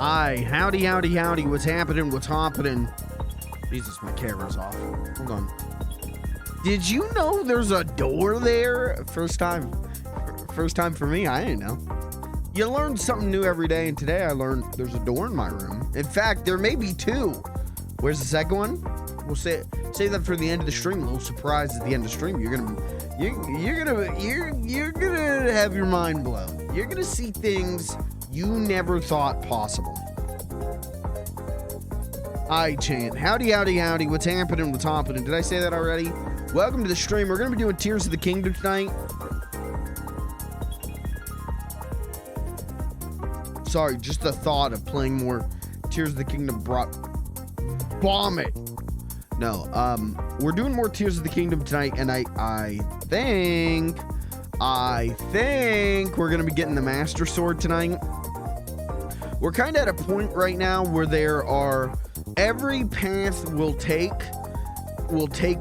Hi, howdy, howdy, howdy. What's happening? What's happening? Jesus, my camera's off. Hold on. Did you know there's a door there? First time for me. I didn't know. You learn something new every day, and today I learned there's a door in my room. In fact, there may be two. Where's the second one? We'll save that for the end of the stream. A little surprise at the end of the stream. You're gonna have your mind blown. You're gonna see things you never thought possible. Hi, Chant. Howdy, howdy, howdy. What's happening? What's happening? Did I say that already? Welcome to the stream. We're gonna be doing Tears of the Kingdom tonight. Sorry, just the thought of playing more Tears of the Kingdom brought vomit. No, we're doing more Tears of the Kingdom tonight, and I think we're gonna be getting the Master Sword tonight. We're kind of at a point right now where there are every path will take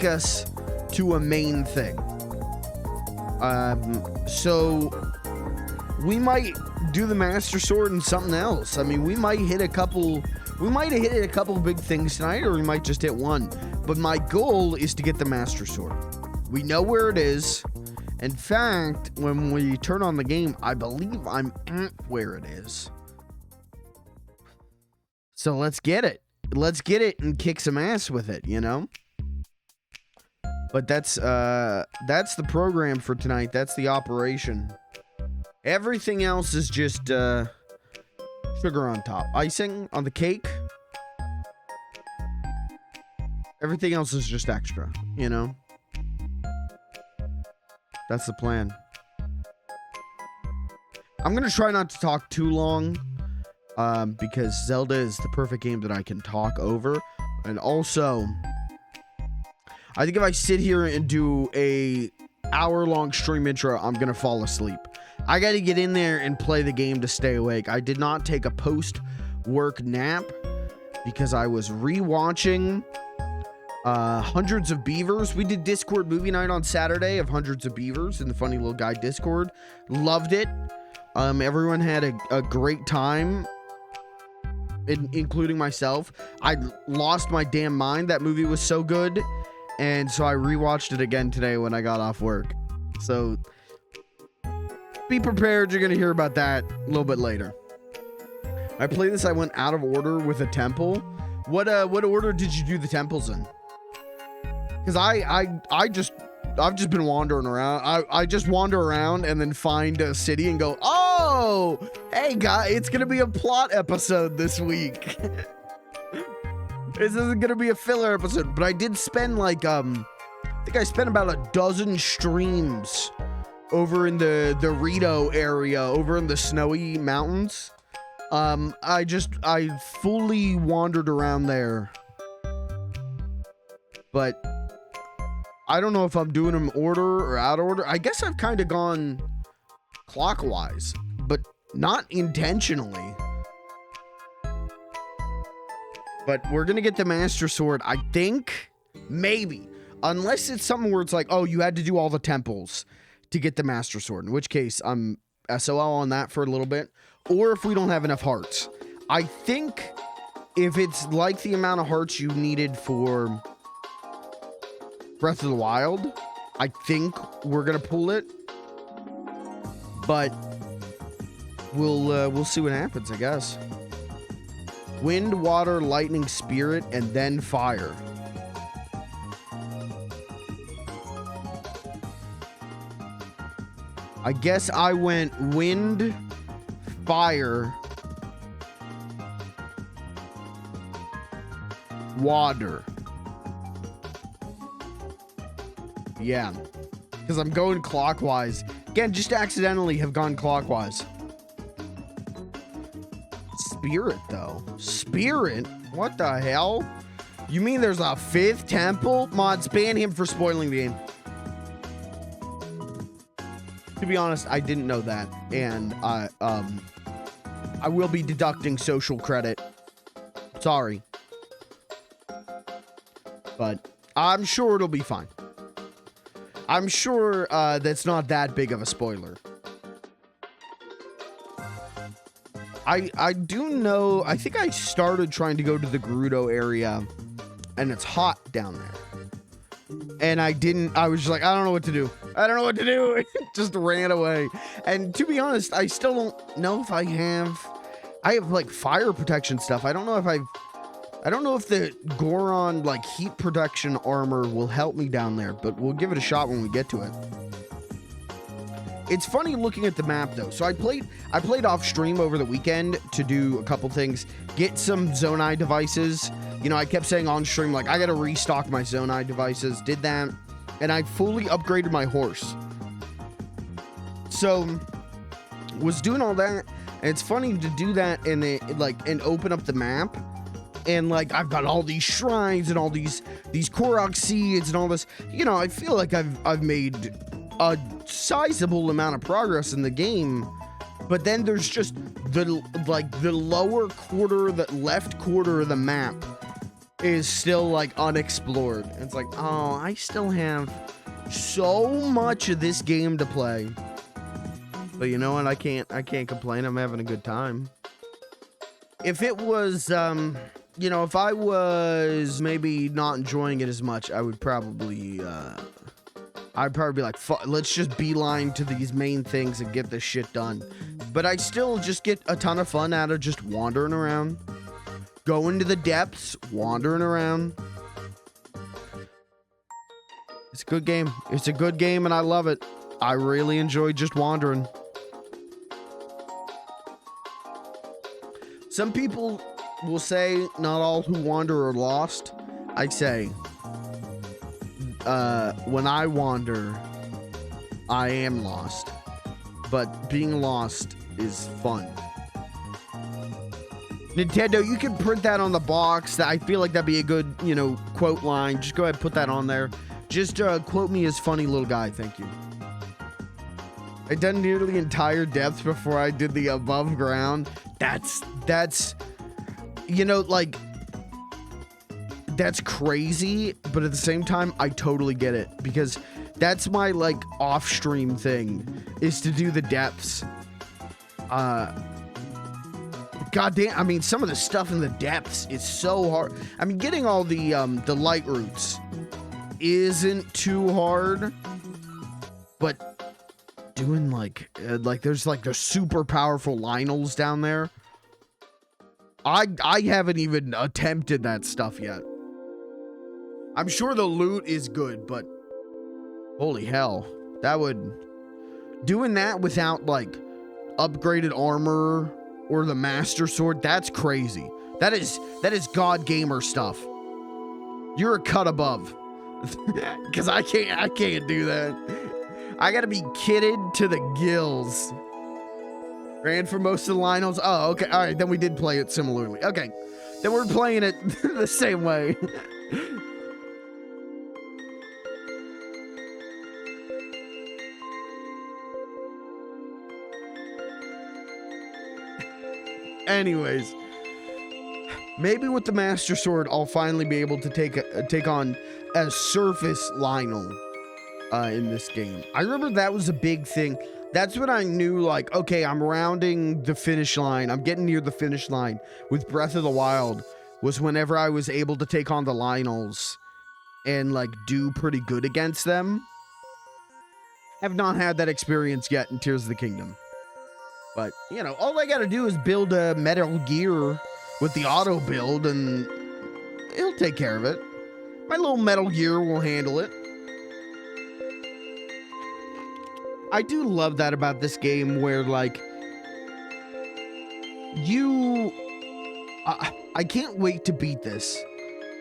us to a main thing. So we might do the Master Sword and something else. I mean, we might have hit a couple big things tonight, or we might just hit one. But my goal is to get the Master Sword. We know where it is. In fact, when we turn on the game, I believe I'm at where it is. So let's get it. Let's get it and kick some ass with it, you know? But that's the program for tonight. That's the operation. Everything else is just sugar on top. Icing on the cake. Everything else is just extra, you know? That's the plan. I'm going to try not to talk too long because Zelda is the perfect game that I can talk over. And also, I think if I sit here and do a hour-long stream intro, I'm going to fall asleep. I got to get in there and play the game to stay awake. I did not take a post-work nap because I was rewatching Hundreds of Beavers. We did Discord movie night on Saturday of Hundreds of Beavers in the Funny Little Guy Discord. Loved it. Everyone had a great time, including myself. I lost my damn mind. That movie was so good. And so I rewatched it again today when I got off work. So be prepared. You're going to hear about that a little bit later. I played this. I went out of order with a temple. What order did you do the temples in? Because I've just been wandering around. I just wander around and then find a city and go, oh, hey guys, it's gonna be a plot episode this week. This isn't gonna be a filler episode, but I did spend like I think I spent about a dozen streams over in the Rito area, over in the snowy mountains. I fully wandered around there, but I don't know if I'm doing them order or out of order. I guess I've kind of gone clockwise, but not intentionally. But we're going to get the Master Sword, I think, maybe. Unless it's something where it's like, oh, you had to do all the temples to get the Master Sword. In which case, I'm SOL on that for a little bit. Or if we don't have enough hearts. I think if it's like the amount of hearts you needed for Breath of the Wild, I think we're gonna pull it, but we'll see what happens, I guess. Wind, water, lightning, spirit, and then fire. I guess I went wind, fire, water. Yeah, because I'm going clockwise. Again, just accidentally have gone clockwise. Spirit, though. Spirit? What the hell? You mean there's a fifth temple? Mods, ban him for spoiling the game. To be honest, I didn't know that. And I will be deducting social credit. Sorry. But I'm sure it'll be fine. I'm sure that's not that big of a spoiler. I do know, I think I started trying to go to the Gerudo area, and it's hot down there. And I was just like, I don't know what to do. I don't know what to do. Just ran away. And to be honest, I still don't know if I have like fire protection stuff. I don't know if the Goron like heat protection armor will help me down there, but we'll give it a shot when we get to it. It's funny looking at the map though. So I played off stream over the weekend to do a couple things, get some Zonai devices. You know, I kept saying on stream, like, I got to restock my Zonai devices. Did that. And I fully upgraded my horse. So, was doing all that. And it's funny to do that and open up the map. And, like, I've got all these shrines and all these Korok seeds and all this. You know, I feel like I've made a sizable amount of progress in the game. But then there's just the lower quarter, the left quarter of the map is still like unexplored. It's like, oh, I still have so much of this game to play. But you know what? I can't complain. I'm having a good time. If it was, you know, if I was maybe not enjoying it as much, I would probably, I'd probably be like, let's just beeline to these main things and get this shit done. But I still just get a ton of fun out of just wandering around. Going to the depths, wandering around. It's a good game. It's a good game, and I love it. I really enjoy just wandering. Some people will say not all who wander are lost. I say, when I wander, I am lost. But being lost is fun. Nintendo, you can print that on the box. I feel like that'd be a good, you know, quote line. Just go ahead and put that on there. Just quote me as funny little guy. Thank you. I done nearly the entire depth before I did the above ground. That's, you know, like, that's crazy. But at the same time, I totally get it. Because that's my, like, off-stream thing. Is to do the depths. Goddamn, I mean, some of the stuff in the depths is so hard. I mean, getting all the light roots isn't too hard, but doing like there's super powerful Lynels down there. I haven't even attempted that stuff yet. I'm sure the loot is good, but holy hell, doing that without like upgraded armor or the Master Sword, that's crazy. That is God gamer stuff. You're a cut above. Cause I can't do that. I gotta be kitted to the gills. Ran for most of the Lynels. Oh, okay. All right, then we did play it similarly. Okay, then we're playing it the same way. Anyways, maybe with the Master Sword, I'll finally be able to take on a surface Lynel in this game. I remember that was a big thing. That's when I knew, like, okay, I'm rounding the finish line. I'm getting near the finish line with Breath of the Wild. Was whenever I was able to take on the Lynels and like do pretty good against them. Have not had that experience yet in Tears of the Kingdom. But, you know, all I gotta do is build a Metal Gear with the auto build and it'll take care of it. My little Metal Gear will handle it. I do love that about this game where, like, I can't wait to beat this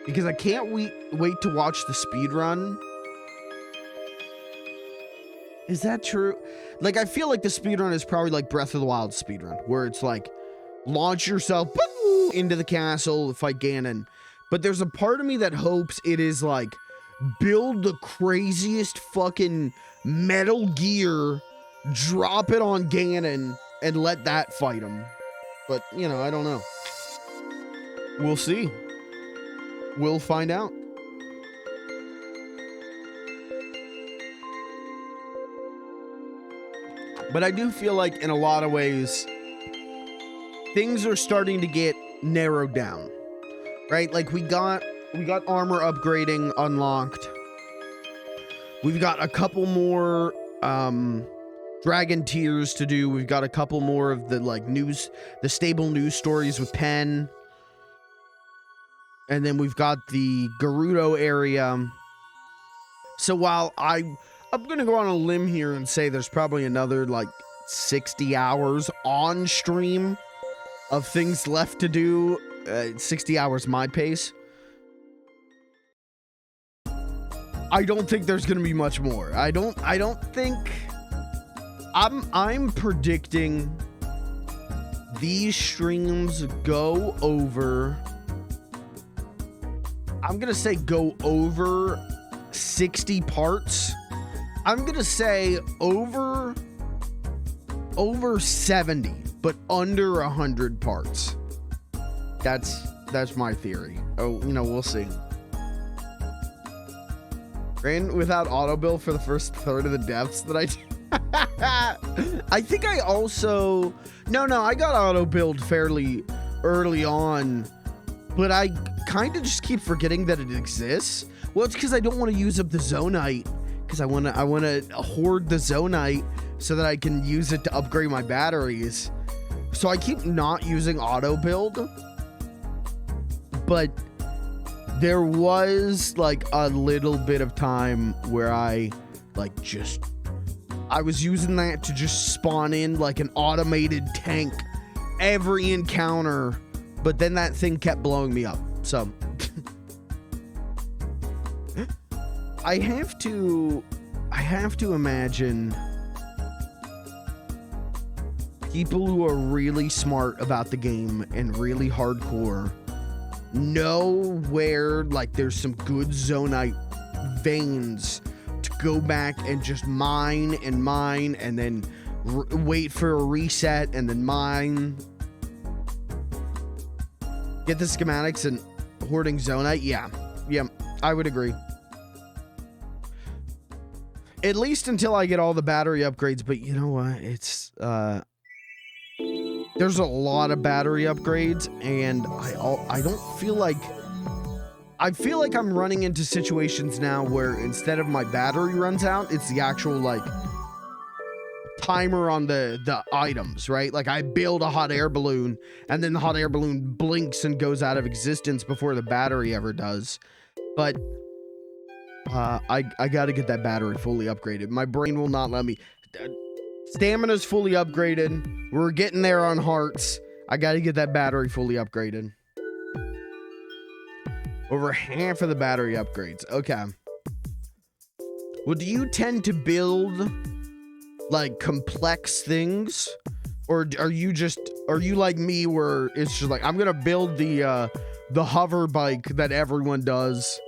because I can't wait to watch the speed run. Is that true? Like, I feel like the speedrun is probably like Breath of the Wild speedrun, where it's like, launch yourself into the castle, fight Ganon. But there's a part of me that hopes it is like, build the craziest fucking Metal Gear, drop it on Ganon, and let that fight him. But, you know, I don't know. We'll see. We'll find out. But I do feel like in a lot of ways, things are starting to get narrowed down, right? Like we got armor upgrading unlocked. We've got a couple more dragon tiers to do. We've got a couple more of the like the stable news stories with Pen. And then we've got the Gerudo area. So while I'm going to go on a limb here and say there's probably another like 60 hours on stream of things left to do, 60 hours my pace. I don't think there's going to be much more. I don't think I'm predicting these streams go over, I'm going to say go over 60 parts. I'm going to say over 70, but under 100 parts. That's my theory. Oh, we'll see. Ran without auto build for the first third of the deaths that I did. I think I also... No, I got auto build fairly early on, but I kind of just keep forgetting that it exists. Well, it's because I don't want to use up the Zonite, because I want to hoard the Zonite so that I can use it to upgrade my batteries. So I keep not using auto build, but there was like a little bit of time where I was using that to just spawn in like an automated tank every encounter, but then that thing kept blowing me up. So I have to imagine people who are really smart about the game and really hardcore know where like there's some good Zonite veins to go back and just mine and then wait for a reset and then mine, get the schematics and hoarding Zonite. Yeah, I would agree. At least until I get all the battery upgrades, but you know what? It's there's a lot of battery upgrades, and I don't feel like... I feel like I'm running into situations now where instead of my battery runs out, it's the actual, like, timer on the items, right? Like, I build a hot air balloon, and then the hot air balloon blinks and goes out of existence before the battery ever does. But I gotta get that battery fully upgraded. My brain will not let me... Stamina's fully upgraded. We're getting there on hearts. I gotta get that battery fully upgraded. Over half of the battery upgrades. Okay. Well, do you tend to build like complex things? Or are you like me where it's just like, I'm gonna build the hover bike that everyone does.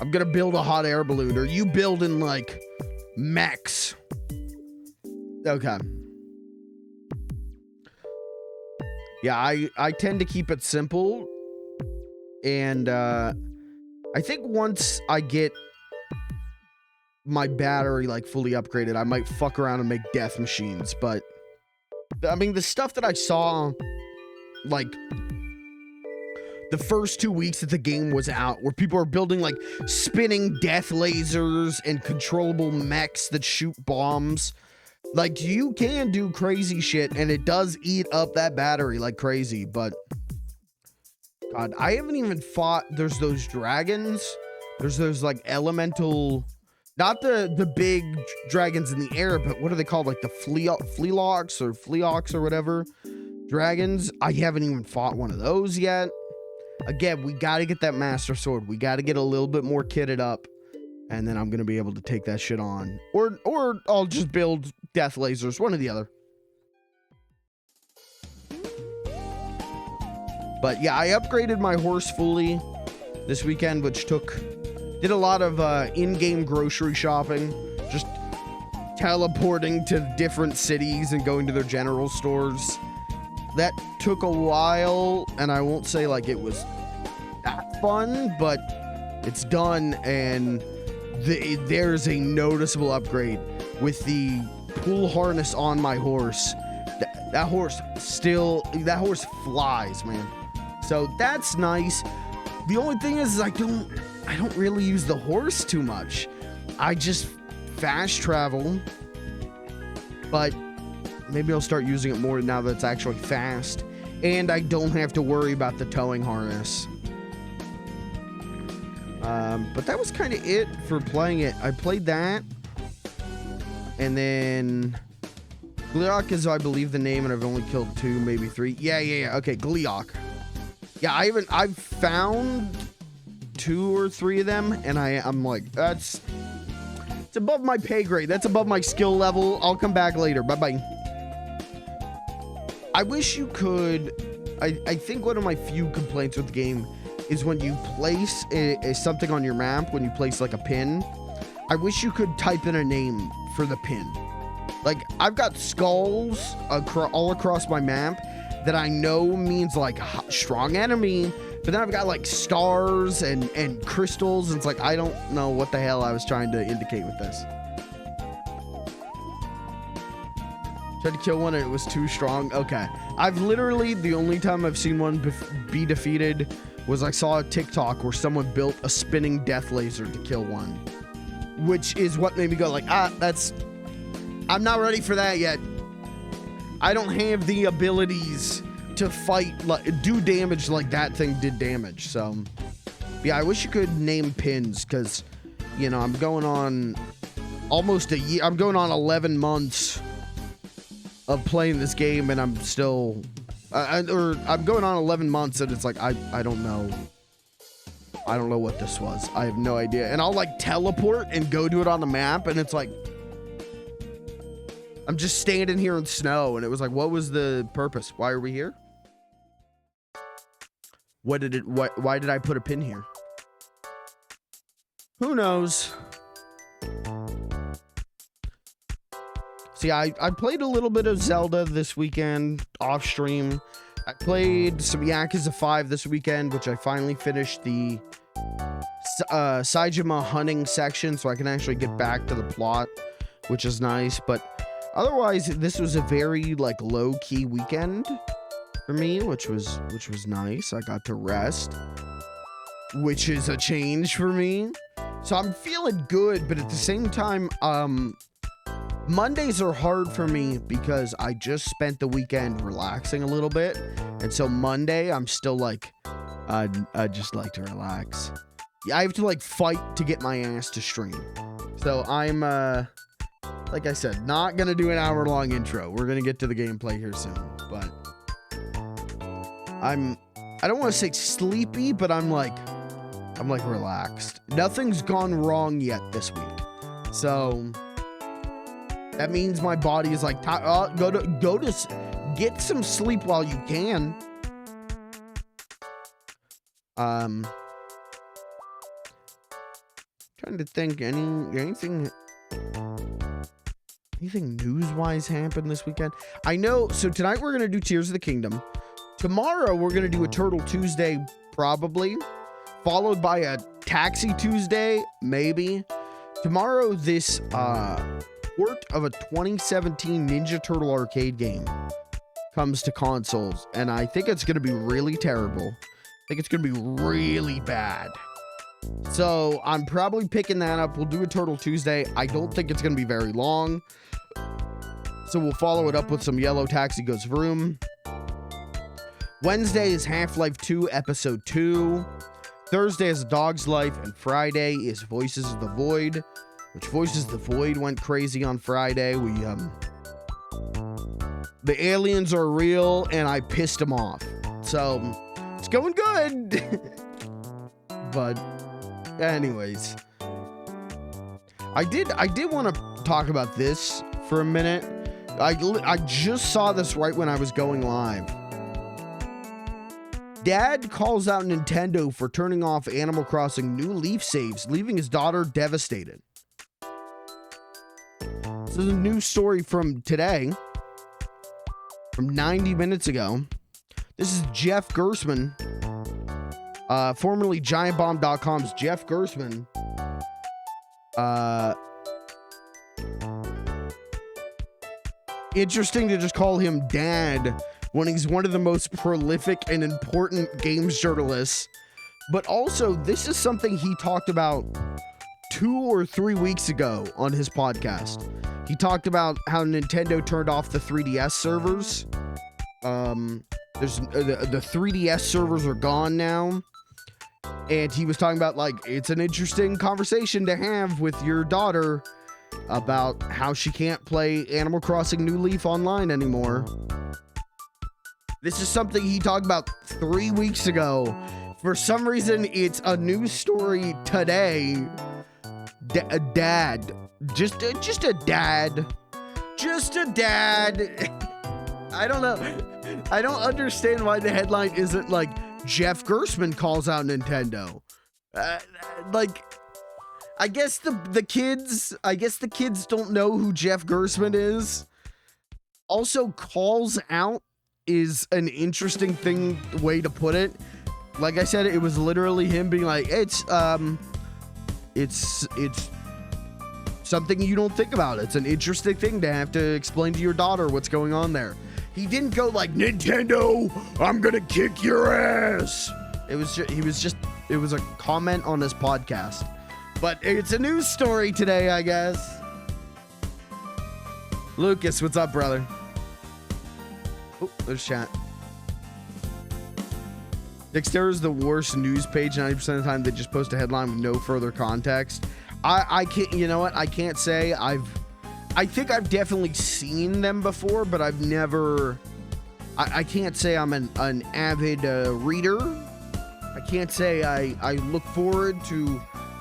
I'm gonna build a hot air balloon. Or you building like mechs? Okay. Yeah, I tend to keep it simple. And I think once I get my battery like fully upgraded, I might fuck around and make death machines. But I mean, the stuff that I saw like the first 2 weeks that the game was out, where people are building like spinning death lasers and controllable mechs that shoot bombs. Like, you can do crazy shit, and it does eat up that battery like crazy, but God, I haven't even fought. There's those dragons. There's those like elemental, not the big dragons in the air, but what are they called? Like the Fleeox or whatever dragons. I haven't even fought one of those yet. Again, we got to get that Master Sword. We got to get a little bit more kitted up, and then I'm going to be able to take that shit on. Or I'll just build death lasers, one or the other. But yeah, I upgraded my horse fully this weekend, which did a lot of in-game grocery shopping, just teleporting to different cities and going to their general stores. That took a while, and I won't say like it was that fun, but it's done, and there's a noticeable upgrade with the pull harness on my horse. That horse flies, man. So that's nice. The only thing is I don't really use the horse too much. I just fast travel, but maybe I'll start using it more now that it's actually fast, and I don't have to worry about the towing harness. But that was kind of it for playing it. I played that, and then Gleeok is, I believe, the name, and I've only killed 2, maybe 3. Yeah. Okay, Gleeok. Yeah, I've found 2 or 3 of them, and I'm like, it's above my pay grade. That's above my skill level. I'll come back later. Bye-bye. I wish you could. I think one of my few complaints with the game is when you place something on your map, when you place like a pin, I wish you could type in a name for the pin. Like, I've got skulls all across my map that I know means like strong enemy, but then I've got like stars and crystals, and it's like, I don't know what the hell I was trying to indicate with this. Tried to kill one and it was too strong. Okay. I've literally, the only time I've seen one be defeated was I saw a TikTok where someone built a spinning death laser to kill one, which is what made me go like, I'm not ready for that yet. I don't have the abilities to fight, do damage like that thing did damage. So yeah, I wish you could name pins, because, you know, I'm going on almost a year. I'm going on 11 months of playing this game, and I'm still, I'm going on 11 months, and it's like, I don't know. I don't know what this was. I have no idea. And I'll like teleport and go do it on the map, and it's like, I'm just standing here in snow, and it was like, what was the purpose? Why are we here? Why did I put a pin here? Who knows? See, I played a little bit of Zelda this weekend off stream. I played some Yakuza 5 this weekend, which I finally finished the Saejima hunting section, so I can actually get back to the plot, which is nice. But otherwise, this was a very like low-key weekend for me, which was nice. I got to rest, which is a change for me. So I'm feeling good, but at the same time, Mondays are hard for me because I just spent the weekend relaxing a little bit. And so Monday, I'm still like, I just like to relax. I have to like fight to get my ass to stream. So I'm, like I said, not going to do an hour-long intro. We're going to get to the gameplay here soon. But I don't want to say sleepy, but I'm like relaxed. Nothing's gone wrong yet this week. So that means my body is like, go to get some sleep while you can. Trying to think anything news-wise happened this weekend. I know. So tonight we're gonna do Tears of the Kingdom. Tomorrow we're gonna do a Turtle Tuesday, probably, followed by a Taxi Tuesday, maybe. Tomorrow, this port of a 2017 Ninja Turtle arcade game comes to consoles, and I think it's gonna be really terrible. I think it's gonna be really bad. So I'm probably picking that up. We'll do a Turtle Tuesday. I don't think it's gonna be very long, so we'll follow it up with some Yellow Taxi Goes Vroom. Wednesday is Half-Life 2 Episode 2. Thursday is A Dog's Life, and Friday is Voices of the Void, which Voices of the Void went crazy on Friday. The aliens are real, and I pissed them off. So it's going good. But anyways, I did want to talk about this for a minute. I just saw this right when I was going live. Dad calls out Nintendo for turning off Animal Crossing New Leaf saves, leaving his daughter devastated. This is a news story from today, from 90 minutes ago. This is Jeff Gerstmann, formerly GiantBomb.com's Jeff Gerstmann. interesting to just call him dad when he's one of the most prolific and important games journalists. But also, this is something he talked about 2 or 3 weeks ago on his podcast. He talked about how Nintendo turned off the 3DS servers. There's the 3DS servers are gone now. And he was talking about, like, it's an interesting conversation to have with your daughter about how she can't play Animal Crossing New Leaf online anymore. This is something he talked about 3 weeks ago. For some reason, it's a news story today. A dad. Just a dad. Just a dad. I don't know. I don't understand why the headline isn't like Jeff Gerstmann calls out Nintendo. Like, I guess the kids don't know who Jeff Gerstmann is. Also, calls out is an interesting way to put it. Like I said, it was literally him being like, it's something you don't think about. It's an interesting thing to have to explain to your daughter what's going on there. He didn't go like, Nintendo, I'm gonna kick your ass. It was a comment on his podcast. But it's a news story today, I guess. Lucas, what's up, brother? Oh, there's chat. Dexter is the worst news page. 90% of the time they just post a headline with no further context. I can't, you know what? I can't say I think I've definitely seen them before, but I've never, I can't say I'm an avid reader. I can't say I look forward to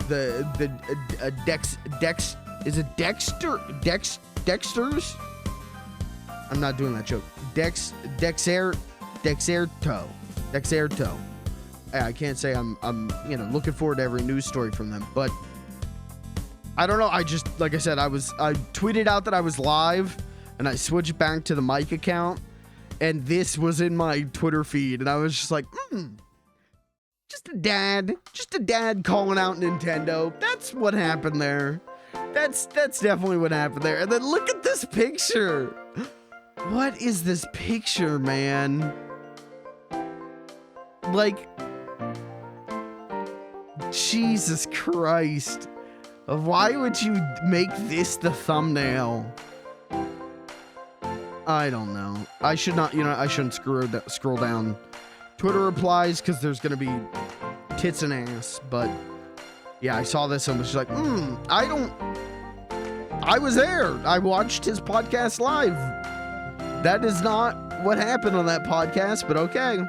the Dexter's? I'm not doing that joke. Dexerto. I can't say I'm looking forward to every news story from them, but I don't know. I just, like I said, I tweeted out that I was live and I switched back to the mic account and this was in my Twitter feed and I was just like, just a dad calling out Nintendo. That's what happened there. That's definitely what happened there. And then look at this picture. What is this picture, man? Like, Jesus Christ. Why would you make this the thumbnail? I don't know. I should not, I shouldn't scroll down Twitter replies because there's going to be tits and ass. But yeah, I saw this and was just like, I was there. I watched his podcast live. That is not what happened on that podcast, but okay.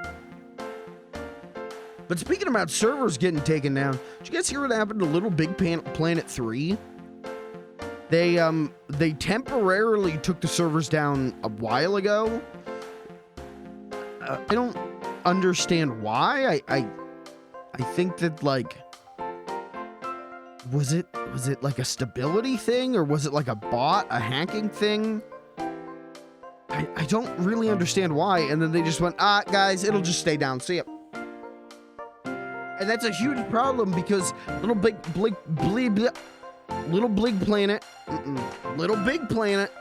But speaking about servers getting taken down, did you guys hear what happened to Little Big Planet 3? They temporarily took the servers down a while ago. I don't understand why. I think that, like, was it like a stability thing, or was it like a bot, a hacking thing? I don't really understand why. And then they just went, guys, it'll just stay down. See ya. And that's a huge problem because Little Big Planet,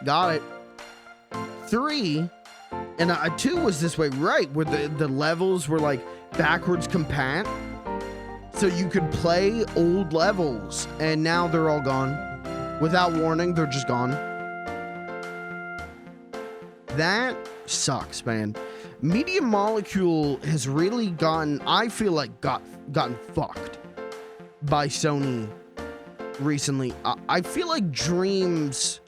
got it. 3 and 2 was this way, right? Where the levels were like backwards compat, so you could play old levels, and now they're all gone. Without warning, they're just gone. That sucks, man. Media Molecule has really gotten, I feel like, gotten fucked by Sony recently. I feel like Dreams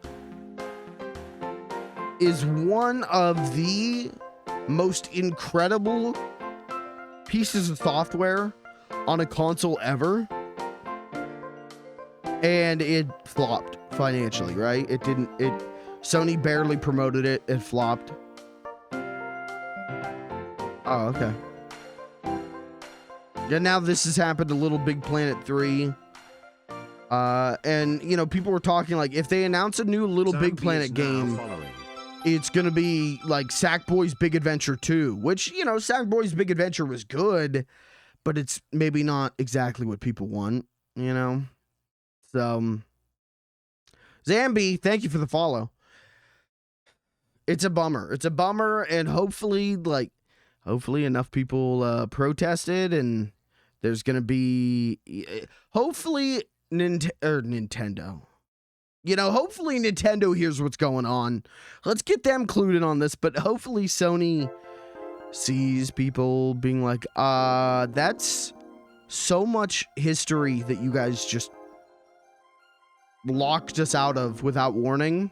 is one of the most incredible pieces of software on a console ever, and it flopped financially, right? Sony barely promoted it. It flopped. Oh, okay. Yeah, now this has happened to Little Big Planet 3. And, people were talking like, if they announce a new Little Big Planet game, it's going to be like Sackboy's Big Adventure 2, which, Sackboy's Big Adventure was good, but it's maybe not exactly what people want, So, Zambi, thank you for the follow. It's a bummer. It's a bummer, and hopefully enough people protested, and there's gonna be hopefully Nintendo. Hopefully Nintendo hears what's going on. Let's get them clued in on this, but hopefully Sony sees people being like, that's so much history that you guys just locked us out of without warning.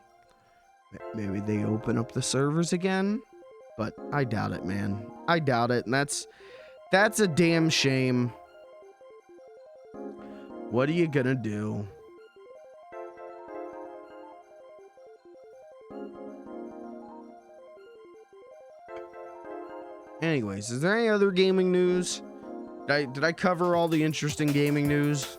Maybe they open up the servers again, but I doubt it, man. I doubt it, and that's a damn shame. What are you gonna do? Anyways, is there any other gaming news? Did I cover all the interesting gaming news?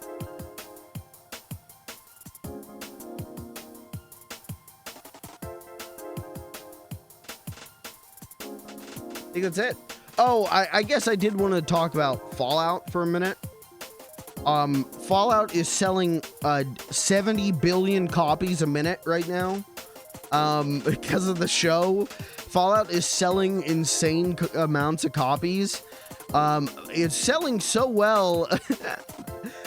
I think that's it. Oh, I guess I did want to talk about Fallout for a minute. Fallout is selling 70 billion copies a minute right now. Because of the show, Fallout is selling insane amounts of copies. It's selling so well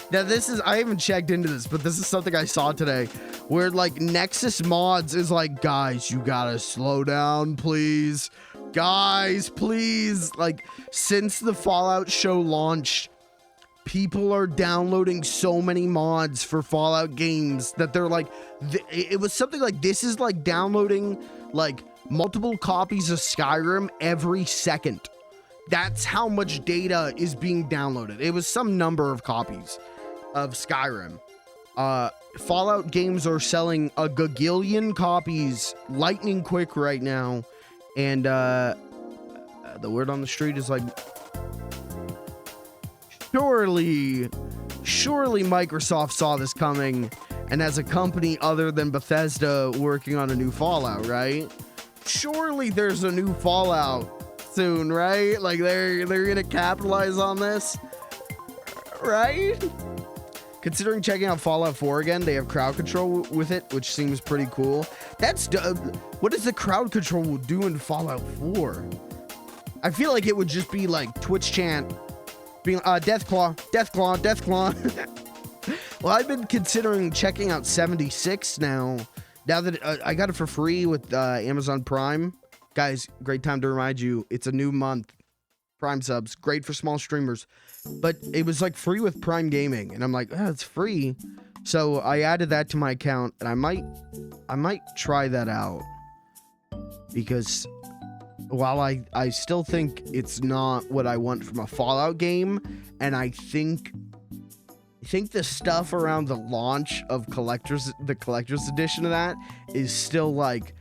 that I haven't checked into this, but this is something I saw today where like Nexus Mods is like, guys, you gotta slow down, please. Guys, please. Like, since the Fallout show launched, people are downloading so many mods for Fallout games that they're like, it was something like, this is like downloading like multiple copies of Skyrim every second. That's how much data is being downloaded. It was some number of copies of Skyrim. Fallout games are selling a gagillion copies lightning quick right now. And the word on the street is like, surely Microsoft saw this coming and has a company other than Bethesda working on a new Fallout, right? Surely there's a new Fallout soon, right? Like they're gonna capitalize on this, right? Considering checking out Fallout 4 again, they have crowd control with it, which seems pretty cool. What does the crowd control do in Fallout 4? I feel like it would just be like Twitch chant being Deathclaw, Deathclaw, Deathclaw. Well, I've been considering checking out 76 now that I got it for free with Amazon Prime. Guys, great time to remind you, it's a new month. Prime subs, great for small streamers. But it was like free with Prime Gaming, and I'm like, it's free. So I added that to my account, and I might try that out. Because while I still think it's not what I want from a Fallout game, and I think the stuff around the launch of the collector's edition of that is still like,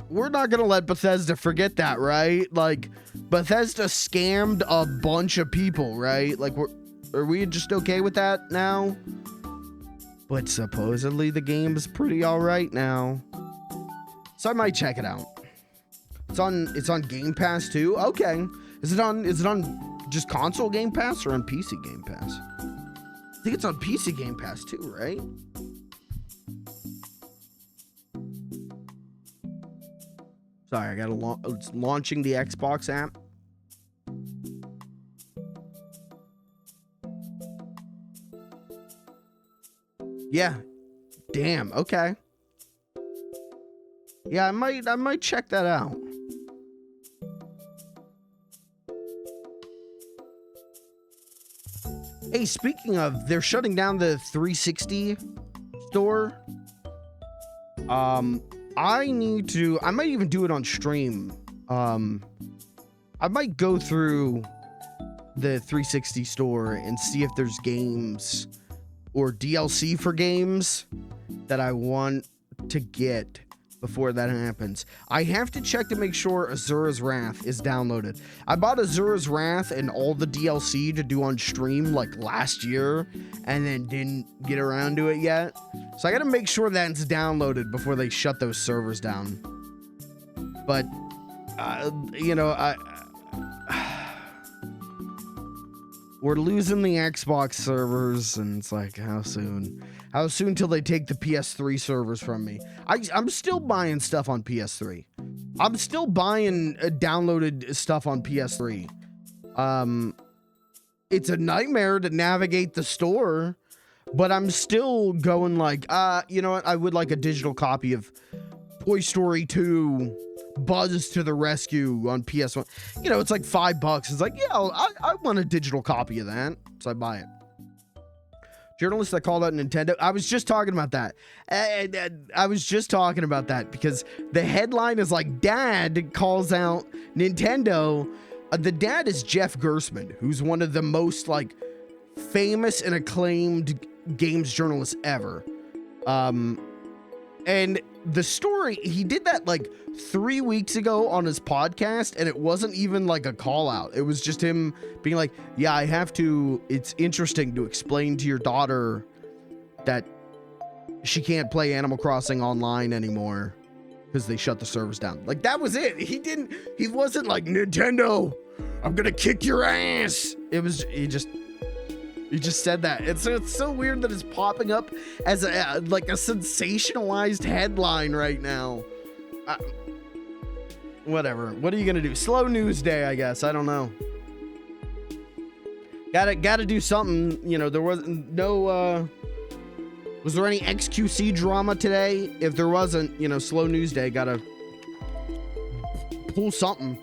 we're not gonna let Bethesda forget that, right? Like, Bethesda scammed a bunch of people, right? Like, are we just okay with that now? But supposedly the game is pretty alright now. So I might check it out. It's on Game Pass too? Okay. Is it on just console Game Pass or on PC Game Pass? I think it's on PC Game Pass too, right? Sorry, it's launching the Xbox app. Yeah. Damn, okay. Yeah, I might check that out. Hey, speaking of, they're shutting down the 360 store. I might even do it on stream. I might go through the 360 store and see if there's games or DLC for games that I want to get before that happens. I have to check to make sure Azura's Wrath is downloaded. I bought Azura's Wrath and all the DLC to do on stream like last year and then didn't get around to it yet. So I gotta make sure that's downloaded before they shut those servers down. But, we're losing the Xbox servers, and it's like, how soon How soon till they take the PS3 servers from me? I'm still buying stuff on PS3. I'm still buying downloaded stuff on PS3. It's a nightmare to navigate the store, but I'm still going like, you know what? I would like a digital copy of Toy Story 2 Buzz to the Rescue on PS1. You know, it's like $5. It's like, yeah, I want a digital copy of that. So I buy it. Journalists that called out Nintendo. I was just talking about that. I was just talking about that because the headline is like, Dad calls out Nintendo. The dad is Jeff Gerstmann, who's one of the most like famous and acclaimed games journalists ever. And the story, he did that like 3 weeks ago on his podcast, and it wasn't even like a call out. It was just him being like, yeah, it's interesting to explain to your daughter that she can't play Animal Crossing online anymore because they shut the servers down. Like, that was it. He wasn't like, Nintendo, I'm gonna kick your ass. He just said that. It's so weird that it's popping up as like a sensationalized headline right now. Whatever. What are you gonna do? Slow news day, I guess. I don't know. Gotta do something. You know, there was no. Was there any XQC drama today? If there wasn't, you know, slow news day. Gotta pull something.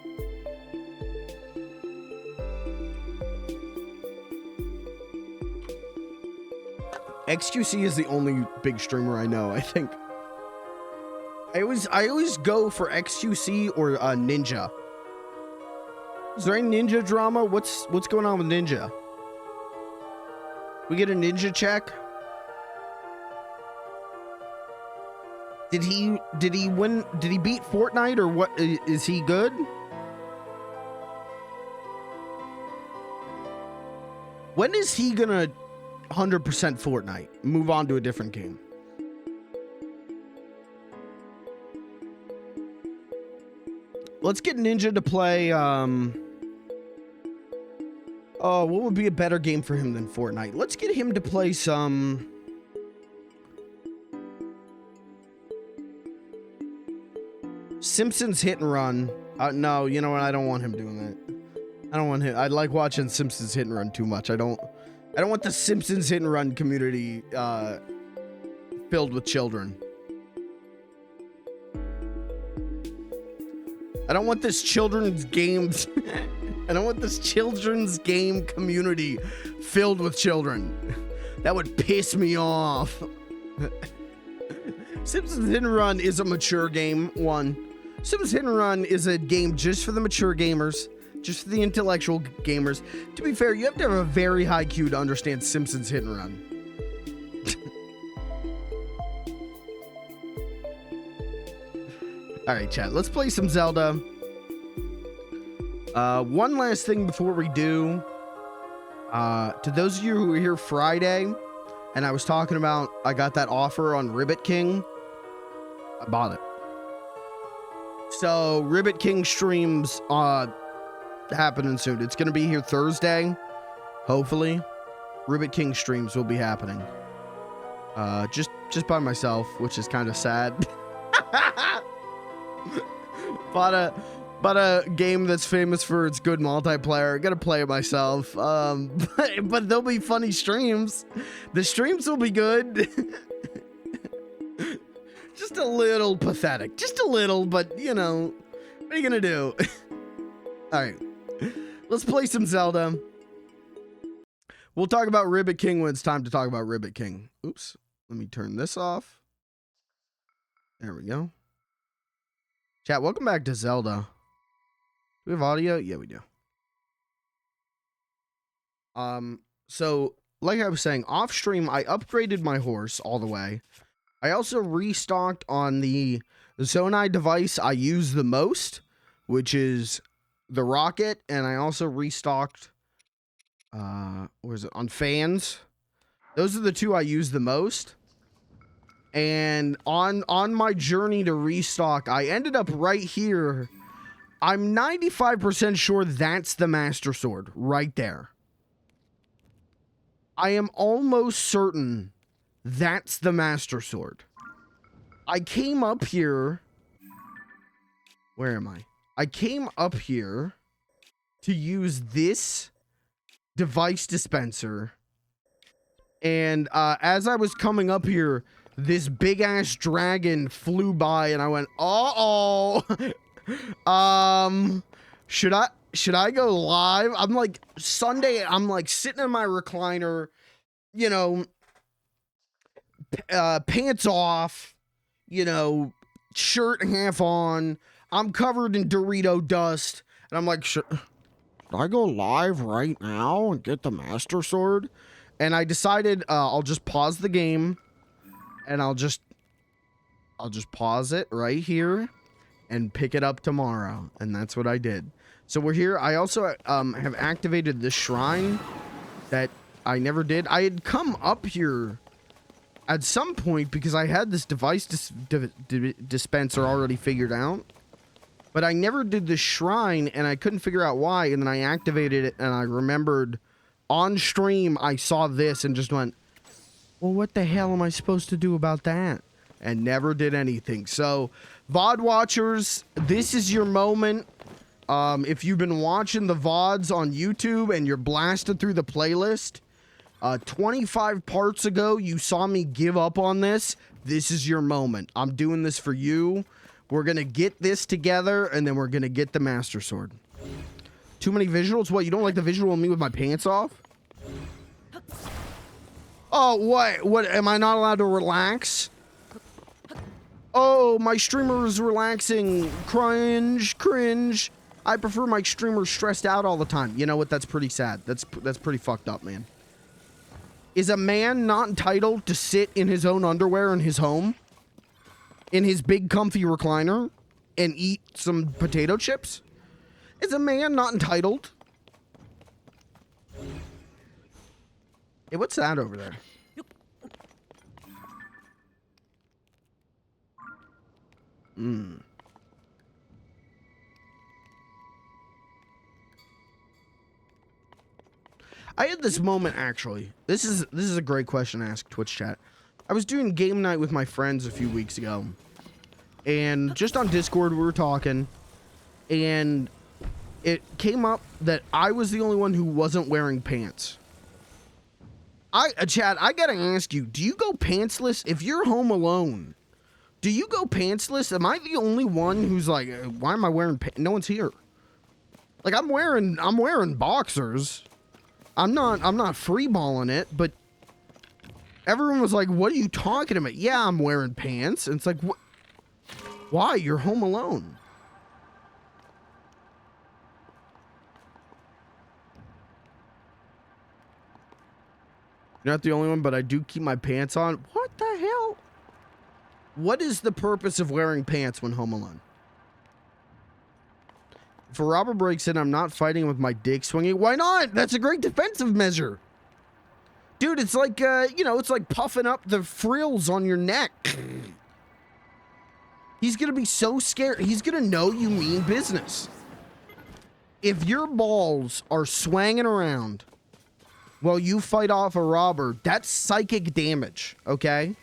XQC is the only big streamer I know, I think. I always go for XQC or Ninja. Is there any Ninja drama? What's going on with Ninja? We get a Ninja check? Did he win? Did he beat Fortnite or what? Is he good? When is he gonna 100% Fortnite? Move on to a different game. Let's get Ninja to play, oh, what would be a better game for him than Fortnite? Let's get him to play some... Simpsons Hit and Run. No, you know what? I don't want him doing that. I don't want him... I like watching Simpsons Hit and Run too much. I don't want the Simpsons Hit and Run community, filled with children. I don't want this children's games. I don't want this children's game community filled with children. That would piss me off. Simpsons Hit and Run is a mature game, one. Simpsons Hit and Run is a game just for the mature gamers, just for the intellectual gamers. To be fair, you have to have a very high IQ to understand Simpsons Hit and Run. All right, chat, let's play some Zelda. One last thing before we do. To those of you who were here Friday, and I was talking about, I got that offer on Ribbit King. I bought it. So, Ribbit King streams, happening soon. It's going to be here Thursday. Hopefully. Ribbit King streams will be happening. Just by myself, which is kind of sad. But a game that's famous for its good multiplayer. Gonna play it myself. But there'll be funny streams. The streams will be good. Just a little pathetic. Just a little, but you know, what are you gonna do? All right, let's play some Zelda. We'll talk about Ribbit King when it's time to talk about Ribbit King. Oops, let me turn this off. There we go. Chat, welcome back to Zelda. Do we have audio? Yeah, we do. So, like I was saying, off stream, I upgraded my horse all the way. I also restocked on the Zonai device I use the most, which is the Rocket, and I also restocked, where is it, on fans. Those are the two I use the most. And on my journey to restock, I ended up right here. I'm 95% sure that's the Master Sword right there. I am almost certain That's the Master Sword. I came up here. Where am I? I came up here to use this device dispenser. And as I was coming up here, this big ass dragon flew by and I went, uh-oh. Should I go live? I'm like Sunday, I'm like sitting in my recliner, you know, pants off, you know, shirt half on. I'm covered in Dorito dust. And I'm like, should I go live right now and get the Master Sword? And I decided I'll just pause the game and I'll just pause it right here and pick it up tomorrow. And that's what I did. So we're here. I also have activated the shrine that I never did. I had come up here at some point because I had this device dispenser already figured out. But I never did the shrine and I couldn't figure out why. And then I activated it and I remembered on stream I saw this and just went, well, what the hell am I supposed to do about that? And never did anything. So, VOD watchers, this is your moment. If you've been watching the VODs on YouTube and you're blasted through the playlist, 25 parts ago, you saw me give up on this. This is your moment. I'm doing this for you. We're going to get this together, and then we're going to get the Master Sword. Too many visuals? What, you don't like the visual of me with my pants off? Oh, what? What, am I not allowed to relax? Oh, my streamer is relaxing. Cringe, cringe. I prefer my streamer stressed out all the time. You know what? That's pretty sad. That's pretty fucked up, man. Is a man not entitled to sit in his own underwear in his home? In his big comfy recliner? And eat some potato chips? Is a man not entitled? Hey, what's that over there? I had this moment actually. This is a great question to ask Twitch chat. I was doing game night with my friends a few weeks ago. And just on Discord we were talking and it came up that I was the only one who wasn't wearing pants. Chad, I gotta ask you, do you go pantsless if you're home alone? Do you go pantsless? Am I the only one who's like, why am I wearing pants? No one's here. Like I'm wearing boxers. I'm not freeballing it, but everyone was like, what are you talking about? Yeah, I'm wearing pants. And it's like, what? Why? You're home alone. You're not the only one, but I do keep my pants on. What the hell? What is the purpose of wearing pants when home alone? If a robber breaks in, I'm not fighting with my dick swinging. Why not? That's a great defensive measure. Dude, it's like, you know, it's like puffing up the frills on your neck. He's gonna be so scared. He's gonna know you mean business. If your balls are swanging around while you fight off a robber, that's psychic damage, okay?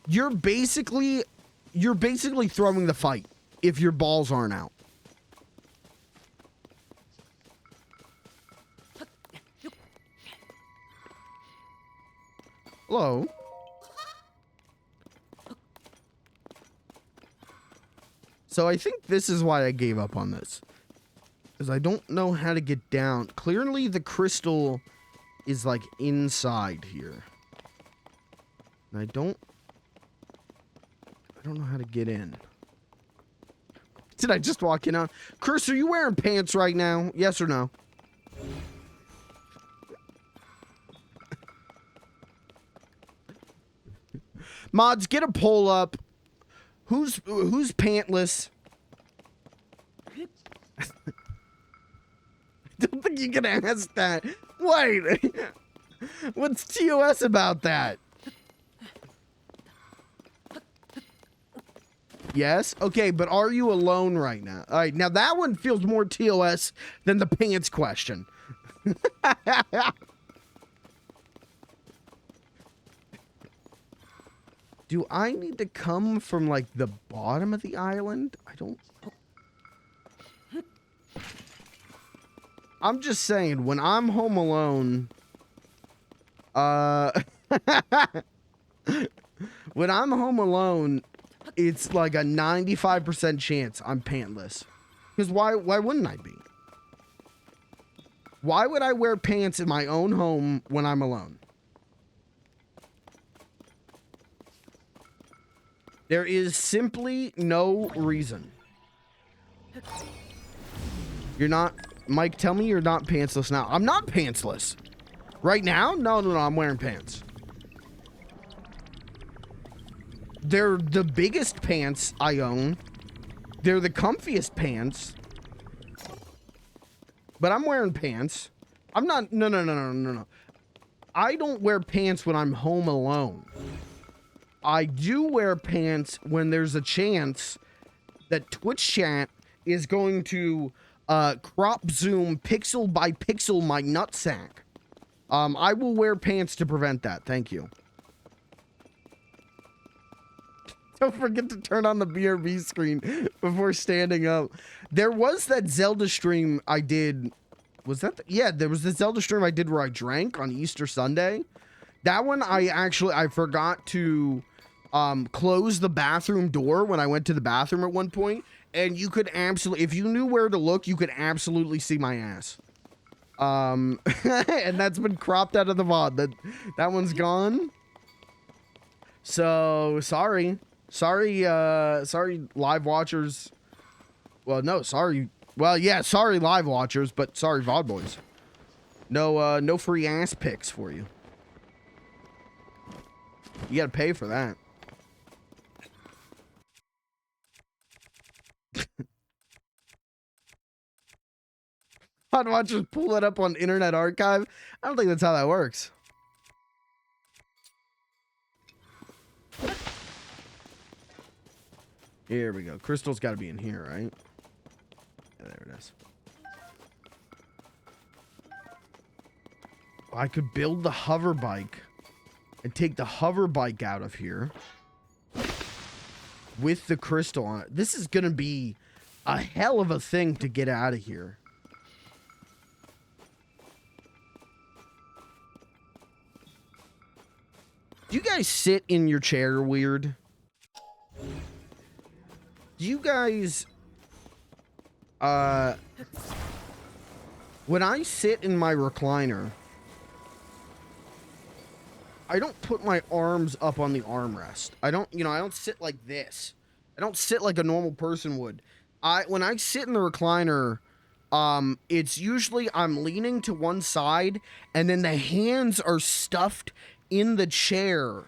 You're basically throwing the fight if your balls aren't out. Hello? So I think this is why I gave up on this. Because I don't know how to get down. Clearly the crystal is like inside here. And I don't know how to get in. Did I just walk in on? Chris, are you wearing pants right now? Yes or no? Mods, get a poll up. Who's pantless? I don't think you can ask that. Wait. What's TOS about that? Yes? Okay, but are you alone right now? All right, now that one feels more TOS than the pants question. Do I need to come from, like, the bottom of the island? I don't know. I'm just saying, when I'm home alone, when I'm home alone, it's like a 95% chance I'm pantless. Because why wouldn't I be? Why would I wear pants in my own home when I'm alone? There is simply no reason. You're not... Mike, tell me you're not pantsless now. I'm not pantsless. Right now? No, I'm wearing pants. They're the biggest pants I own. They're the comfiest pants. But I'm wearing pants. I'm not... No. I don't wear pants when I'm home alone. I do wear pants when there's a chance that Twitch chat is going to crop zoom pixel by pixel my nutsack. I will wear pants to prevent that. Thank you. Don't forget to turn on the BRB screen before standing up. There was that Zelda stream I did. Was that? Yeah, there was the Zelda stream I did where I drank on Easter Sunday. That one I forgot to close the bathroom door when I went to the bathroom at one point, and you could absolutely, if you knew where to look, you could absolutely see my ass. And that's been cropped out of the VOD. That one's gone. So sorry live watchers. Well, no, sorry. Well, yeah, sorry live watchers, but sorry VOD boys. No free ass pics for you. You gotta pay for that. VOD watchers pull that up on Internet Archive. I don't think that's how that works. Here we go. Crystal's got to be in here, right? Yeah, there it is. I could build the hover bike and take the hover bike out of here with the crystal on it. This is going to be a hell of a thing to get out of here. Do you guys sit in your chair weird? Do you guys... when I sit in my recliner, I don't put my arms up on the armrest. I don't sit like this. I don't sit like a normal person would. When I sit in the recliner, it's usually I'm leaning to one side, and then the hands are stuffed in the chair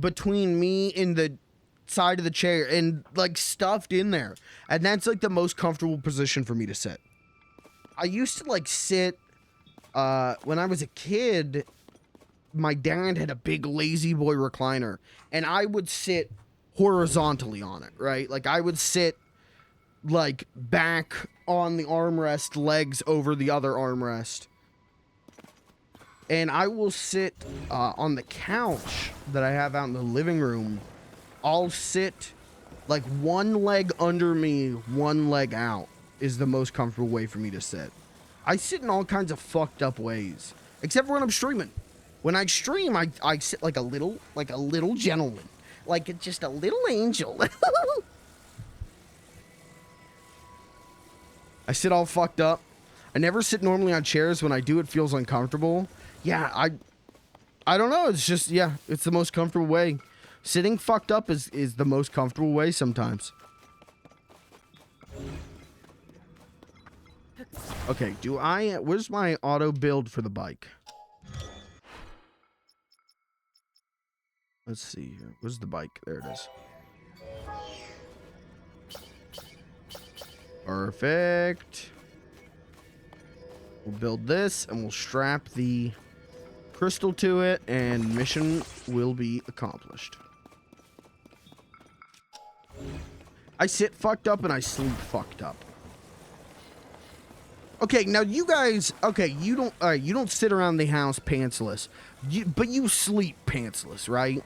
between me and the side of the chair, and like stuffed in there, and that's like the most comfortable position for me to sit. I used to like sit when I was a kid. My dad had a big lazy boy recliner, and I would sit horizontally on it, right? Like I would sit like back on the armrest, legs over the other armrest. And I will sit on the couch that I have out in the living room. I'll sit like one leg under me, one leg out is the most comfortable way for me to sit. I sit in all kinds of fucked up ways, except for when I'm streaming. When I stream, I sit like a little gentleman, like just a little angel. I sit all fucked up. I never sit normally on chairs. When I do, it feels uncomfortable. Yeah, I don't know. It's just, yeah, it's the most comfortable way. Sitting fucked up is the most comfortable way sometimes. Okay, where's my auto build for the bike? Let's see here. Where's the bike? There it is. Perfect. We'll build this and we'll strap the crystal to it, and mission will be accomplished. I sit fucked up and I sleep fucked up. Okay, now you guys, okay, you don't sit around the house pantsless, but you sleep pantsless, right?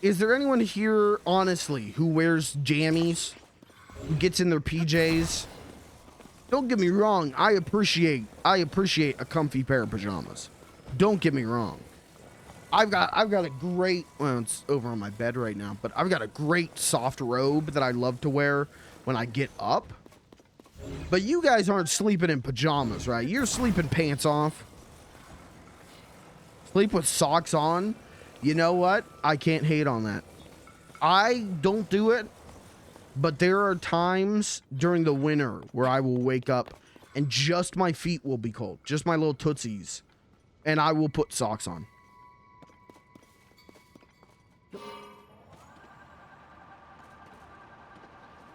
Is there anyone here, honestly, who wears jammies? Who gets in their PJs? Don't get me wrong. I appreciate a comfy pair of pajamas. Don't get me wrong. I've got a great, well, it's over on my bed right now, but I've got a great soft robe that I love to wear when I get up. But you guys aren't sleeping in pajamas, right? You're sleeping pants off. Sleep with socks on. You know what? I can't hate on that. I don't do it, but there are times during the winter where I will wake up and just my feet will be cold. Just my little tootsies. And I will put socks on.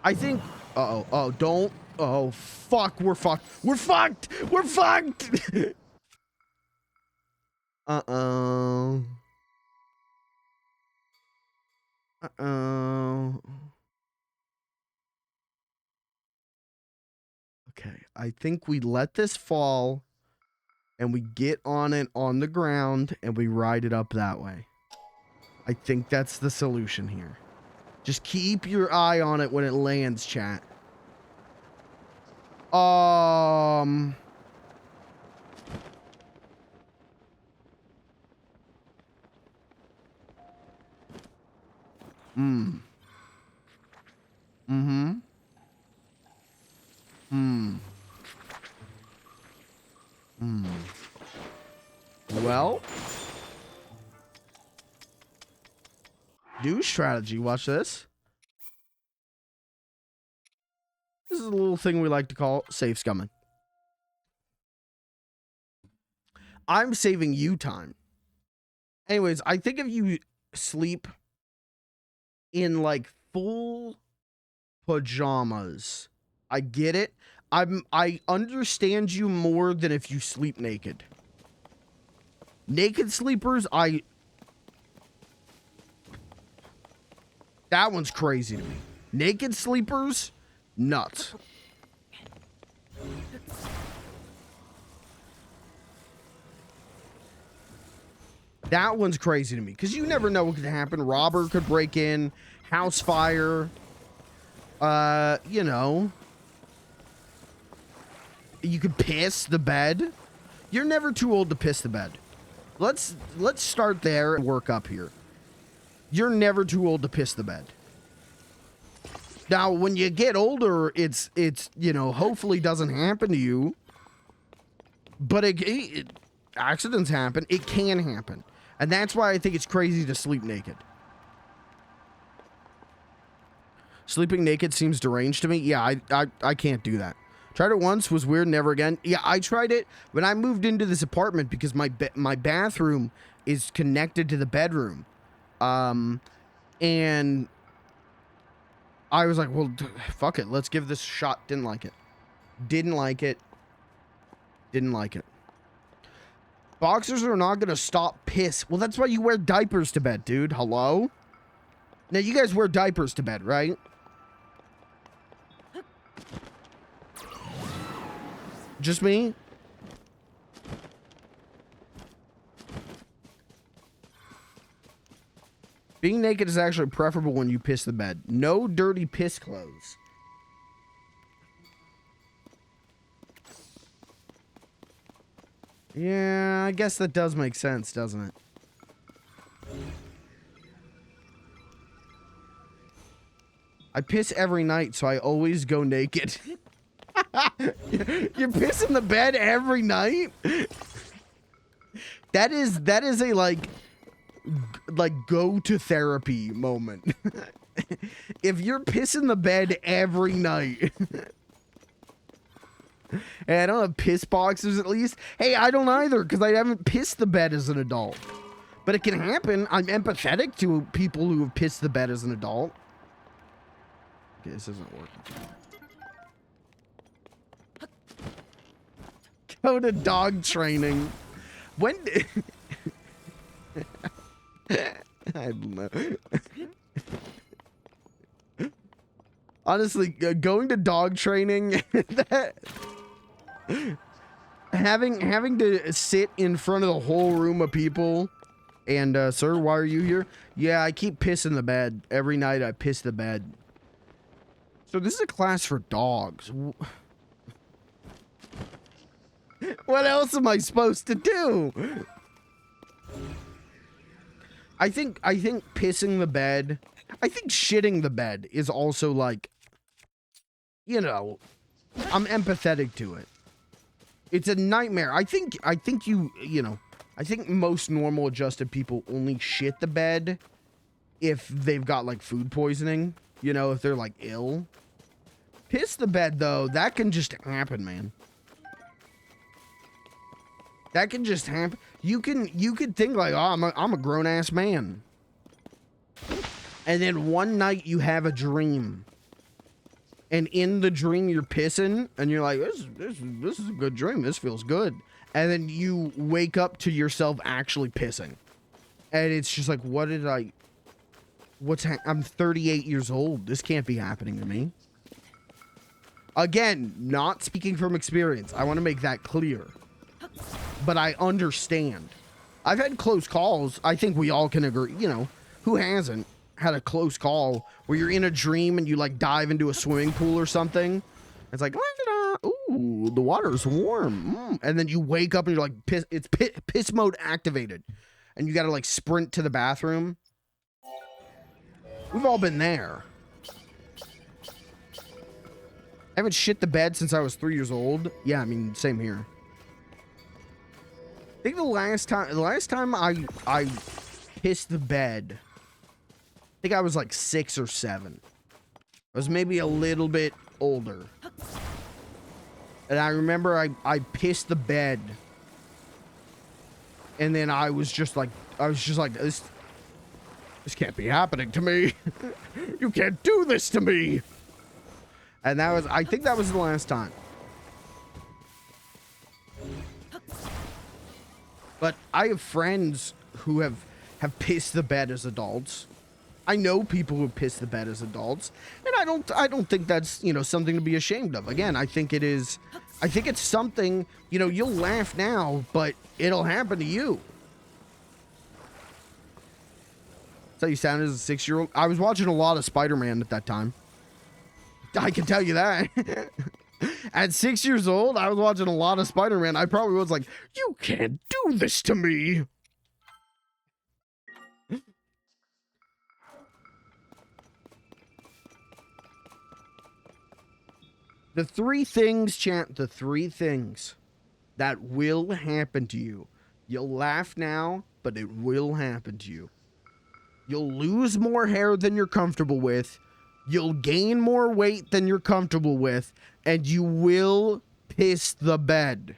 I think... Uh-oh. Oh, don't... Oh, fuck. We're fucked. We're fucked! We're fucked! Uh-oh. Uh-oh. Okay. I think we let this fall and we get on it on the ground and we ride it up that way. I think that's the solution here. Just keep your eye on it when it lands, chat. Mm. Mm-hmm. Hmm. Hmm. Well. New strategy. Watch this. This is a little thing we like to call safe scumming. I'm saving you time. Anyways, I think if you sleep in like full pajamas, I get it. I understand you more than if you sleep naked. Naked sleepers, that one's crazy to me. Naked sleepers, nuts. That one's crazy to me because you never know what could happen. Robber could break in, house fire. You know, you could piss the bed. You're never too old to piss the bed. Let's start there and work up here. You're never too old to piss the bed. Now, when you get older, it's you know, hopefully doesn't happen to you. But accidents happen. It can happen. And that's why I think it's crazy to sleep naked. Sleeping naked seems deranged to me. Yeah, I can't do that. Tried it once, was weird, never again. Yeah, I tried it when I moved into this apartment because my bathroom is connected to the bedroom. And I was like, well, fuck it. Let's give this a shot. Didn't like it. Didn't like it. Didn't like it. Boxers are not going to stop piss. Well, that's why you wear diapers to bed, dude. Hello? Now, you guys wear diapers to bed, right? Just me? Being naked is actually preferable when you piss the bed. No dirty piss clothes. Yeah, I guess that does make sense, doesn't it? I piss every night, so I always go naked. You piss in the bed every night? That is a like go to therapy moment. If you're pissing the bed every night. Hey, I don't have piss boxers at least. Hey, I don't either because I haven't pissed the bed as an adult. But it can happen. I'm empathetic to people who have pissed the bed as an adult. Okay, this isn't working. Go to dog training. When I don't know. Honestly, going to dog training, having to sit in front of the whole room of people And, sir, why are you here? Yeah, I keep pissing the bed. Every night I piss the bed. So this is a class for dogs. What else am I supposed to do? I think pissing the bed, I think shitting the bed is also like, you know, I'm empathetic to it. It's a nightmare. I think you know, I think most normal adjusted people only shit the bed if they've got like food poisoning, you know, if they're like ill. Piss the bed though, that can just happen, man. That can just happen. You could think like, oh, I'm a grown ass man. And then one night you have a dream. And in the dream you're pissing and you're like, this is a good dream. This feels good. And then you wake up to yourself actually pissing. And it's just like, I'm 38 years old. This can't be happening to me. Again, not speaking from experience. I want to make that clear. But I understand. I've had close calls. I think we all can agree. You know, who hasn't had a close call where you're in a dream and you like dive into a swimming pool or something? It's like, ooh, the water's warm. And then you wake up and you're like, piss mode activated. And you got to like sprint to the bathroom. We've all been there. I haven't shit the bed since I was 3 years old. Yeah, I mean, same here. I think the last time I pissed the bed, I think I was like 6 or 7. I was maybe a little bit older. And I remember I pissed the bed. And then I was just like, this can't be happening to me. You can't do this to me. And I think that was the last time. But I have friends who have pissed the bed as adults. I know people who piss the bed as adults, and I don't think that's, you know, something to be ashamed of. Again, I think it's something, you know, you'll laugh now, but it'll happen to you. That's how you sounded as a 6-year-old. I was watching a lot of Spider-Man at that time. I can tell you that. At 6 years old, I was watching a lot of Spider-Man. I probably was like, you can't do this to me. The 3 things, champ, the 3 things that will happen to you. You'll laugh now, but it will happen to you. You'll lose more hair than you're comfortable with. You'll gain more weight than you're comfortable with. And you will piss the bed.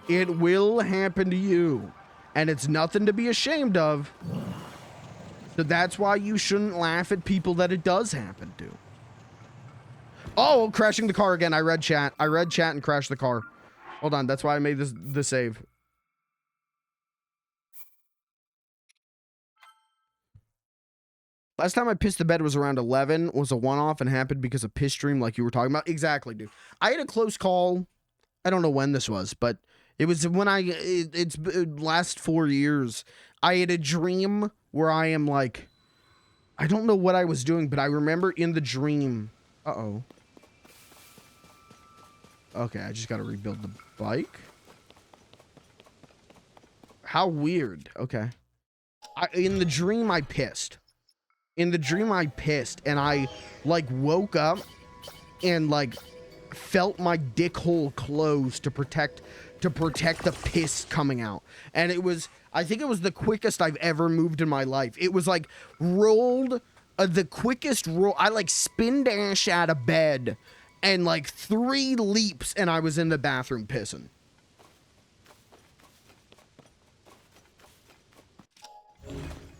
It will happen to you. And it's nothing to be ashamed of. So that's why you shouldn't laugh at people that it does happen to. Oh, crashing the car again. I read chat and crashed the car. Hold on. That's why I made the save. Last time I pissed the bed was around 11. Was a one-off and happened because of piss stream like you were talking about. Exactly, dude. I had a close call. I don't know when this was, but it was when it's last 4 years. I had a dream where I am like, I don't know what I was doing, but I remember in the dream. Uh-oh. Okay, I just got to rebuild the bike. How weird. Okay. In the dream, I pissed. In the dream, I pissed, and I, like, woke up and, like, felt my dick hole close to protect the piss coming out. And it was, I think it was the quickest I've ever moved in my life. It was, like, rolled, the quickest roll. I, like, spin dash out of bed, and, like, 3 leaps, and I was in the bathroom pissing. I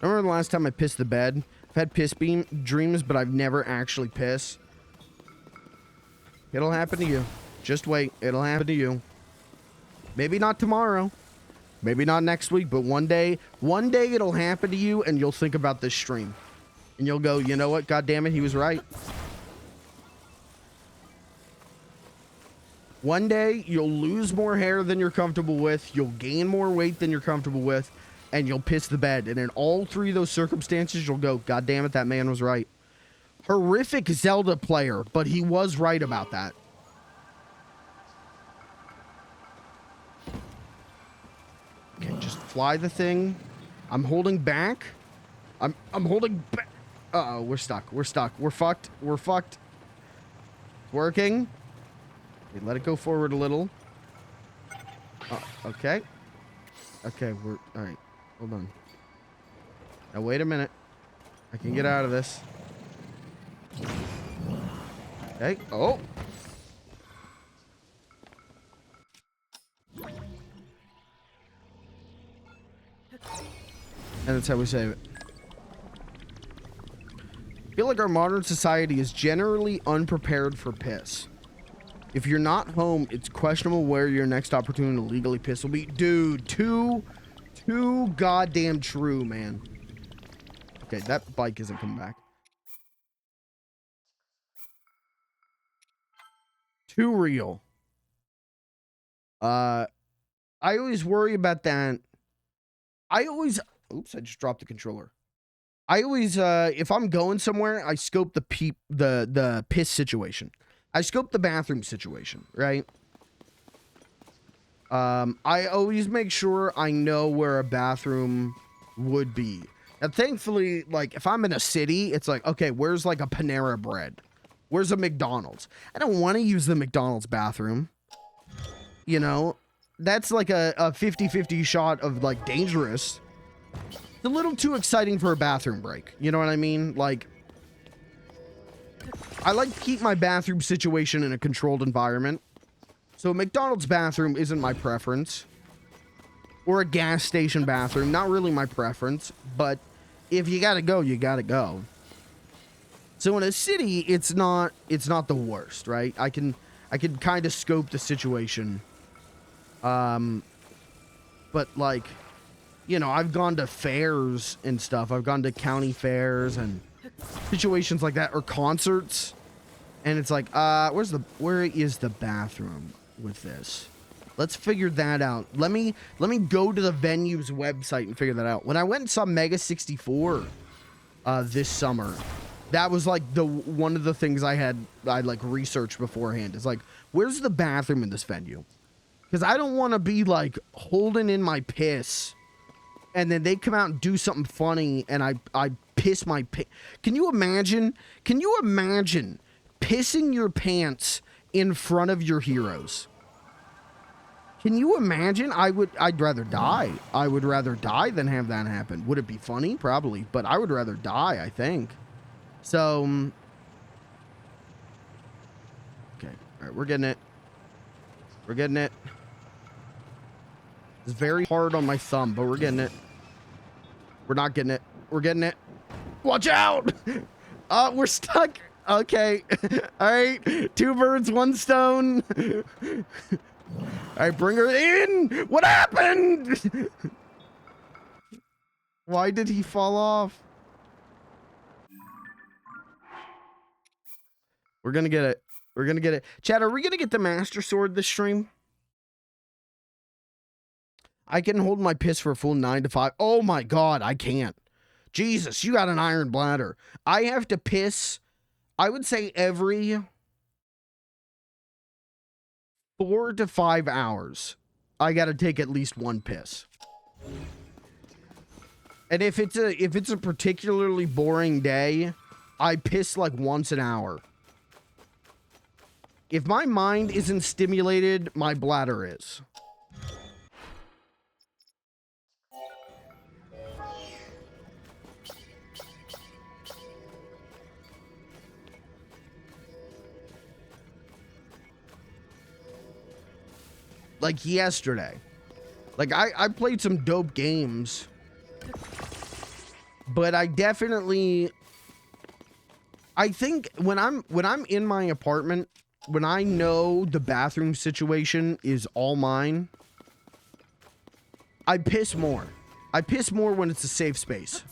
remember the last time I pissed the bed. I've had piss dreams, but I've never actually pissed. It'll happen to you. Just wait. It'll happen to you. Maybe not tomorrow. Maybe not next week, but one day it'll happen to you, and you'll think about this stream. And you'll go, you know what? God damn it, he was right. One day you'll lose more hair than you're comfortable with, you'll gain more weight than you're comfortable with, and you'll piss the bed. And in all three of those circumstances, you'll go, God damn it, that man was right. Horrific Zelda player, but he was right about that. Okay, just fly the thing. I'm holding back. I'm holding back. Uh-oh, we're stuck. We're stuck. We're fucked. We're fucked. Working. Okay, let it go forward a little. Okay. Okay, we're... Alright, hold on. Now, wait a minute. I can get out of this. Okay. Oh! And that's how we save it. I feel like our modern society is generally unprepared for piss. If you're not home, it's questionable where your next opportunity to legally piss will be. Dude, too goddamn true, man. Okay, that bike isn't coming back. Too real. I always worry about that. Oops, I just dropped the controller. I always, if I'm going somewhere, I scope the piss situation. I scope the bathroom situation, right? I always make sure I know where a bathroom would be. And thankfully, like, if I'm in a city, it's like, okay, where's like a Panera Bread? Where's a McDonald's? I don't want to use the McDonald's bathroom. You know, that's like a 50-50 shot of like dangerous. It's a little too exciting for a bathroom break. You know what I mean? Like, I like to keep my bathroom situation in a controlled environment. So a McDonald's bathroom isn't my preference. Or a gas station bathroom, not really my preference. But if you gotta go, you gotta go. So in a city, it's not the worst, right? I can kind of scope the situation. But like, you know, I've gone to fairs and stuff. I've gone to county fairs and situations like that, or concerts, and it's like, where is the bathroom with this? Let's figure that out. Let me go to the venue's website and figure that out. When I went and saw Mega 64 this summer, that was like one of the things I like researched beforehand. It's like, where's the bathroom in this venue? Because I don't want to be like holding in my piss and then they come out and do something funny and I piss my pants. Can you imagine pissing your pants in front of your heroes? Can you imagine? I'd rather die. I would rather die than have that happen. Would it be funny? Probably, but I would rather die, I think. So, okay. All right, we're getting it. We're getting it. It's very hard on my thumb, but we're getting it. We're not getting it. We're getting it. Watch out! We're stuck. Okay. All right. 2 birds, 1 stone. All right, bring her in. What happened? Why did he fall off? We're gonna get it. We're gonna get it. Chad, are we gonna get the Master Sword this stream? I can hold my piss for a full 9 to 5. Oh my God, I can't. Jesus, you got an iron bladder. I have to piss, I would say every 4 to 5 hours. I gotta take at least 1 piss. And if it's a particularly boring day, I piss like once an hour. If my mind isn't stimulated, my bladder is. Like yesterday. Like I played some dope games. But I think when I'm in my apartment, when I know the bathroom situation is all mine, I piss more. I piss more when it's a safe space.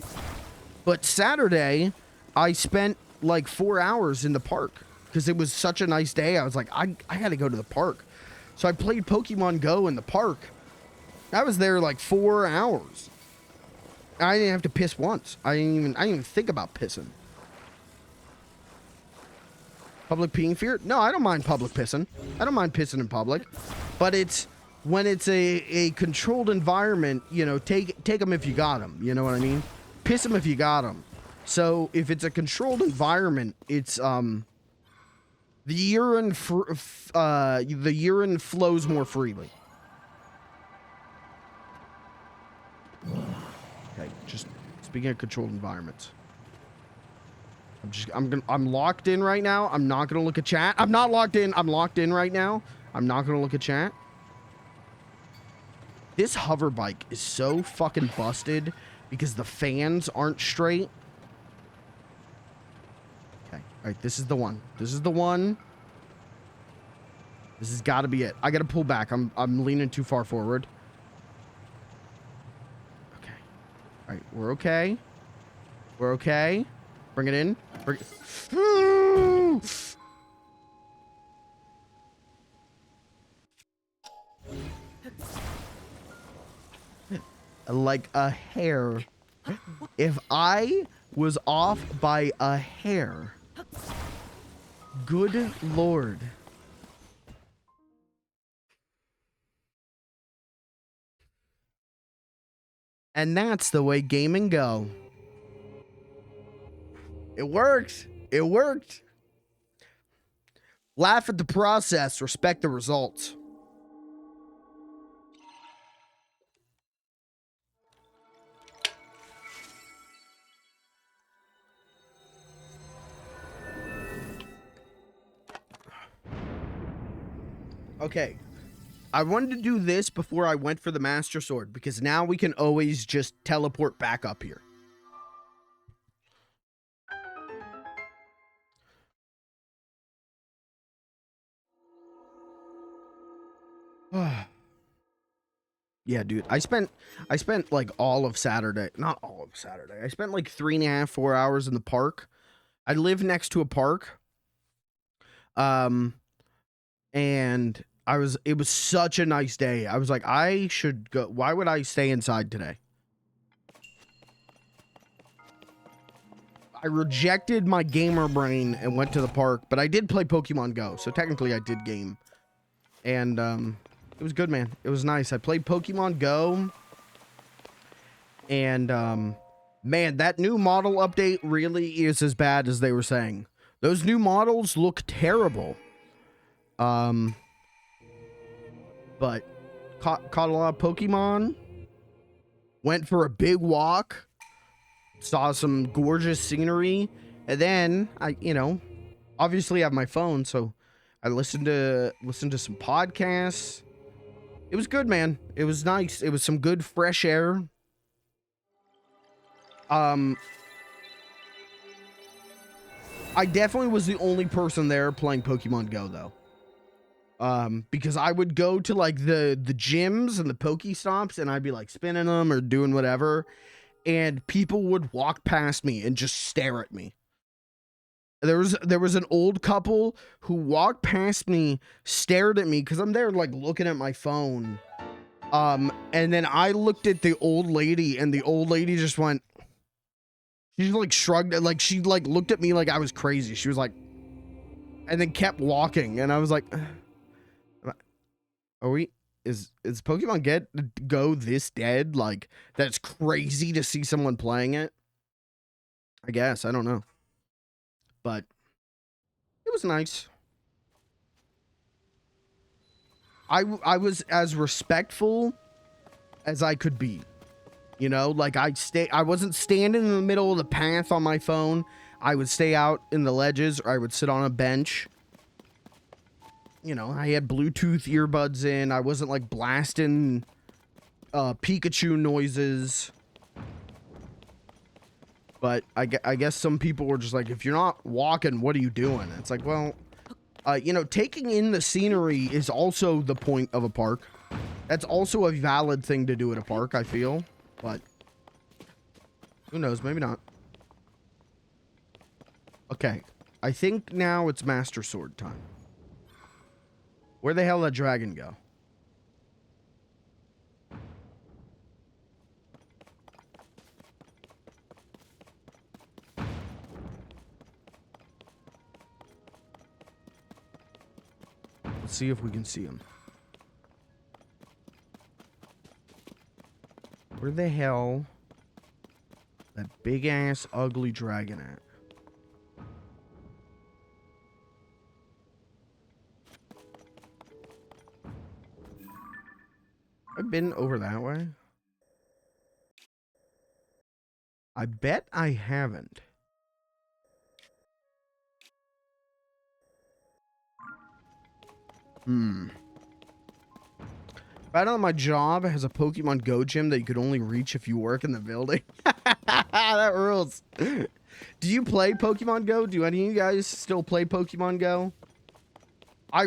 But Saturday, I spent like 4 hours in the park because it was such a nice day. I was like, I gotta go to the park. So I played Pokemon Go in the park. I was there like 4 hours. I didn't have to piss once. I didn't even think about pissing. Public peeing fear? No, I don't mind public pissing. I don't mind pissing in public. But it's when it's a controlled environment, you know, take them if you got them. You know what I mean? Piss them if you got them. So if it's a controlled environment, it's the urine flows more freely. Okay, just speaking of controlled environments. I'm locked in right now. I'm not gonna look at chat. I'm not locked in. I'm locked in right now. I'm not gonna look at chat. This hover bike is so fucking busted because the fans aren't straight. Okay, all right, this is the one. This is the one. This has got to be it. I got to pull back. I'm leaning too far forward. Okay. All right, we're okay. We're okay. Bring it in. Bring it. Like a hair. If I was off by a hair. Good Lord. And that's the way gaming go. It worked. It worked. Laugh at the process, respect the results. Okay. I wanted to do this before I went for the Master Sword because now we can always just teleport back up here. Yeah, dude. I spent like all of Saturday. Not all of Saturday. I spent like 3.5, 4 hours in the park. I live next to a park. And it was such a nice day. I was like, I should go. Why would I stay inside today? I rejected my gamer brain and went to the park, but I did play Pokemon Go. So technically I did game. And, it was good, man. It was nice. I played Pokemon Go. And, man, that new model update really is as bad as they were saying. Those new models look terrible. But caught a lot of Pokemon. Went for a big walk. Saw some gorgeous scenery. And then I, obviously have my phone, so I listened to some podcasts. It was good, man. It was nice. It was some good fresh air. I definitely was the only person there playing Pokemon Go though. Because I would go to like the gyms and the Pokestops and I'd be like spinning them or doing whatever, and people would walk past me and just stare at me. There was an old couple who walked past me, stared at me because I'm there like looking at my phone. And then I looked at the old lady and the old lady just went, she just like shrugged, like she like looked at me like I was crazy. She was like, and then kept walking, and I was like, is Pokemon Go this dead? Like, that's crazy to see someone playing it. I guess, I don't know. But it was nice. I was as respectful as I could be. Like I wasn't standing in the middle of the path on my phone. I would stay out in the ledges, or I would sit on a bench. I had Bluetooth earbuds in. I wasn't like blasting Pikachu noises. But I guess some people were just like, if you're not walking, what are you doing? It's like, well, taking in the scenery is also the point of a park. That's also a valid thing to do at a park, I feel. But who knows? Maybe not. Okay. I think now it's Master Sword time. Where the hell did that dragon go? Let's see if we can see him. Where the hell that big ass ugly dragon at? I've been over that way. I bet I haven't. Right on, my job has a Pokemon Go gym that you could only reach if you work in the building. That rules. Do you play Pokemon Go? Do any of you guys still play Pokemon Go? I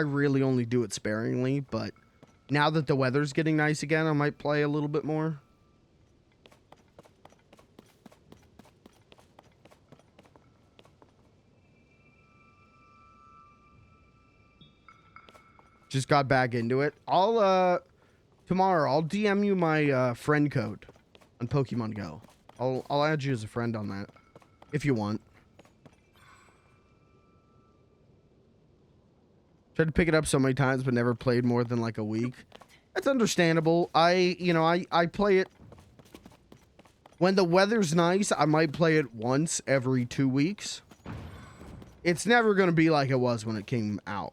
really only do it sparingly, but now that the weather's getting nice again, I might play a little bit more. Just got back into it. Tomorrow I'll DM you my friend code on Pokemon Go. I'll add you as a friend on that if you want. Tried to pick it up so many times but never played more than like a week. That's understandable. I play it when the weather's nice. I might play it once every 2 weeks. It's never going to be like it was when it came out.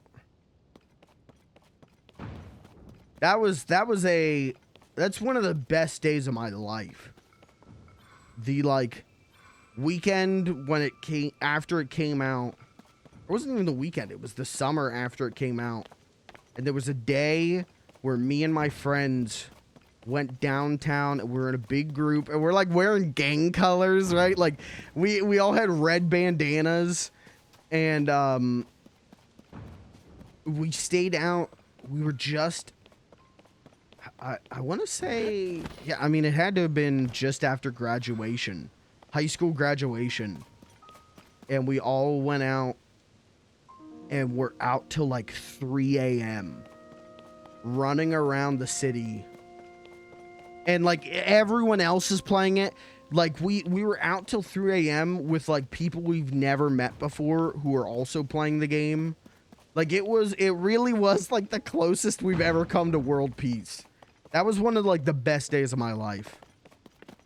That's one of the best days of my life. The like weekend when it came after it came out. It wasn't even the weekend, it was the summer after it came out. And there was a day where me and my friends went downtown and we were in a big group and we're like wearing gang colors, right? Like we all had red bandanas and we stayed out. We were just I want to say, yeah, I mean, it had to have been just after graduation, high school graduation. And we all went out and we're out till like 3 a.m. running around the city. And like everyone else is playing it. Like we were out till 3 a.m. with like people we've never met before who are also playing the game. Like it really was like the closest we've ever come to world peace. That was one of like the best days of my life.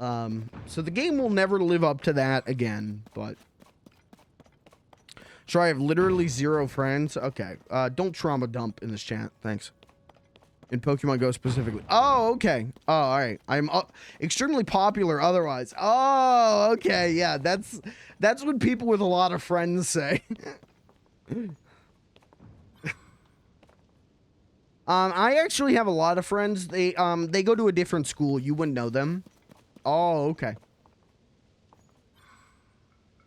So the game will never live up to that again, but sure, I have literally 0 friends. Okay. Don't trauma dump in this chat. Thanks. In Pokemon Go specifically. Oh, okay. Oh, all right. I'm extremely popular otherwise. Oh, okay. Yeah, that's what people with a lot of friends say. I actually have a lot of friends. They go to a different school. You wouldn't know them. Oh, okay.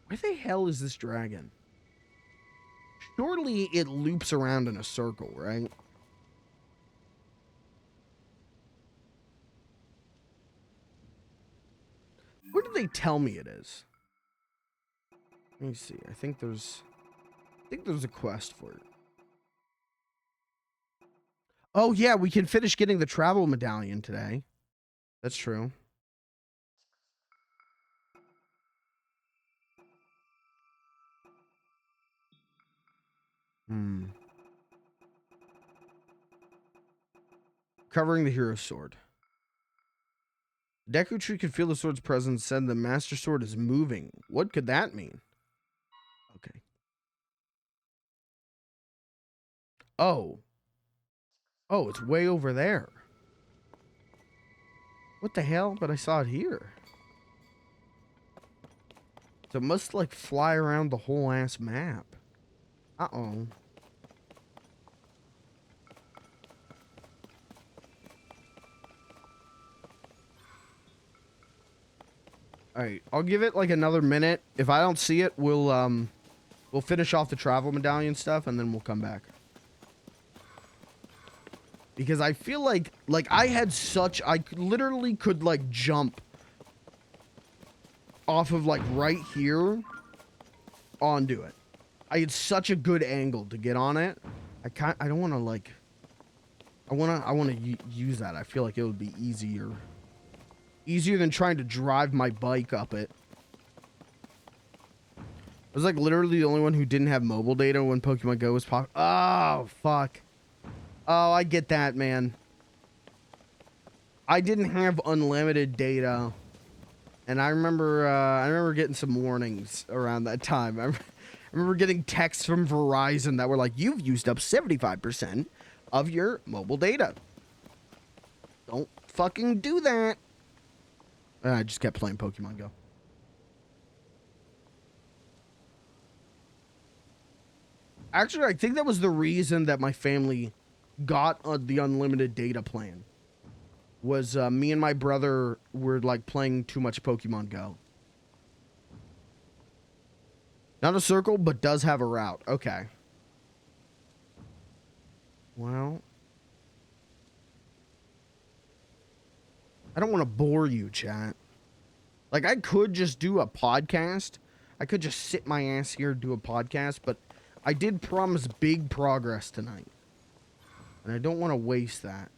Where the hell is this dragon? Surely it loops around in a circle, right? Where do they tell me it is? Let me see. I think there's a quest for it. Oh, yeah, we can finish getting the travel medallion today. That's true. Covering the hero sword. Deku Tree can feel the sword's presence, said the Master Sword is moving. What could that mean? Okay. Oh. Oh, it's way over there. What the hell? But I saw it here. So it must like fly around the whole ass map. Uh-oh. Alright, I'll give it like another minute. If I don't see it, we'll finish off the travel medallion stuff and then we'll come back. Because I feel like I literally could like jump off of like right here onto it. I had such a good angle to get on it. I don't want to like. I want to use that. I feel like it would be easier. Easier than trying to drive my bike up it. I was like literally the only one who didn't have mobile data when Pokemon Go was pop. Oh, fuck. Oh, I get that, man. I didn't have unlimited data. And I remember getting some warnings around that time. I remember getting texts from Verizon that were like, you've used up 75% of your mobile data. Don't fucking do that. And I just kept playing Pokemon Go. Actually, I think that was the reason that my family got the unlimited data plan. Was me and my brother were like playing too much Pokemon Go. Not a circle, but does have a route. Okay. Well, I don't want to bore you, chat. Like, I could just do a podcast. I could just sit my ass here and do a podcast, but I did promise big progress tonight. And I don't want to waste that.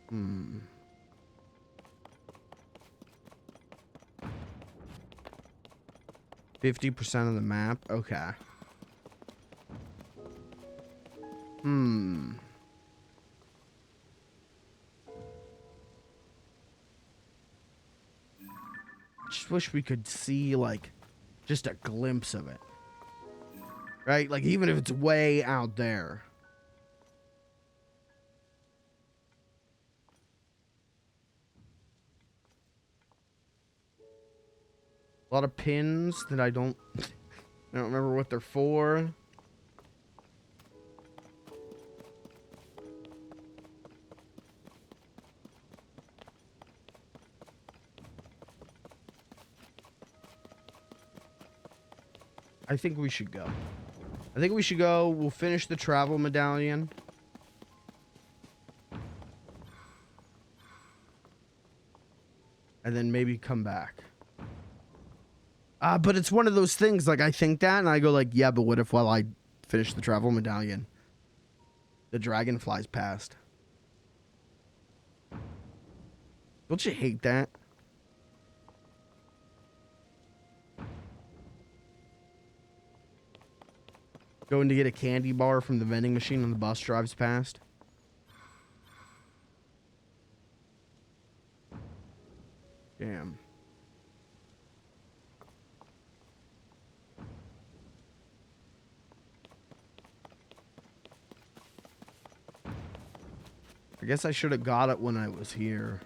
Hmm. 50% of the map? Okay. Hmm. Just wish we could see, like, just a glimpse of it. Right? Like, even if it's way out there. A lot of pins that I don't remember what they're for. I think we should go. I think we should go. We'll finish the travel medallion. And then maybe come back. But it's one of those things, like, I think that, and I go like, yeah, but what if while I finish the travel medallion, the dragon flies past? Don't you hate that? Going to get a candy bar from the vending machine when the bus drives past. Damn. I guess I should have got it when I was here.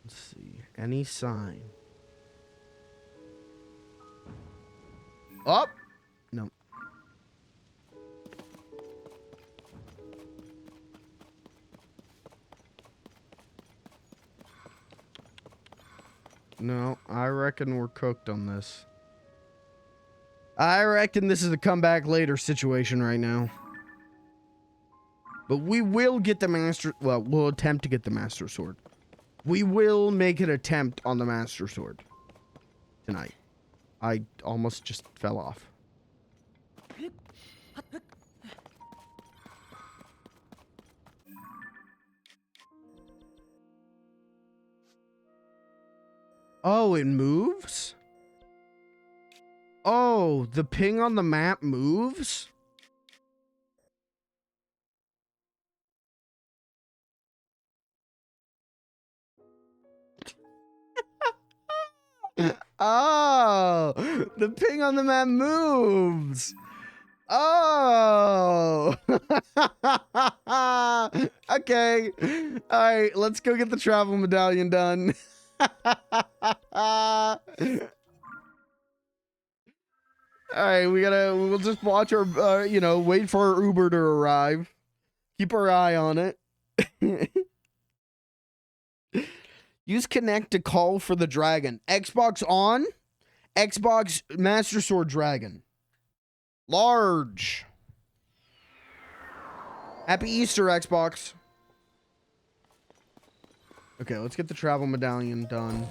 Let's see. Any sign? Up? No. No, I reckon we're cooked on this. I reckon this is a comeback later situation right now. But we will get the master... Well, we'll attempt to get the master sword. We will make an attempt on the master sword tonight. I almost just fell off. Oh, it moves? Oh, the ping on the map moves? Oh, the ping on the map moves. Oh. Okay. All right, let's go get the travel medallion done. All right, we'll just watch our, wait for our Uber to arrive. Keep our eye on it. Use Connect to call for the dragon. Xbox on, Xbox Master Sword Dragon. Large. Happy Easter, Xbox. Okay, let's get the travel medallion done.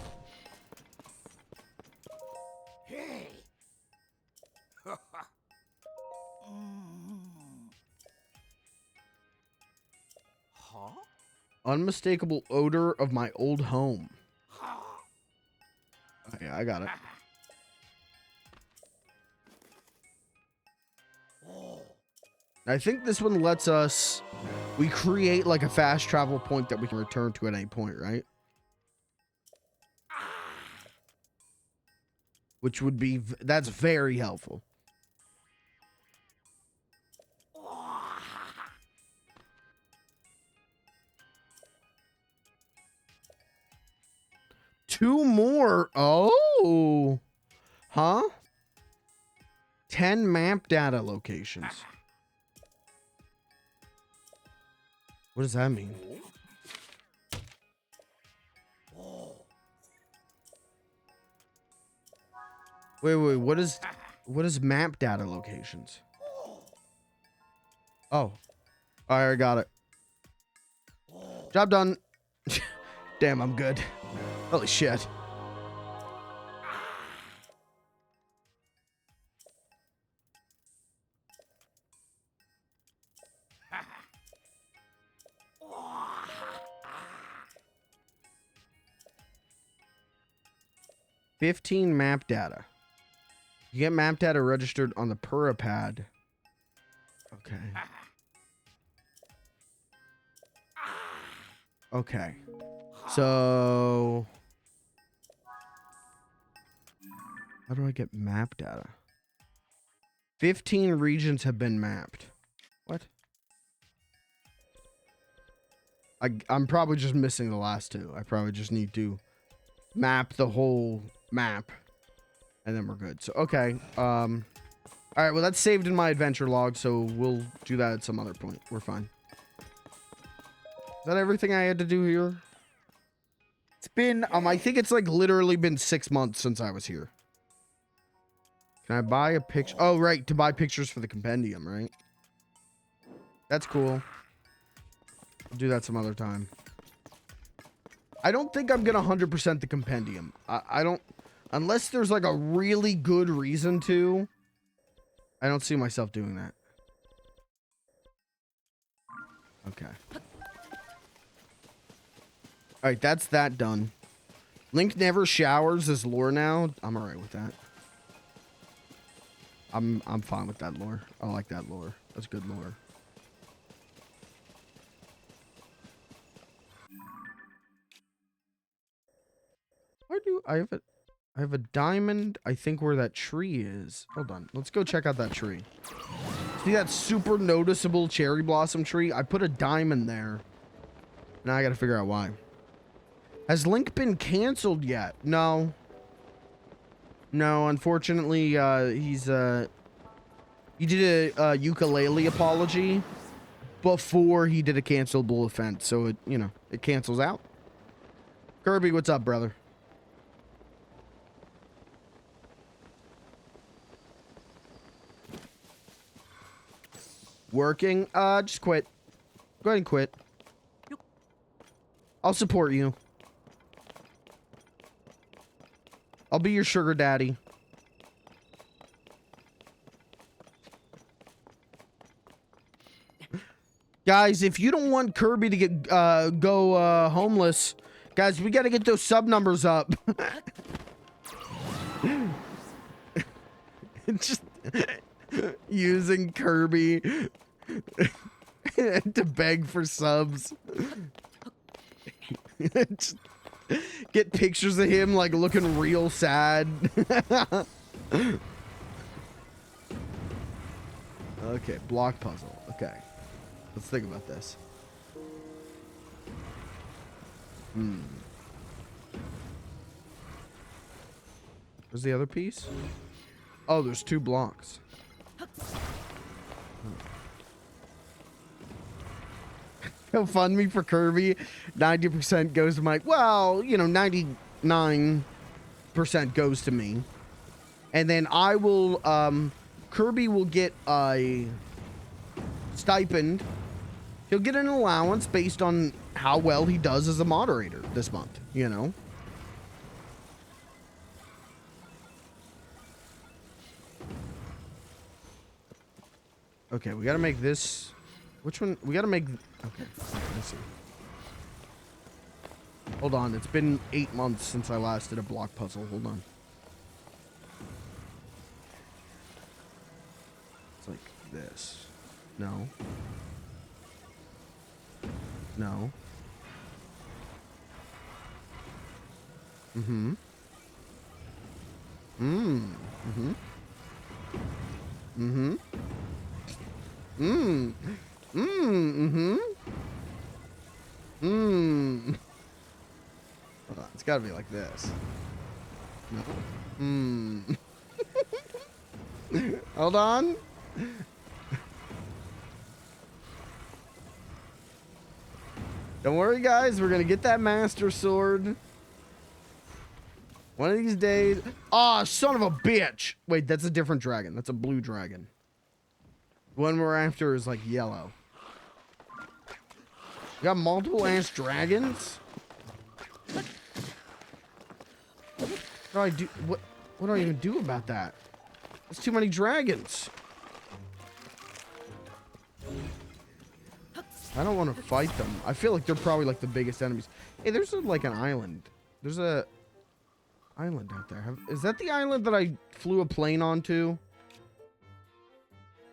Unmistakable odor of my old home. Okay, I got it. I think this one lets us... We create like a fast travel point that we can return to at any point, right? Which would be... That's very helpful. Two more. Oh. Huh? 10 map data locations. What does that mean? Wait, what is map data locations? Oh. I already got it. Job done. Damn, I'm good. Holy shit. $15 map data. You get map data registered on the Purapad. Okay. Okay. So... How do I get map data? 15 regions have been mapped. What? I'm probably just missing the last two. I probably just need to map the whole map. And then we're good. So, okay. All right, well, that's saved in my adventure log, so we'll do that at some other point. We're fine. Is that everything I had to do here? It's been, I think it's like literally been 6 months since I was here. Can I buy a picture? Oh, right, to buy pictures for the compendium, right? That's cool. I'll do that some other time. I don't think I'm gonna 100% the compendium. I don't, unless there's like a really good reason to. I don't see myself doing that. Okay. All right, that's that done. Link never showers is lore now. I'm all right with that. I'm fine with that lore. I like that lore. That's good lore. Why do I have a diamond, I think, where that tree is. Hold on. Let's go check out that tree. See that super noticeable cherry blossom tree? I put a diamond there. Now I gotta figure out why. Has Link been canceled yet? No. No, unfortunately, he did a ukulele apology before he did a cancelable offense, so it, you know, it cancels out. Kirby, what's up, brother? Working? Just quit. Go ahead and quit. I'll support you. I'll be your sugar daddy. Guys, if you don't want Kirby to get go homeless, guys, we got to get those sub numbers up. Just using Kirby to beg for subs. Just get pictures of him like looking real sad. Okay, block puzzle. Okay. Let's think about this. Where's the other piece? Oh, there's 2 blocks. GoFundMe for Kirby. 90% goes to Mike. Well, you know, 99% goes to me. And then I will Kirby will get a stipend. He'll get an allowance based on how well he does as a moderator this month, you know? Okay, we gotta make this. Which one? We gotta make. Okay, let's see. Hold on, it's been 8 months since I last did a block puzzle. Hold on. It's like this. No. No. Mm-hmm. Mm-hmm. Mm-hmm. Mm. Mm. Mm-hmm. Mm. Hold on, it's gotta be like this. No. Mm. Hold on. Don't worry, guys. We're gonna get that master sword. One of these days. Ah, oh, son of a bitch. Wait, that's a different dragon. That's a blue dragon. The one we're after is like yellow. We got multiple ass dragons? What do I do? What do I even do about that? There's too many dragons. I don't want to fight them. I feel like they're probably like the biggest enemies. Hey, there's like an island. There's a island out there. Is that the island that I flew a plane onto?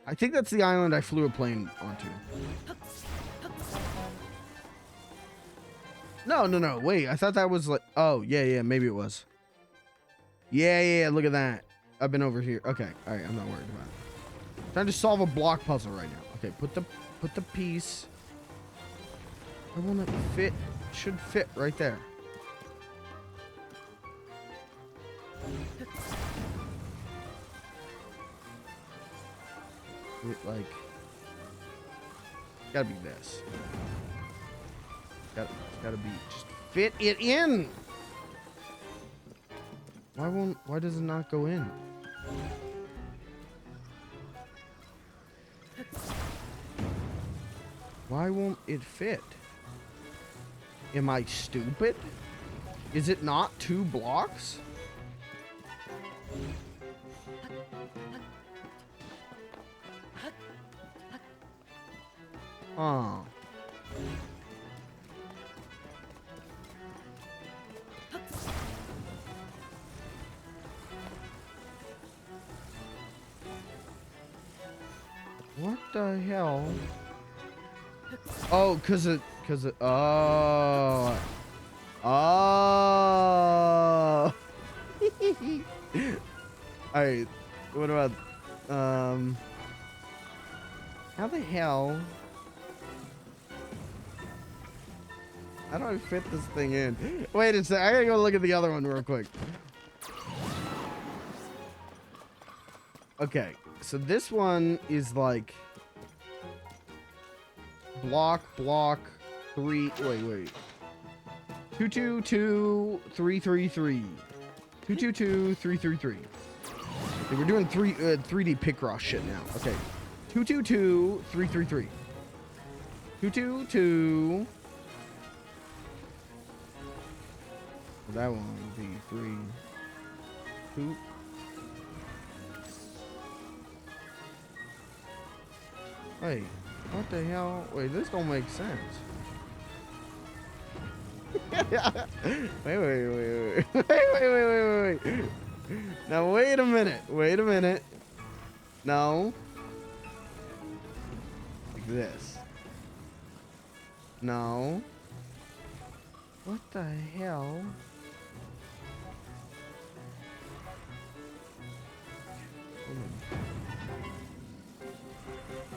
I think that's the island I flew a plane onto. No. Wait, I thought that was like... Oh, yeah, maybe it was. Yeah, look at that. I've been over here. Okay, all right, I'm not worried about it. Trying to solve a block puzzle right now. Okay, put the piece. I want to fit. Should fit right there. Like, gotta be this. Gotta be, just fit it in. Why does it not go in? Why won't it fit? Am I stupid? Is it not 2 blocks? Oh. What the hell? Oh, cause it, oh. Oh. Alright, what about, how the hell? How do I fit this thing in? Wait a sec, I gotta go look at the other one real quick. Okay, so this one is like block 3. Wait. 2 2 2 3 3 3. 2 2 2 3 3 3. Okay, we're doing 3D Picross shit now. Okay. 2 2 2 3 3 3. 2 2 2. That one would be 3 2. Wait, what the hell? Wait, this don't make sense. Wait. Now wait a minute. No. Like this. No. What the hell?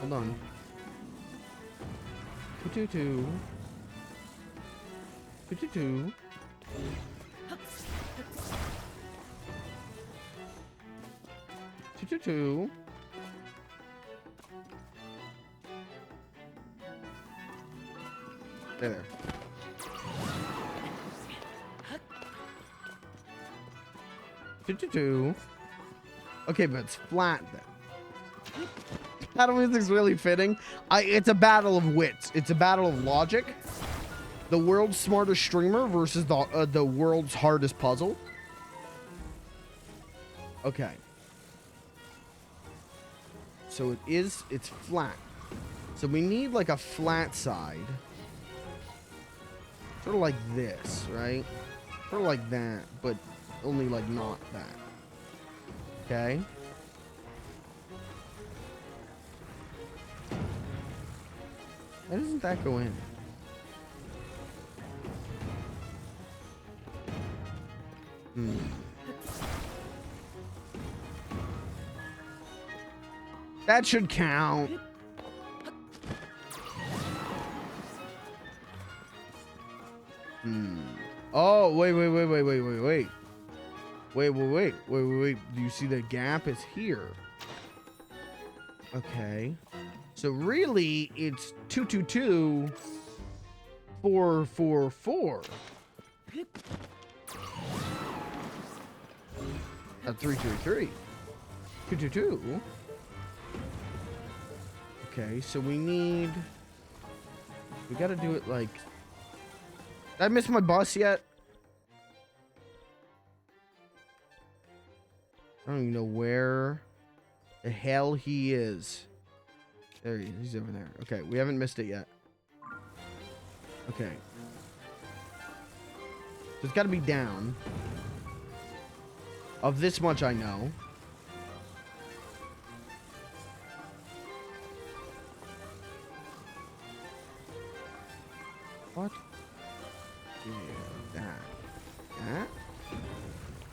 Hold on. 2 2 2. 2 2 2. 2 2 2. There. Two. Okay, but it's flat then. Battle music's really fitting. It's a battle of wits. It's a battle of logic. The world's smartest streamer versus the world's hardest puzzle. Okay. So it's flat. So we need like a flat side. Sort of like this, right? Sort of like that, but only like not that. Okay. Why doesn't that go in? That should count. Oh, wait. Wait. Do you see the gap is here? Okay. So really, it's 222, 444. 333. 222. Okay, so we gotta do it like... Did I miss my bus yet? I don't even know where the hell he is. There he is. He's over there. Okay, we haven't missed it yet. Okay. So it's gotta be down. Of this much I know. What? Yeah, that.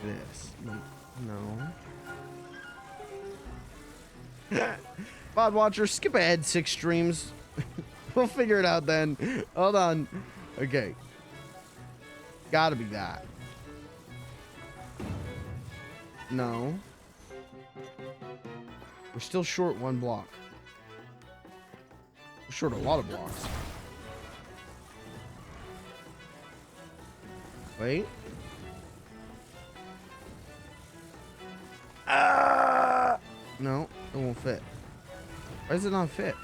This. No. VOD watcher, skip ahead 6 streams. We'll figure it out then. Hold on. Okay. Gotta be that. No. We're still short 1 block. We're short a lot of blocks. Wait. No, it won't fit. Why does it not fit?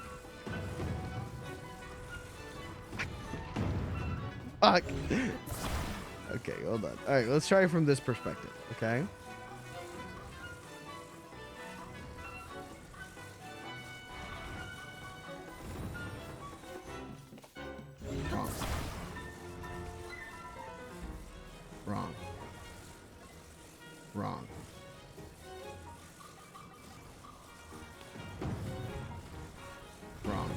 Fuck. Okay, hold on. All right, let's try it from this perspective, okay? Wrong. Wrong. Wrong.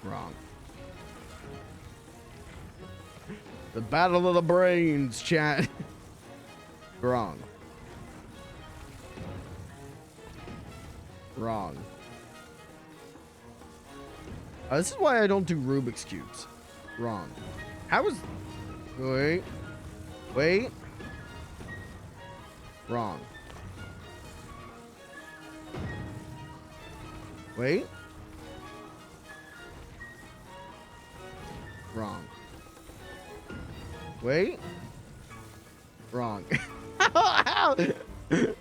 Wrong. The battle of the brains, chat. Wrong. Wrong. This is why I don't do Rubik's Cubes. Wrong. How is... Wait. Wait. Wrong. Wait. Wrong. Wait. Wrong.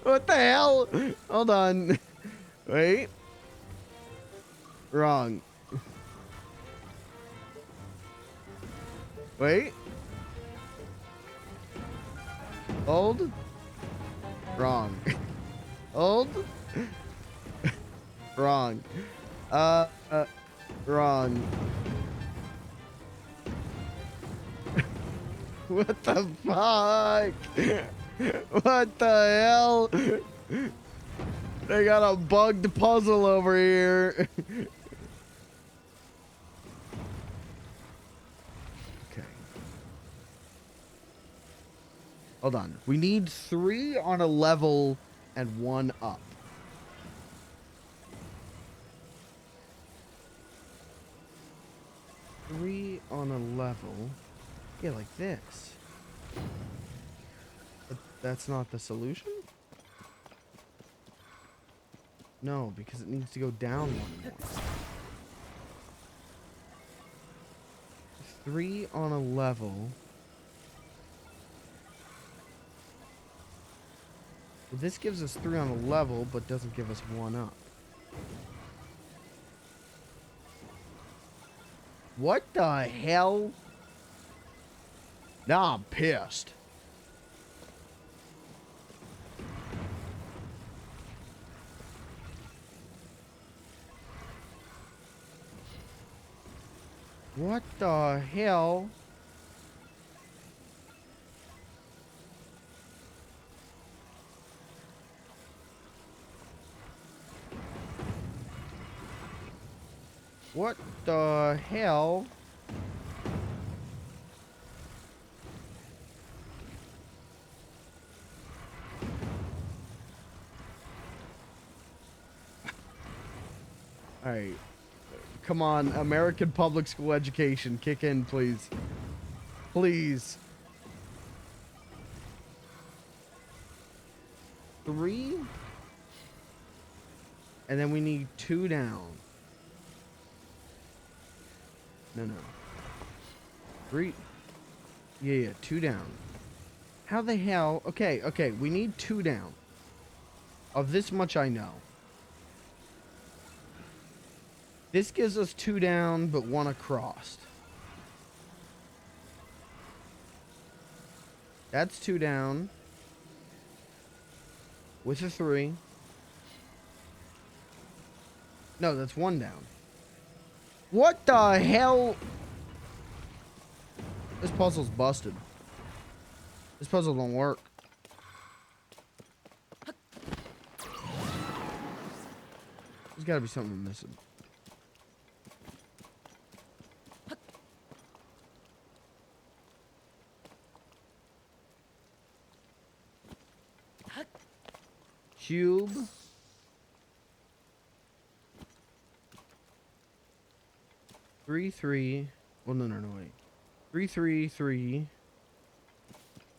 What the hell? Hold on. Wait. Wrong. Wait. Hold. Wrong. Hold. Wrong. Wrong. What the fuck? What the hell? They got a bugged puzzle over here. Okay. Hold on. We need 3 on a level and 1 up. Three on a level. Yeah, like this. But that's not the solution? No, because it needs to go down 1 more. 3 on a level. Well, this gives us 3 on the level, but doesn't give us 1 up. What the hell? Now I'm pissed. What the hell? What the hell? All right. Come on, American public school education, kick in, please. Please. 3. And then we need 2 down. No. 3. Yeah, 2 down. How the hell? Okay, we need 2 down. Of this much I know. This gives us 2 down, but 1 across. That's 2 down. With a 3. No, that's 1 down. What the hell? This puzzle's busted. This puzzle don't work. There's gotta be something missing. Cube. Three. Well, no, wait. 3.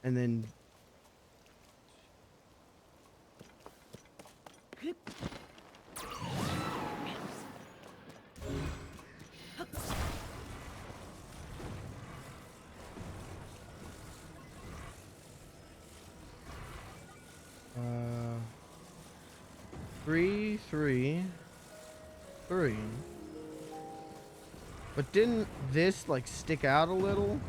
And then. Three. But didn't this like stick out a little?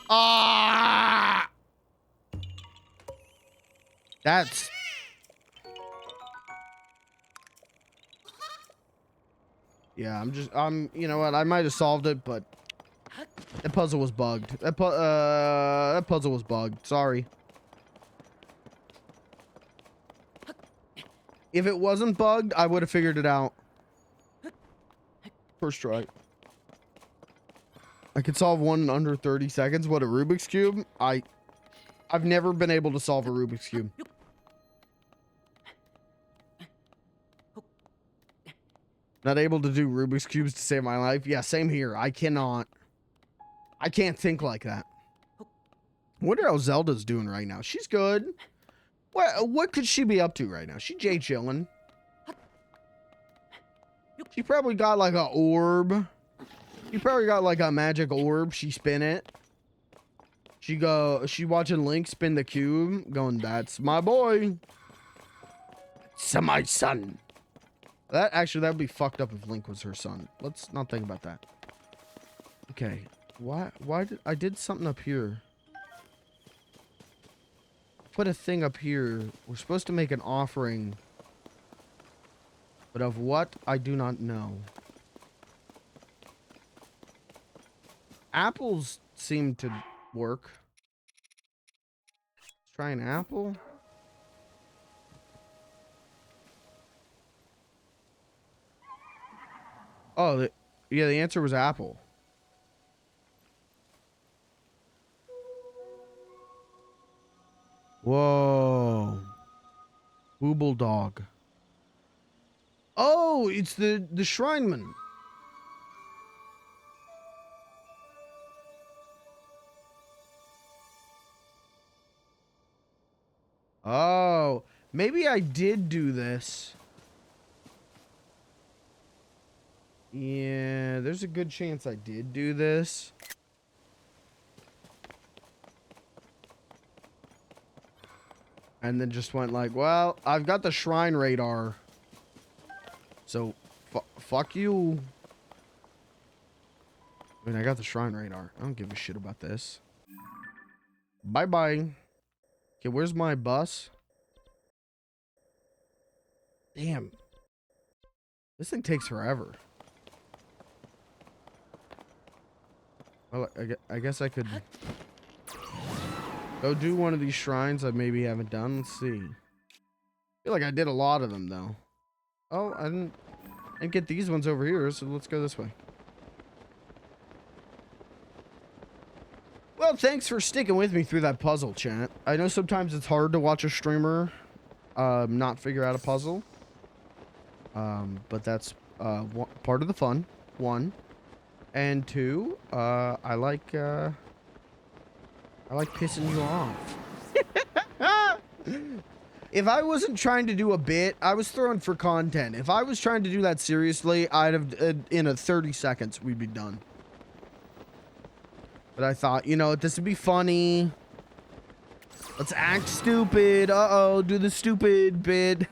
Ah! That's... Yeah, you know what? I might have solved it, but that puzzle was bugged. That puzzle was bugged. Sorry. If it wasn't bugged, I would have figured it out. First try. I could solve one in under 30 seconds. What, a Rubik's Cube? I've never been able to solve a Rubik's Cube. Not able to do Rubik's Cubes to save my life. Yeah, same here. I can't think like that. I wonder how Zelda's doing right now. She's good. What could she be up to right now? She Jay chilling. She probably got like a orb. She probably got like a magic orb. She spin it. She watching Link spin the cube, going, "That's my boy. It's my son." That would be fucked up if Link was her son. Let's not think about that. Okay. Why did I did something up here? Put a thing up here. We're supposed to make an offering. But of what, I do not know. Apples seem to work. Let's try an apple. Oh, yeah, the answer was apple. Whoa. Booble dog. Oh, it's the Shrineman. Oh, maybe I did do this. Yeah, there's a good chance I did do this. And then just went like, well, I've got the shrine radar. So, fuck you. I mean, I got the shrine radar. I don't give a shit about this. Bye-bye. Okay, where's my bus? Damn. This thing takes forever. Well, I guess I could go do one of these shrines I maybe haven't done. Let's see. I feel like I did a lot of them, though. Oh, I didn't get these ones over here, so let's go this way. Well, thanks for sticking with me through that puzzle, chat. I know sometimes it's hard to watch a streamer not figure out a puzzle. But that's part of the fun. One. And two, I like pissing you off. If I wasn't trying to do a bit, I was throwing for content. If I was trying to do that seriously, I'd have, in a 30 seconds, we'd be done. But I thought, you know, this would be funny. Let's act stupid. Uh-oh, do the stupid bit.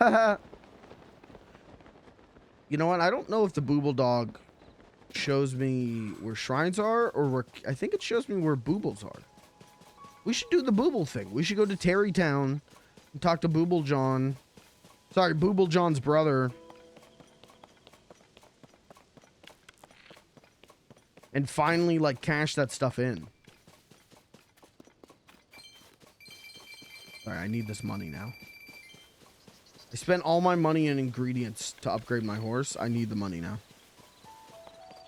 You know what? I don't know if the Booble Dog shows me where shrines are or where... I think it shows me where Boobles are. We should do the Booble thing. We should go to Terrytown and talk to Booble John. Sorry, Booble John's brother. And finally, like, cash that stuff in. Alright, I need this money now. I spent all my money in ingredients to upgrade my horse. I need the money now.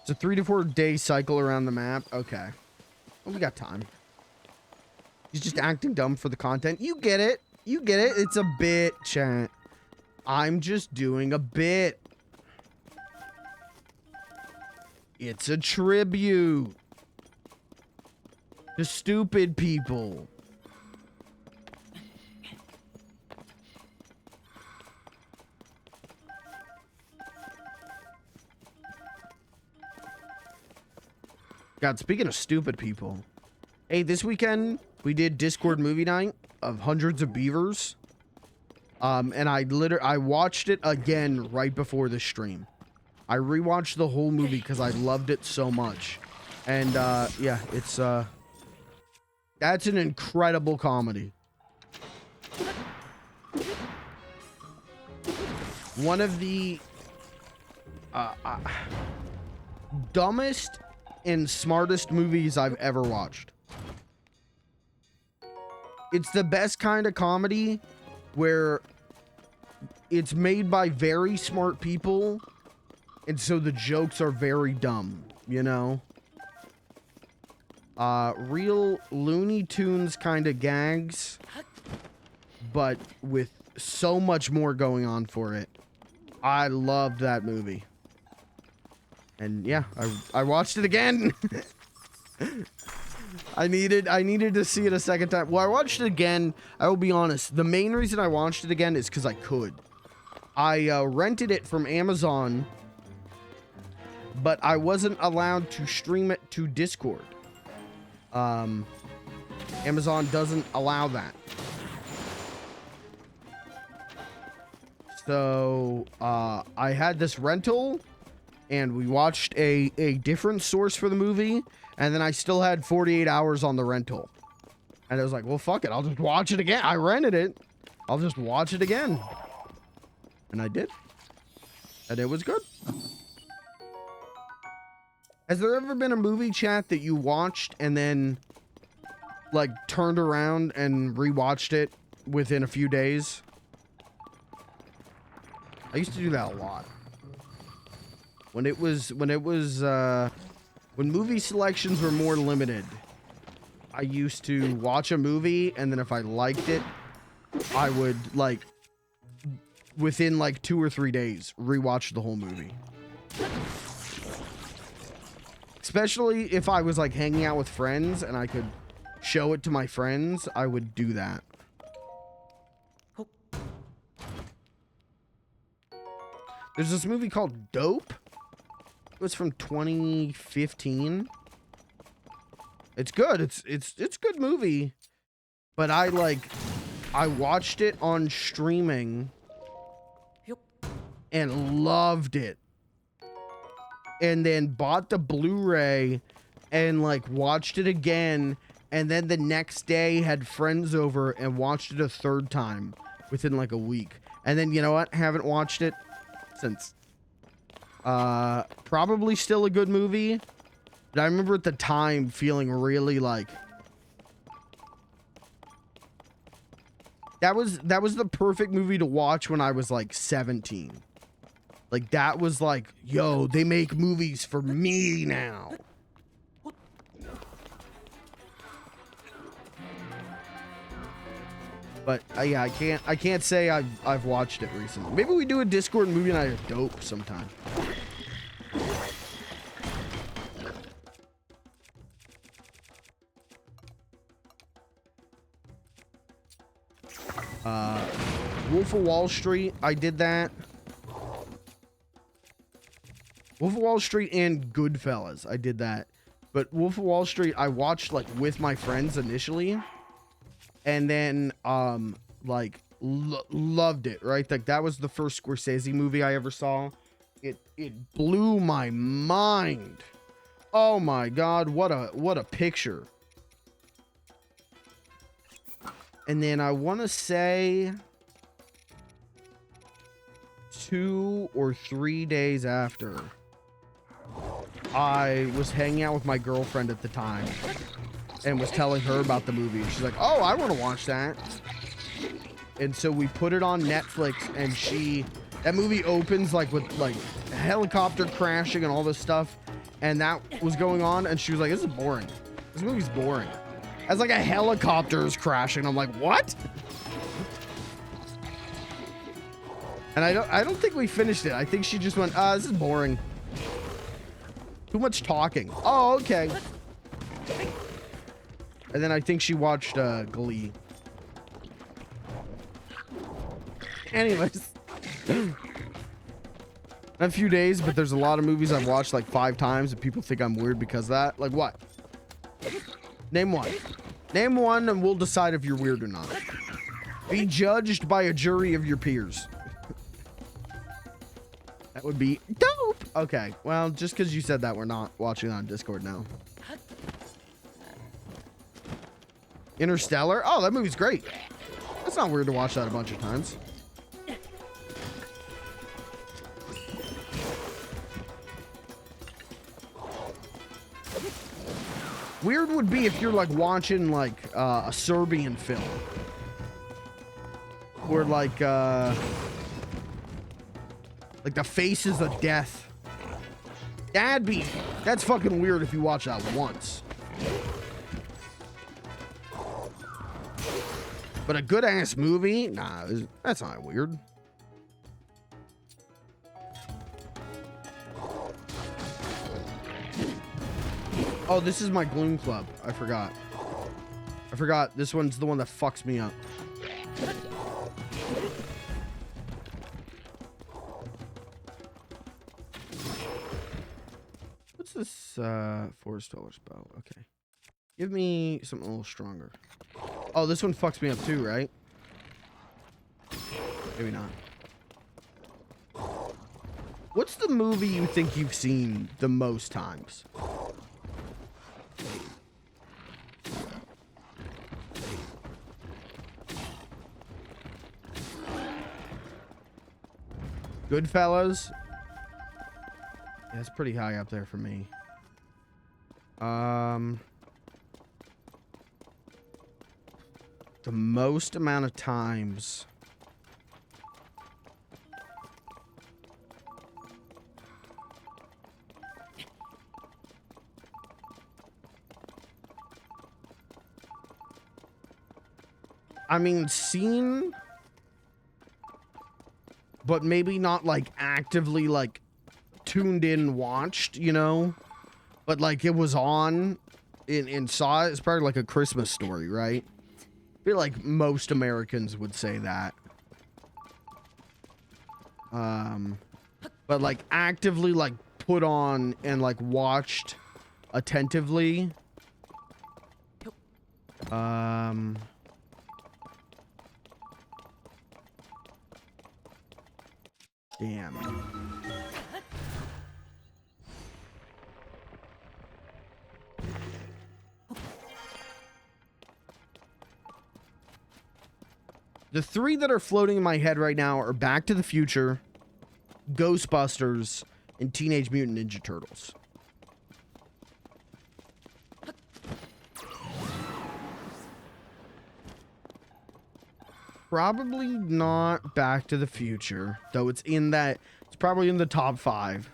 It's a 3 to 4 day cycle around the map. Okay. Well, we got time. He's just acting dumb for the content. You get it. You get it. It's a bit, chat. I'm just doing a bit. It's a tribute to stupid people. God, speaking of stupid people. Hey, this weekend we did Discord movie night of Hundreds of Beavers. And I watched it again right before the stream. I rewatched the whole movie because I loved it so much. And yeah, it's that's an incredible comedy. One of the dumbest and smartest movies I've ever watched. It's the best kind of comedy where it's made by very smart people, and so the jokes are very dumb, you know? Real Looney Tunes kind of gags, but with so much more going on for it. I loved that movie. And yeah, I watched it again. I needed to see it a second time. Well, I watched it again. I will be honest. The main reason I watched it again is because I could. I rented it from Amazon, but I wasn't allowed to stream it to Discord. Amazon doesn't allow that. So I had this rental. And we watched a different source for the movie. And then I still had 48 hours on the rental. And I was like, well, fuck it. I'll just watch it again. I rented it. I'll just watch it again. And I did. And it was good. Has there ever been a movie, chat, that you watched and then, like, turned around and rewatched it within a few days? I used to do that a lot. When movie selections were more limited, I used to watch a movie, and then if I liked it, I would, like, within like 2 or 3 days, rewatch the whole movie. Especially if I was like hanging out with friends and I could show it to my friends, I would do that. There's this movie called Dope. was from 2015. It's good. It's a good movie. But I watched it on streaming and loved it. And then bought the Blu-ray and like watched it again, and then the next day had friends over and watched it a third time within like a week. And then, you know what? Haven't watched it since. Probably still a good movie, but I remember at the time feeling really like that was the perfect movie to watch when I was like 17. Like, that was like, yo, they make movies for me now. But yeah, I can't say I've watched it recently. Maybe we do a Discord movie night of dope sometime. Wolf of Wall Street, I did that. Wolf of Wall Street and Goodfellas, I did that. But Wolf of Wall Street, I watched like with my friends initially, and then like loved it. Right, like that was the first Scorsese movie I ever saw. It blew my mind. Oh my God, what a picture. And then I want to say 2 or 3 days after, I was hanging out with my girlfriend at the time and was telling her about the movie. She's like, oh, I want to watch that. And so we put it on Netflix, and that movie opens like with like a helicopter crashing and all this stuff. And that was going on. And she was like, this is boring. This movie's boring. As like a helicopter is crashing. I'm like, what? And I don't think we finished it. I think she just went, this is boring. Too much talking. Oh, okay. And then I think she watched Glee. Anyways. A few days, but there's a lot of movies I've watched like 5 times and people think I'm weird because of that. Like what? Name one. Name one and we'll decide if you're weird or not. Be judged by a jury of your peers. That would be dope. Okay, well, just because you said that, we're not watching on Discord now. Interstellar? Oh, that movie's great. It's not weird to watch that a bunch of times. Weird would be if you're like watching like a Serbian film. Or like the Faces of Death. That's fucking weird if you watch that once. But a good ass movie? Nah, that's not weird. Oh, this is my Gloom Club. I forgot. This one's the one that fucks me up. What's this Forest Dweller spell? Okay. Give me something a little stronger. Oh, this one fucks me up too, right? Maybe not. What's the movie you think you've seen the most times? Goodfellas? Yeah, it's pretty high up there for me. The most amount of times. I mean, seen, but maybe not like actively like tuned in, watched, you know, but like it was on and saw it. It's probably like A Christmas Story, right? I feel like most Americans would say that. But like actively like put on and like watched attentively. Damn. The three that are floating in my head right now are Back to the Future, Ghostbusters, and Teenage Mutant Ninja Turtles. Probably not Back to the Future, though it's probably in the top 5.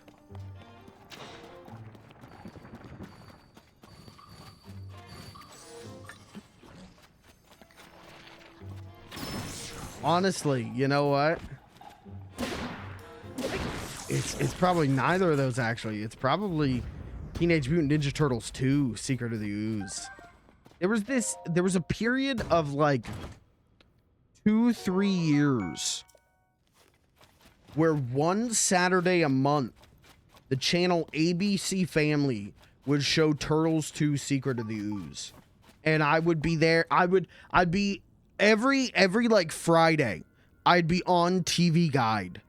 Honestly, you know what? It's probably neither of those, actually. It's probably Teenage Mutant Ninja Turtles 2, Secret of the Ooze. There was a period of like 2-3 years where one Saturday a month the channel ABC Family would show Turtles 2 Secret of the Ooze, and I would be there. I'd be every like Friday I'd be on TV Guide,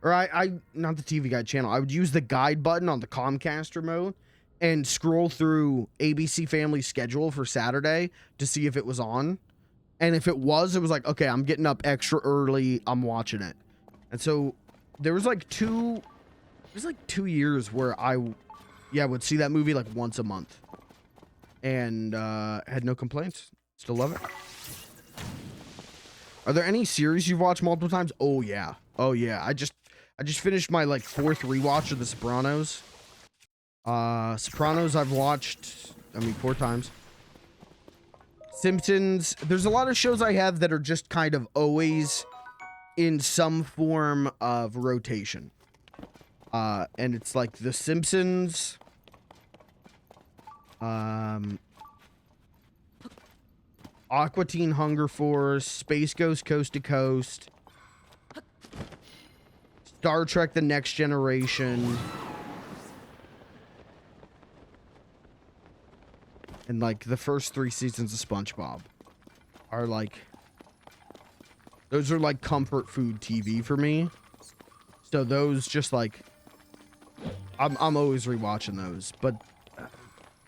or I not the TV Guide channel. I would use the guide button on the Comcast remote and scroll through ABC Family schedule for Saturday to see if it was on. And if it was like, okay, I'm getting up extra early, I'm watching it. And so there was like 2 years where I would see that movie like once a month. And had no complaints. Still love it. Are there any series you've watched multiple times? Oh yeah. I just finished my like 4th rewatch of The Sopranos. Sopranos I've watched 4 times. Simpsons. There's a lot of shows I have that are just kind of always in some form of rotation. And it's like The Simpsons. Aqua Teen Hunger Force, Space Ghost Coast to Coast, Star Trek The Next Generation, and like the first 3 seasons of SpongeBob are like, those are like comfort food TV for me. So those just like, I'm always rewatching those. But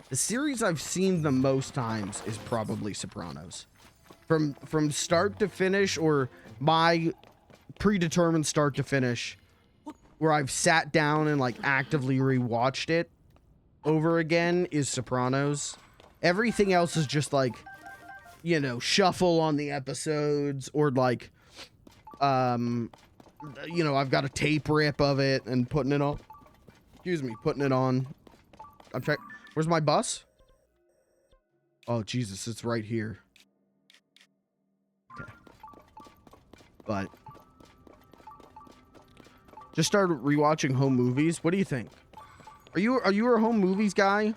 the series I've seen the most times is probably Sopranos. From start to finish, or my predetermined start to finish, where I've sat down and like actively rewatched it over again, is Sopranos. Everything else is just like, you know, shuffle on the episodes, or like, you know, I've got a tape rip of it and putting it on. Putting it on. I'm trying. Where's my bus? Oh, Jesus, it's right here. Okay. But just started rewatching home movies. What do you think? Are you a home movies guy?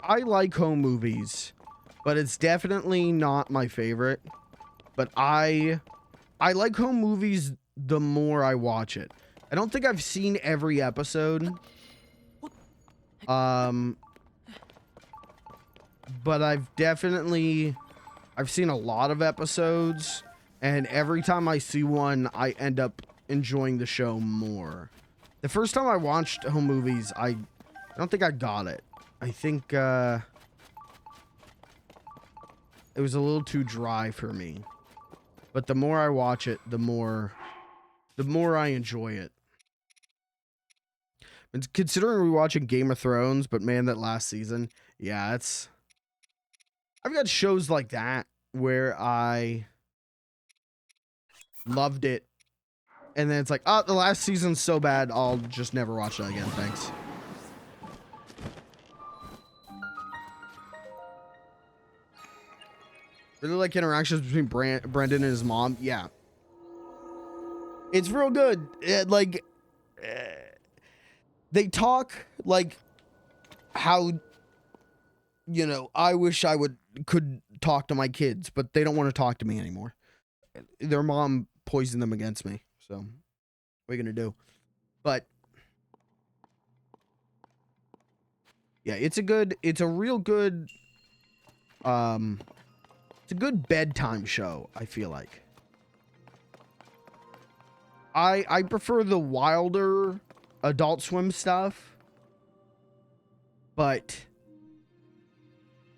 I like home movies, but it's definitely not my favorite. But I like home movies the more I watch it. I don't think I've seen every episode. But I've seen a lot of episodes, and every time I see one, I end up enjoying the show more. The first time I watched home movies, I don't think I got it. I think it was a little too dry for me. But the more I watch it, the more I enjoy it. And considering rewatching Game of Thrones, but man, that last season, yeah, I've got shows like that where I loved it, and then it's like, oh, the last season's so bad, I'll just never watch it again, thanks. Really like interactions between Brendan and his mom. Yeah. It's real good. They talk like how, you know, I wish I could talk to my kids, but they don't want to talk to me anymore. their mom poisoned them against me. So what are you gonna do? But yeah, it's a real good, it's a good bedtime show, I feel like. I prefer the wilder Adult Swim stuff, but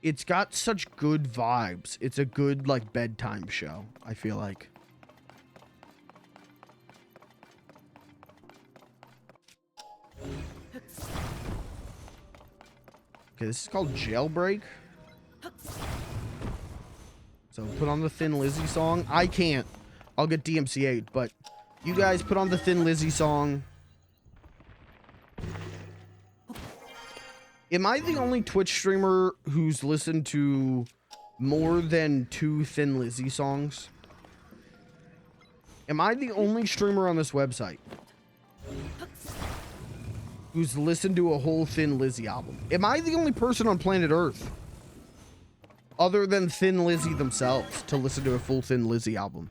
it's got such good vibes. It's a good, like, bedtime show, I feel like. Okay, this is called Jailbreak. So put on the Thin Lizzy song. I can't. I'll get DMCA'd, but you guys put on the Thin Lizzy song. Am I the only Twitch streamer who's listened to more than 2 Thin Lizzy songs? Am I the only streamer on this website who's listened to a whole Thin Lizzy album? Am I the only person on planet Earth, other than Thin Lizzy themselves, to listen to a full Thin Lizzy album?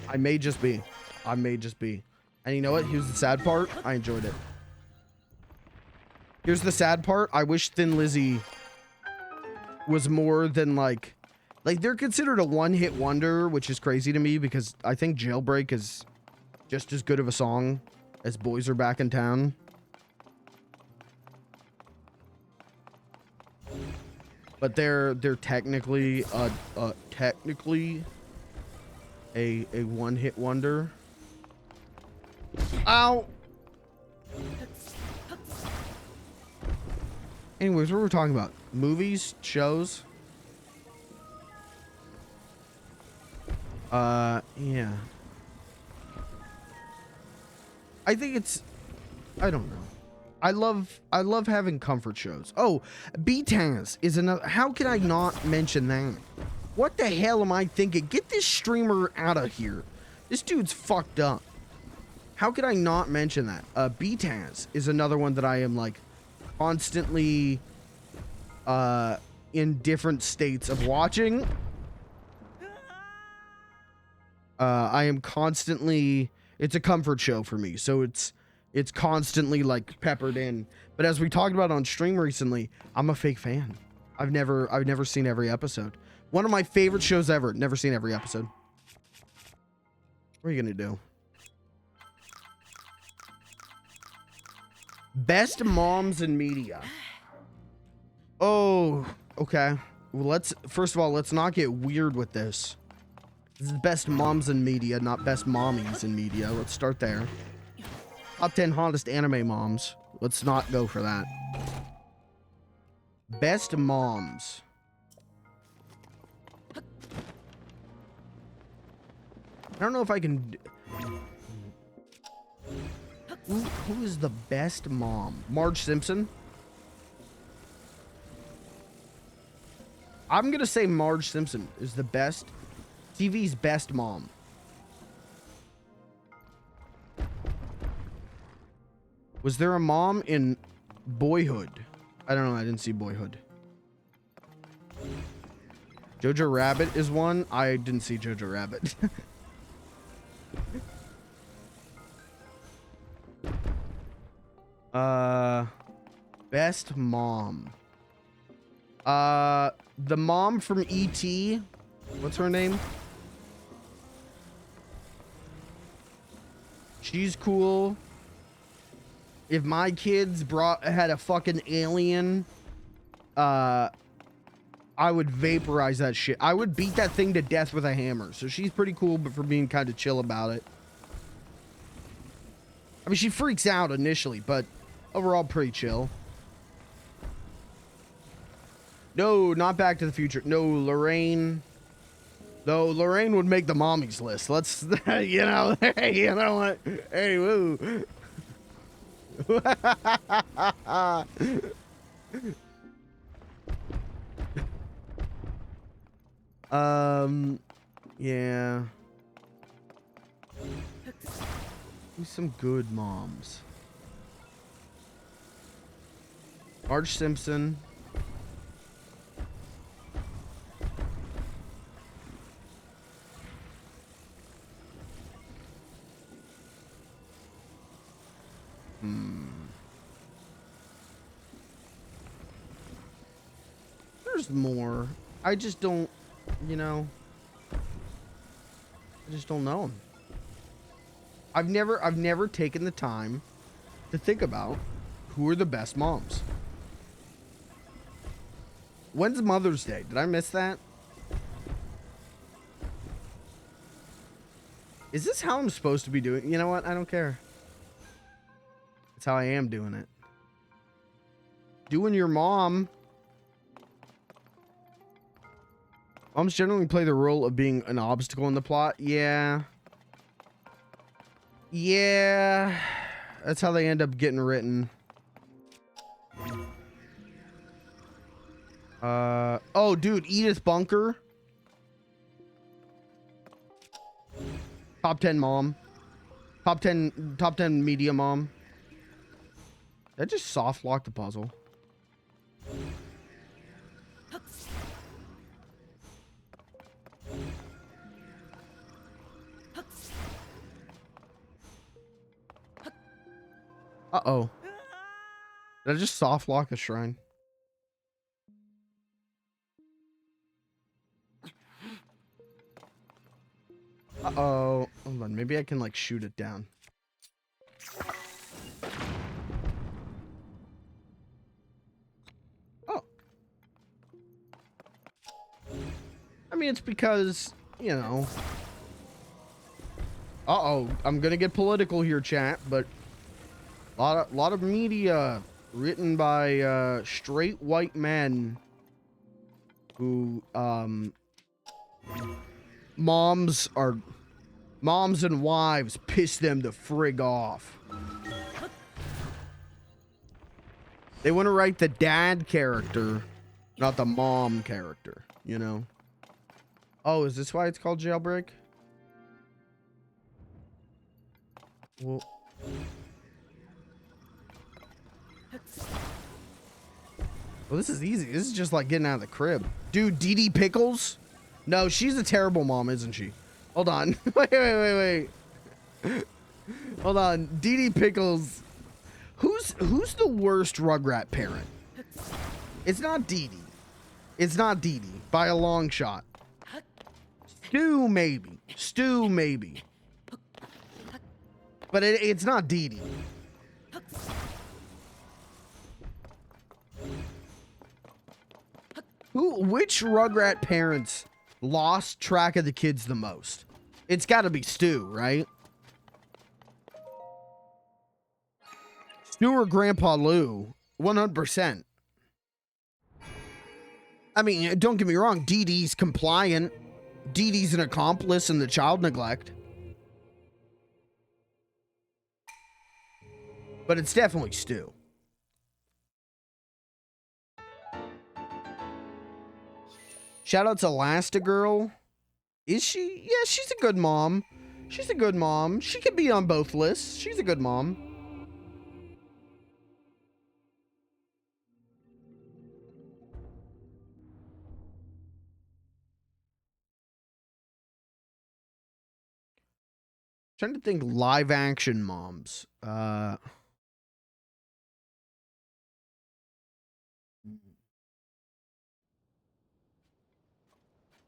I may just be. I may just be. And you know what? Here's the sad part. I enjoyed it. Here's the sad part. I wish Thin Lizzy was more than like they're considered a one-hit wonder, which is crazy to me because I think Jailbreak is just as good of a song as Boys Are Back in Town. But they're technically a one-hit wonder. Ow. Anyways, what were we talking about? Movies, shows. Yeah. I think it's, I don't know. I love having comfort shows. Oh, B-Taz is another. How can I not mention that? What the hell am I thinking? Get this streamer out of here. This dude's fucked up. How could I not mention that? B-Taz is another one that I am like constantly in different states of watching. I am constantly, it's a comfort show for me, so it's constantly like peppered in. But as we talked about on stream recently, I'm a fake fan. I've never seen every episode. One of my favorite shows ever. Never seen every episode. What are you gonna do? Best moms in media. Oh, okay. Well, first of all, let's not get weird with this. This is best moms in media, not best mommies in media. Let's start there. Top 10 hottest anime moms. Let's not go for that. Best moms. I don't know if I can... Who is the best mom? Marge Simpson? I'm gonna say Marge Simpson is the best, TV's best mom. Was there a mom in Boyhood? I don't know, I didn't see Boyhood. Jojo Rabbit is one. I didn't see Jojo Rabbit. Best mom. The mom from E.T. What's her name? She's cool. If my kids had a fucking alien, I would vaporize that shit. I would beat that thing to death with a hammer. So she's pretty cool, but for being kind of chill about it. I mean, she freaks out initially, but overall pretty chill. No, not Back to the Future. No, Lorraine. No, Lorraine would make the mommies list. Let's, you know, you know what? Hey, woo. Yeah. Who's some good moms? Marge Simpson. There's more. I just don't, you know. I just don't know. I've never taken the time to think about who are the best moms. When's Mother's Day? Did I miss that? Is this how I'm supposed to be doing? You know what? I don't care. It's how I am doing it. Doing your mom. Moms generally play the role of being an obstacle in the plot. Yeah. Yeah. That's how they end up getting written. Oh, dude, Edith Bunker. Top 10 mom. Top 10 media mom. That just soft locked the puzzle. Uh-oh. Did I just soft lock the shrine? Uh-oh. Hold on. Maybe I can, like, shoot it down. Oh. I mean, it's because, you know. Uh-oh. I'm gonna get political here, chat, but a lot of media written by straight white men who moms and wives piss them the frig off. They want to write the dad character, not the mom character, you know? Oh, is this why it's called Jailbreak? Well, this is easy. This is just like getting out of the crib. Dude, Dee Dee Pickles? No, she's a terrible mom, isn't she? Hold on. wait. Hold on. Dee Dee Pickles. Who's the worst Rugrat parent? It's not Dee Dee. It's not Dee Dee by a long shot. Stu maybe. But it's not Dee Dee. Which Rugrat parents lost track of the kids the most? It's got to be Stu, right? Stu or Grandpa Lou, 100%. I mean, don't get me wrong, Dee Dee's compliant. Dee Dee's an accomplice in the child neglect. But it's definitely Stu. Shout out to Elastigirl. Is she? Yeah, she's a good mom. She's a good mom. She could be on both lists. She's a good mom. Trying to think live action moms.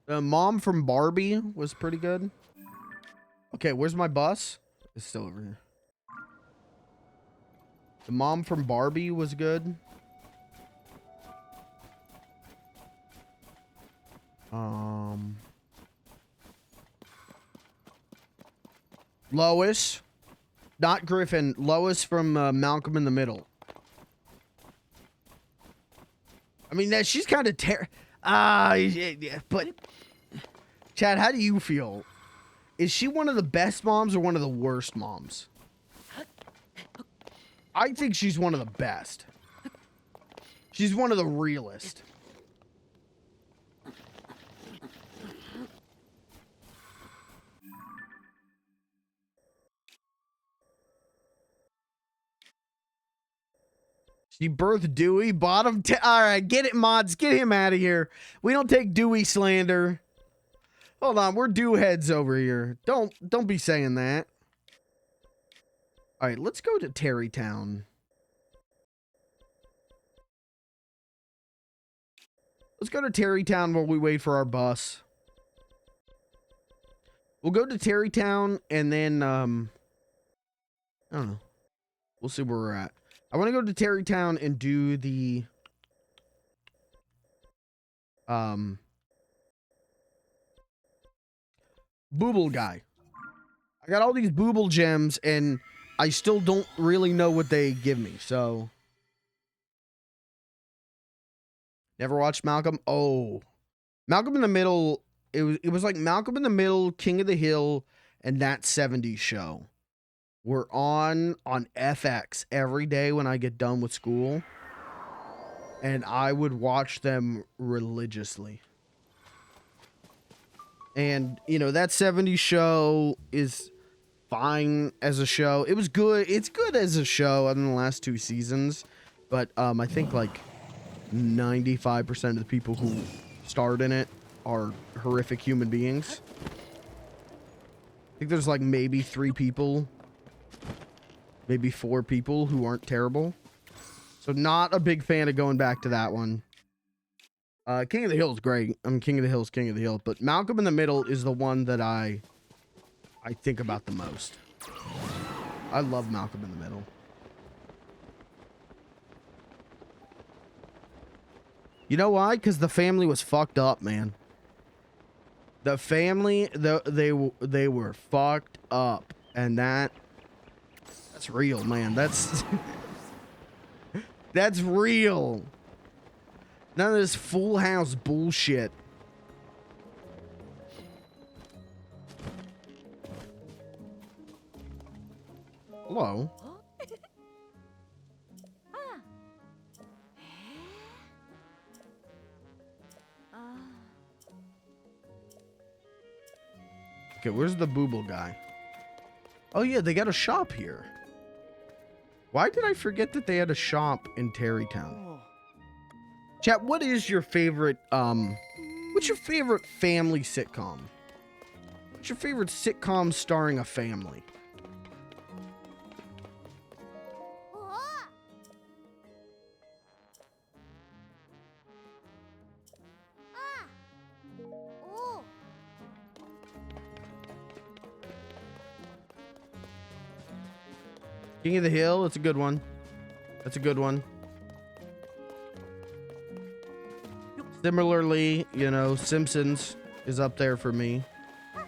The mom from Barbie was pretty good. Okay, where's my bus? It's still over here. The mom from Barbie was good. Lois. Not Griffin. Lois from Malcolm in the Middle. I mean, she's kind of but Chad, how do you feel? Is she one of the best moms or one of the worst moms? I think she's one of the best. She's one of the realest. She birthed Dewey, bottom. All right, get it, mods. Get him out of here. We don't take Dewey slander. Hold on, we're Dew heads over here. Don't be saying that. All right, let's go to Terrytown. Let's go to Terrytown while we wait for our bus. We'll go to Terrytown and then, I don't know. We'll see where we're at. I want to go to Terrytown and do the, Booble guy. I got all these Booble gems and I still don't really know what they give me, so. Never watched Malcolm? Oh. Malcolm in the Middle, it was like Malcolm in the Middle, King of the Hill, and That 70s Show were on FX every day when I get done with school. And I would watch them religiously. And, you know, That 70s Show is fine as a show. It was good. It's good as a show other than the last 2 seasons. But I think like 95% of the people who starred in it are horrific human beings. I think there's like maybe 3 people, maybe 4 people who aren't terrible. So not a big fan of going back to that one. King of the Hill is great. I mean, King of the Hill is King of the Hill. But Malcolm in the Middle is the one that I think about the most. I love Malcolm in the Middle. You know why? Because the family was fucked up, man. The family, they were fucked up. And that's real, man. That's... that's real. None of this Full House bullshit. Hello. Okay, where's the Booble guy? Oh yeah, they got a shop here. Why did I forget that they had a shop in Terrytown? Chat, what is your favorite, what's your favorite family sitcom? What's your favorite sitcom starring a family? King of the Hill, that's a good one. That's a good one. Similarly, you know, Simpsons is up there for me. I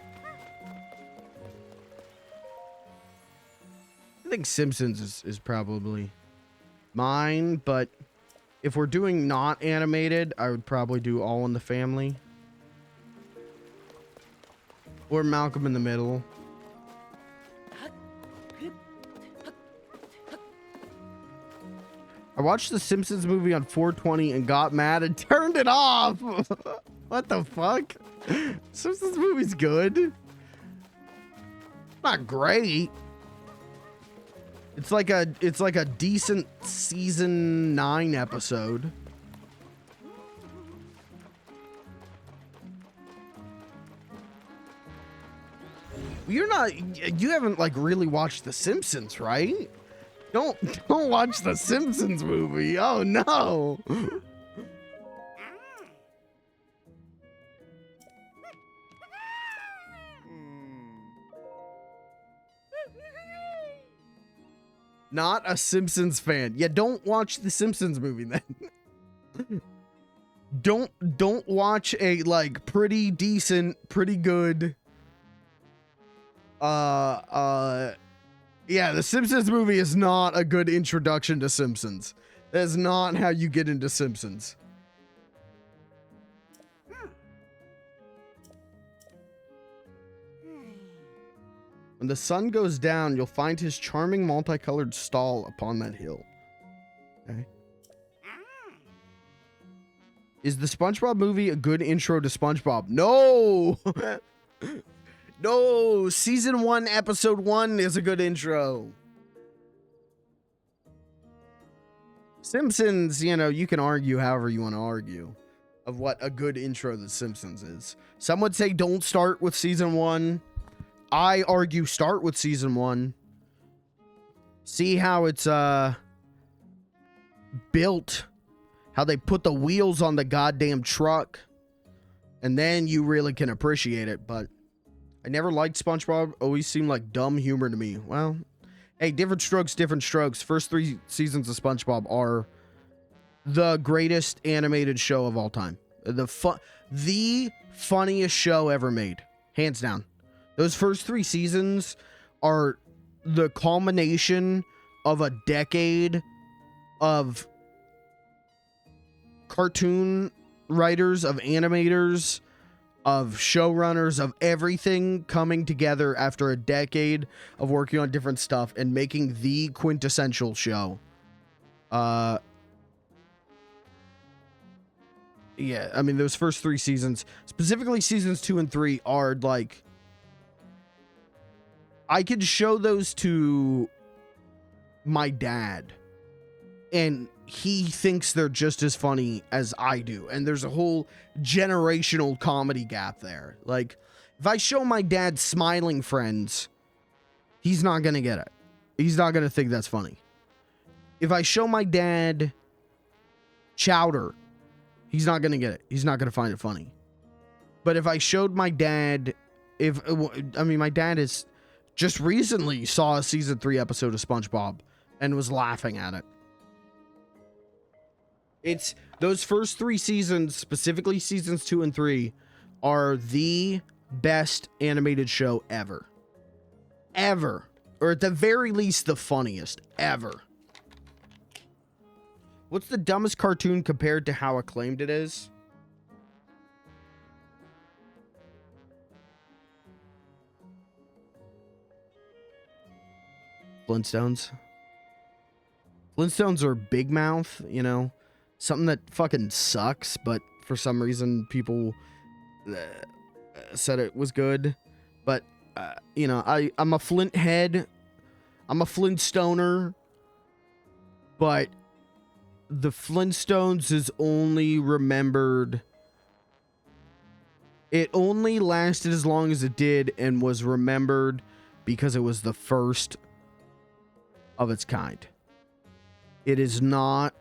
think Simpsons is probably mine, but if we're doing not animated, I would probably do All in the Family. Or Malcolm in the Middle. I watched the Simpsons movie on 420 and got mad and turned it off. What the fuck? Simpsons movie's good. Not great. It's like a decent season 9 episode. You haven't like really watched The Simpsons, right? Don't watch the Simpsons movie. Oh no. Not a Simpsons fan. Yeah, don't watch the Simpsons movie then. Don't watch a like pretty decent, pretty good yeah, the Simpsons movie is not a good introduction to Simpsons. That is not how you get into Simpsons. When the sun goes down, you'll find his charming multicolored stall upon that hill. Okay. Is the SpongeBob movie a good intro to SpongeBob? No! No, season 1, episode 1 is a good intro. Simpsons, you know, you can argue however you want to argue of what a good intro to The Simpsons is. Some would say don't start with season 1. I argue start with season 1. See how it's built, how they put the wheels on the goddamn truck, and then you really can appreciate it. But I never liked SpongeBob. Always seemed like dumb humor to me. Well, hey, different strokes, different strokes. First 3 seasons of SpongeBob are the greatest animated show of all time. The funniest show ever made, hands down. Those first 3 seasons are the culmination of a decade of cartoon writers, of animators, of showrunners, of everything coming together after a decade of working on different stuff and making the quintessential show. Yeah, I mean, those first 3 seasons, specifically seasons 2 and 3, are like, I could show those to my dad and he thinks they're just as funny as I do. And there's a whole generational comedy gap there. Like, if I show my dad Smiling Friends, he's not going to get it. He's not going to think that's funny. If I show my dad Chowder, he's not going to get it. He's not going to find it funny. But if I showed my dad, my dad is just recently saw a season 3 episode of SpongeBob and was laughing at it. It's those first 3 seasons, specifically seasons 2 and 3, are the best animated show ever. Ever. Or at the very least, the funniest ever. What's the dumbest cartoon compared to how acclaimed it is? Flintstones. Flintstones are Big Mouth, you know, something that fucking sucks, but for some reason people said it was good. But you know, I'm a Flint head. I'm a Flintstoner. But the Flintstones is only remembered. It only lasted as long as it did and was remembered because it was the first of its kind. It is not,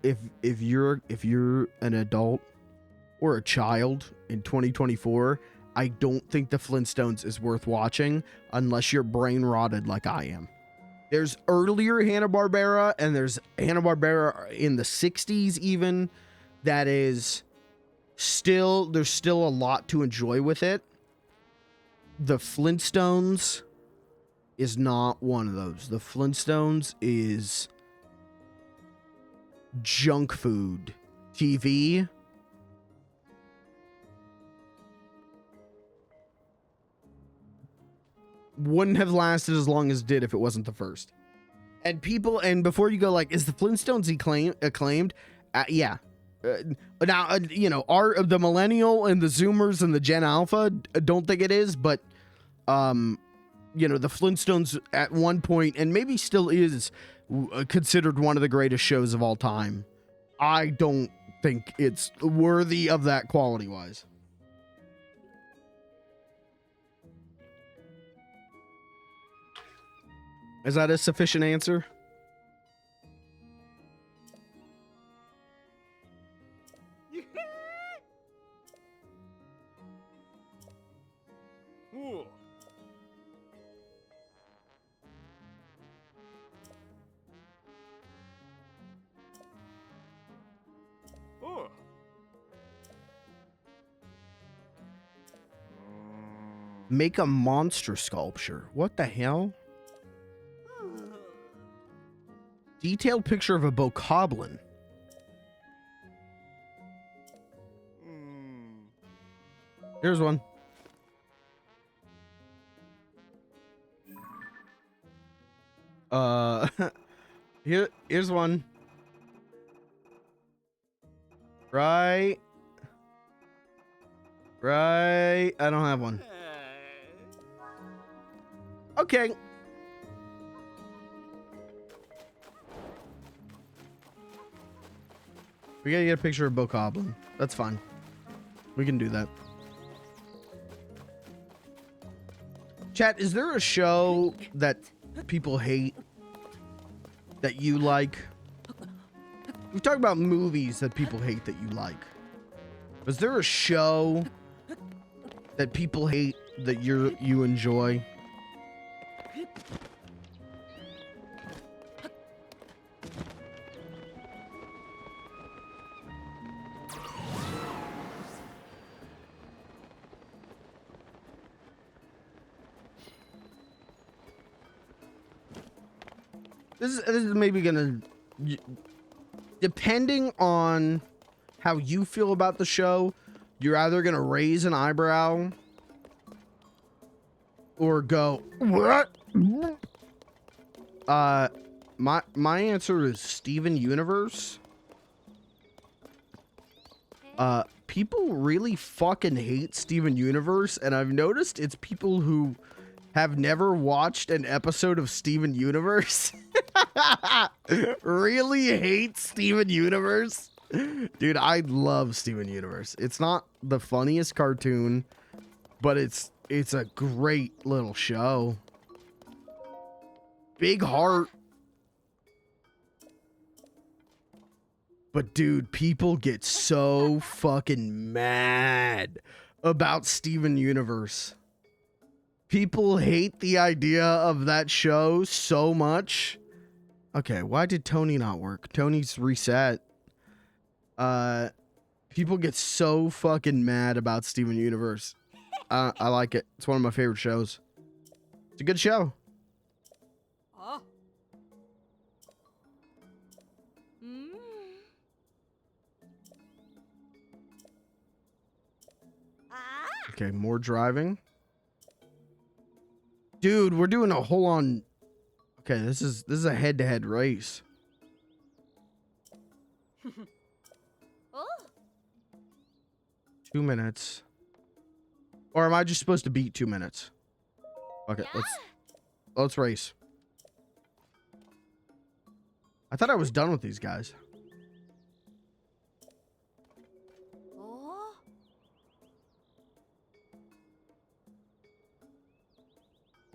if you're an adult or a child in 2024, I don't think the Flintstones is worth watching unless you're brain rotted like I am. There's earlier Hanna-Barbera, and there's Hanna-Barbera in the 60s even, that is still, there's still a lot to enjoy with it. The Flintstones is not one of those. The Flintstones is junk food TV. Wouldn't have lasted as long as it did if it wasn't the first. And people, and before you go like, is the Flintstones acclaimed? Yeah. Now, you know, the millennial and the Zoomers and the Gen Alpha don't think it is, but you know, the Flintstones at one point, and maybe still is, considered one of the greatest shows of all time. I don't think it's worthy of that quality-wise. Is that a sufficient answer? Make a monster sculpture. What the hell? Detailed picture of a bokoblin. Here's one. Here's one. Right. I don't have one. Okay. We gotta get a picture of bokoblin. That's fine. We can do that. Chat, is there a show that people hate? that you like? We've talked about movies that people hate that you like. Was there a show that people hate that you enjoy? This is maybe gonna, depending on how you feel about the show, you're either gonna raise an eyebrow or go, what? My answer is Steven Universe. People really fucking hate Steven Universe, and I've noticed it's people who have never watched an episode of Steven Universe. Really hate Steven Universe. Dude, I love Steven Universe. It's not the funniest cartoon, but it's a great little show. Big heart. But dude, people get so fucking mad about Steven Universe. People hate the idea of that show so much. Okay, why did Tony not work? Tony's reset. People get so fucking mad about Steven Universe. I like it. It's one of my favorite shows. It's a good show. Oh. Okay, more driving. Dude, we're doing a whole on. Okay, this is a head-to-head race. Oh. 2 minutes. Or am I just supposed to beat 2 minutes? Okay, Yeah. let's race. I thought I was done with these guys. Oh.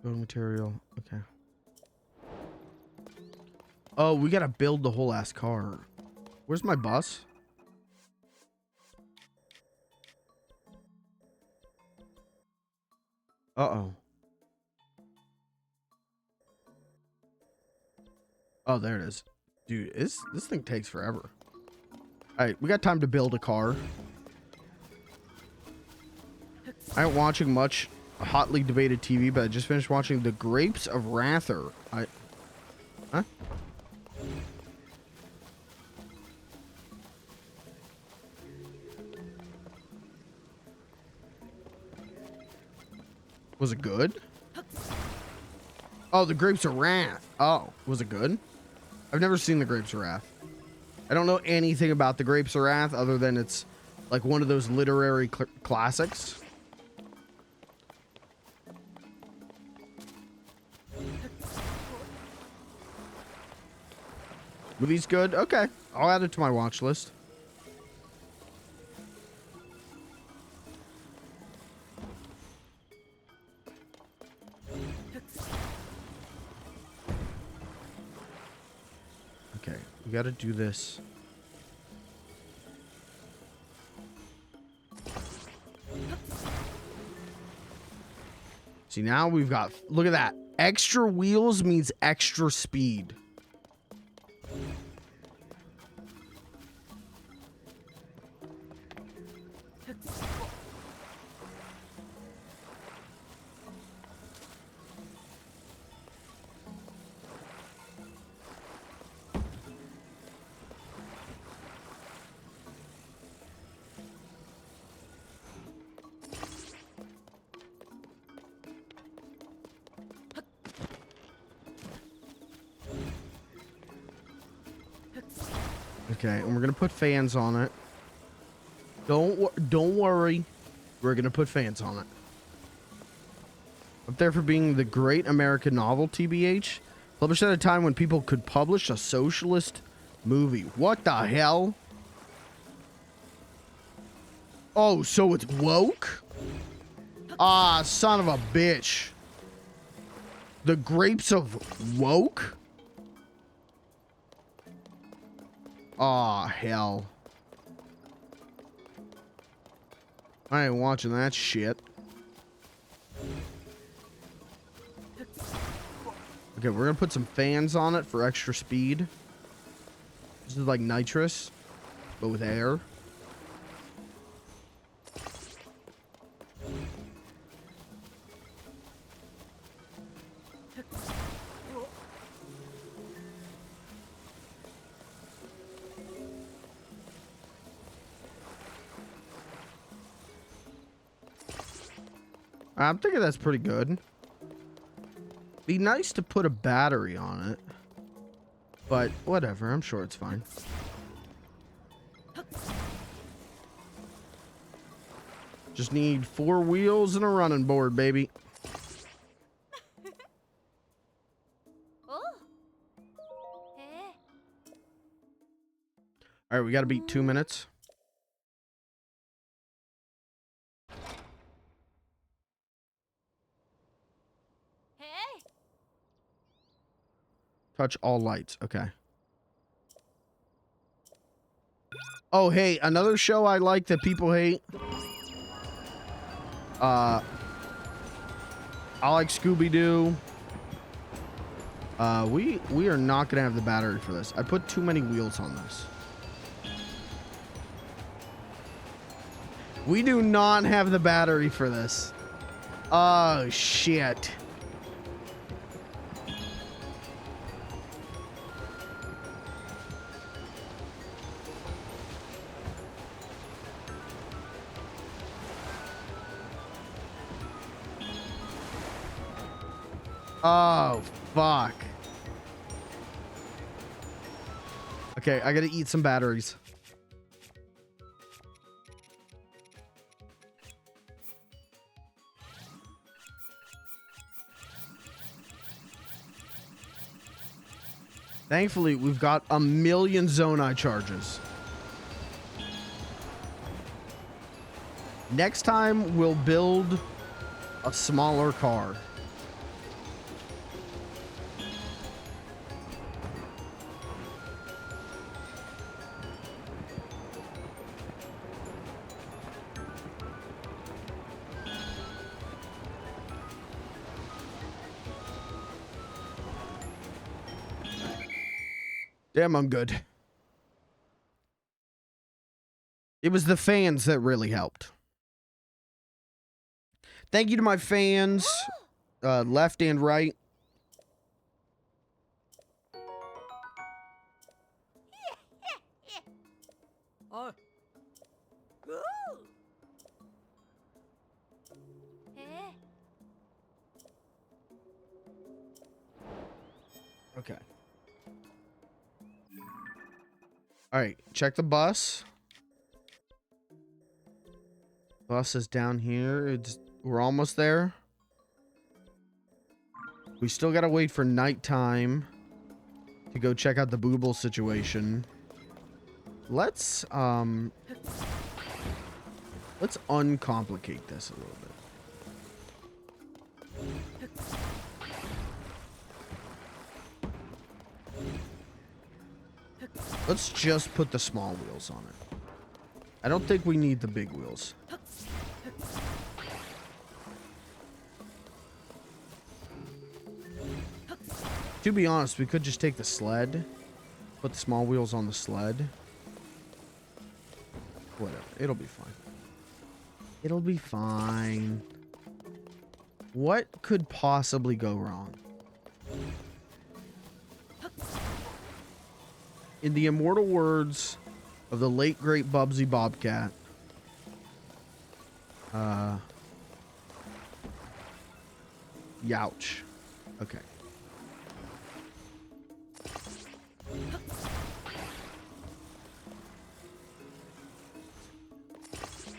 Building material. Okay. Oh, we gotta build the whole ass car. Where's my bus? Uh-oh. Oh, there it is. Dude, this thing takes forever. All right, we got time to build a car. I ain't watching much hotly debated TV, but I just finished watching The Grapes of Wrather. Huh? Was it good? Oh, The Grapes of Wrath. Oh, was it good? I've never seen The Grapes of Wrath. I don't know anything about The Grapes of Wrath other than it's like one of those literary classics. Movie's good? Okay. I'll add it to my watch list. Okay, we gotta do this. See, now we've got, look at that. Extra wheels means extra speed. Okay, and we're gonna put fans on it. Don't worry, we're gonna put fans on it. Up there for being the great American novel, TBH, published at a time when people could publish a socialist movie. What the hell? Oh, so it's woke? Ah, son of a bitch. The Grapes of Woke? Aw, hell. I ain't watching that shit. Okay, we're gonna put some fans on it for extra speed. This is like nitrous, but with air. I'm thinking that's pretty good. Be nice to put a battery on it, but whatever, I'm sure it's fine. Just need 4 wheels and a running board, baby. Oh. Hey. All right, we got to beat 2 minutes. Hey. Touch all lights. Okay. Oh, hey, another show I like that people hate. I like Scooby-Doo. We are not gonna have the battery for this. I put too many wheels on this. We do not have the battery for this. Oh shit. Oh, fuck. Okay, I gotta eat some batteries. Thankfully, we've got 1,000,000 Zonai charges. Next time, we'll build a smaller car. Damn, I'm good. It was the fans that really helped. Thank you to my fans, left and right. Oh. Hey. Okay. All right, check the bus. Bus is down here. We're almost there. We still gotta wait for nighttime to go check out the Booble situation. Let's uncomplicate this a little bit. Let's just put the small wheels on it. I don't think we need the big wheels. To be honest, we could just take the sled, put the small wheels on the sled. Whatever, it'll be fine. It'll be fine. What could possibly go wrong? In the immortal words of the late great Bubsy Bobcat, youch. Okay.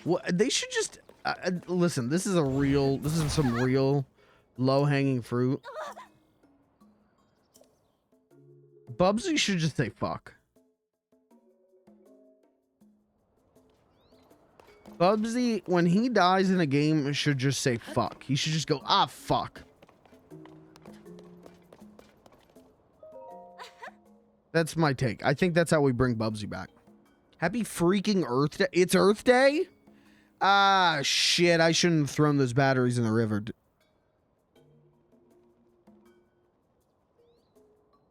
What they should just listen. This is some real low-hanging fruit. Bubsy should just say fuck. Bubsy, when he dies in a game, should just say fuck. He should just go, ah, fuck. That's my take. I think that's how we bring Bubsy back. Happy freaking Earth Day. It's Earth Day? Ah, shit. I shouldn't have thrown those batteries in the river.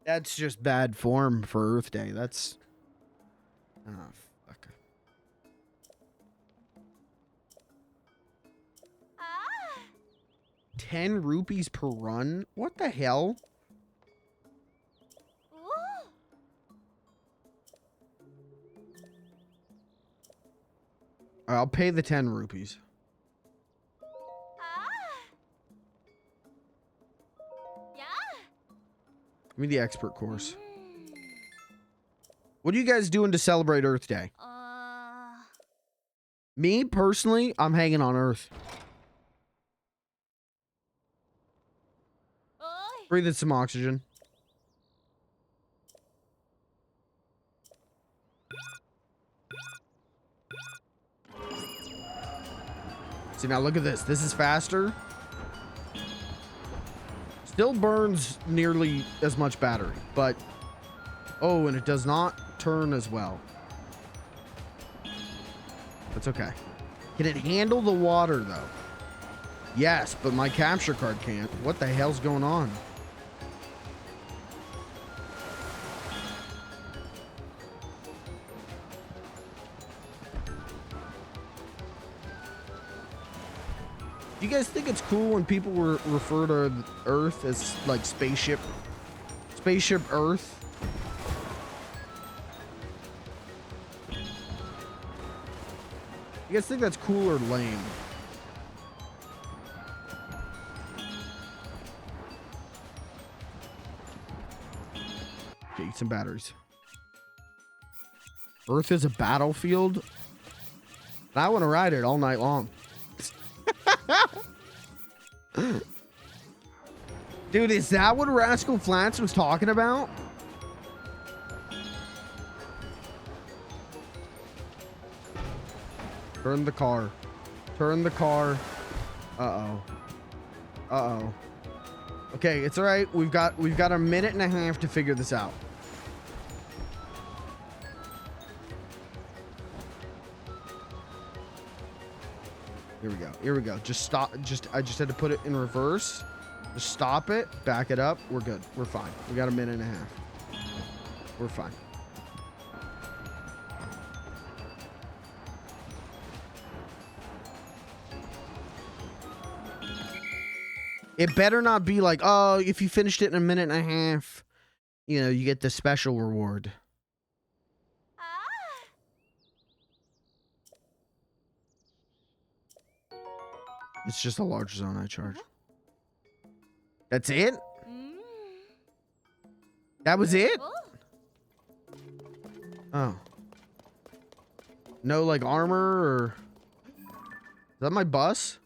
That's just bad form for Earth Day. That's... Oh, fuck. Ah. 10 rupees per run? What the hell? Ooh. I'll pay the 10 rupees. Ah. Yeah. Give me the expert course. Mm. What are you guys doing to celebrate Earth Day? Me, personally, I'm hanging on Earth. Oi. Breathing some oxygen. See, now look at this. This is faster. Still burns nearly as much battery, but... Oh, and it does not turn as well. That's okay. Can it handle the water, though? Yes, but my capture card can't. What the hell's going on? Do you guys think it's cool when people refer to Earth as like spaceship Earth? You guys think that's cool or lame? Okay, eat some batteries. Earth is a battlefield? And I want to ride it all night long. Dude, is that what Rascal Flatts was talking about? Turn the car. Turn the car. Uh-oh. Uh-oh. Okay, it's all right. We've got a minute and a half to figure this out. Here we go. Here we go. Just stop. I just had to put it in reverse. Just stop it. Back it up. We're good. We're fine. We got a minute and a half. We're fine. It better not be like, oh, if you finished it in a minute and a half, you know, you get the special reward. It's just a large zone I charge. That's it? That was it? Oh. No, like, armor or... Is that my bus?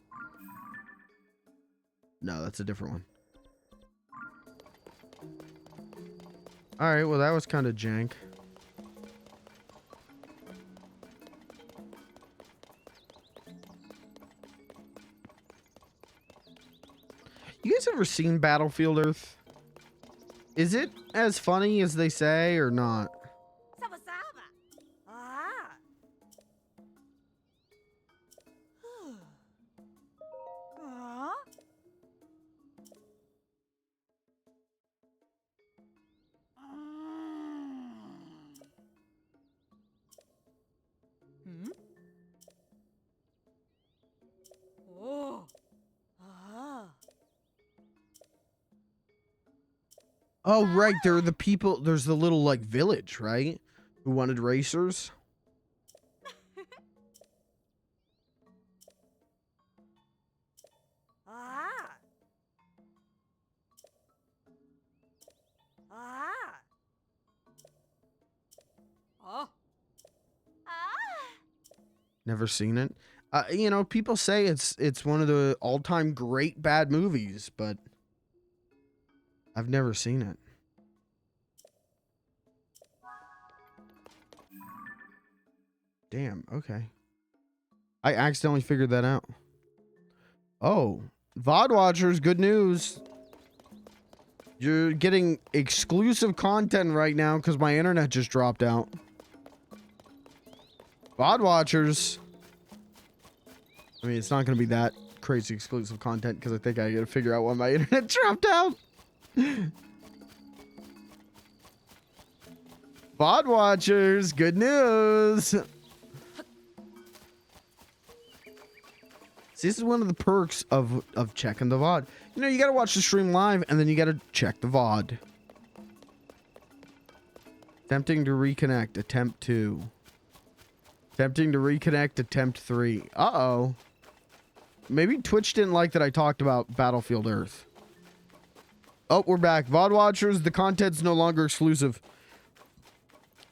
No, that's a different one. Alright, well, that was kind of jank. You guys ever seen Battlefield Earth? Is it as funny as they say or not? Oh, right. There are the people. There's the little, like, village, right? Who wanted racers. Never seen it. You know, people say it's one of the all-time great bad movies, but I've never seen it. Damn, okay. I accidentally figured that out. Oh, VOD watchers, good news. You're getting exclusive content right now because my internet just dropped out. VOD watchers. I mean, it's not going to be that crazy exclusive content because I think I got to figure out why my internet dropped out. VOD watchers, good news. See, this is one of the perks of checking the VOD. You know, you got to watch the stream live and then you got to check the VOD. Attempting to reconnect, attempt 2. Attempting to reconnect, attempt 3. Uh-oh. Maybe Twitch didn't like that I talked about Battlefield Earth. Oh, we're back. VOD watchers, the content's no longer exclusive.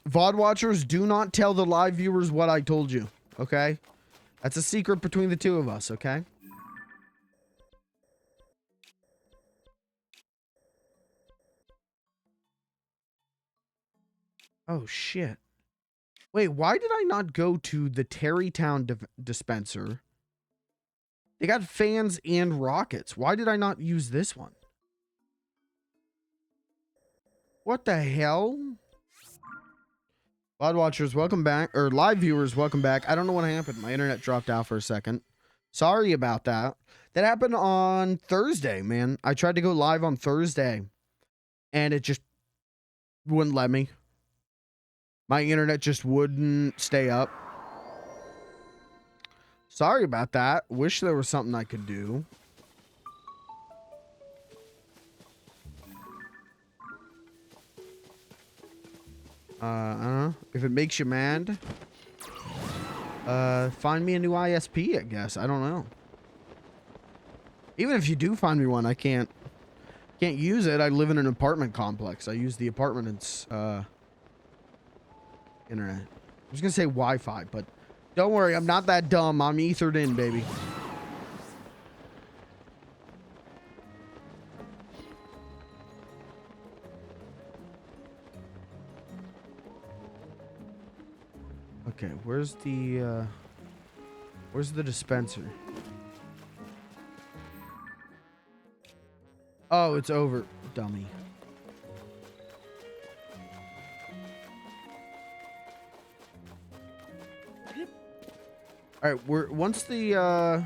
VOD watchers, do not tell the live viewers what I told you, okay? That's a secret between the two of us, okay? Oh, shit. Wait, why did I not go to the Terrytown dispenser? They got fans and rockets. Why did I not use this one? What the hell? VOD watchers, welcome back. Or live viewers, welcome back. I don't know what happened. My internet dropped out for a second. Sorry about that. That happened on Thursday, man. I tried to go live on Thursday. And it just wouldn't let me. My internet just wouldn't stay up. Sorry about that. Wish there was something I could do. I don't know. If it makes you mad, find me a new ISP, I guess. I don't know. Even if you do find me one, I can't use it. I live in an apartment complex. I use the apartment's internet. I was gonna say Wi-Fi, but don't worry, I'm not that dumb. I'm ethered in, baby. Okay, where's the dispenser? Oh, it's over, dummy. All right, once the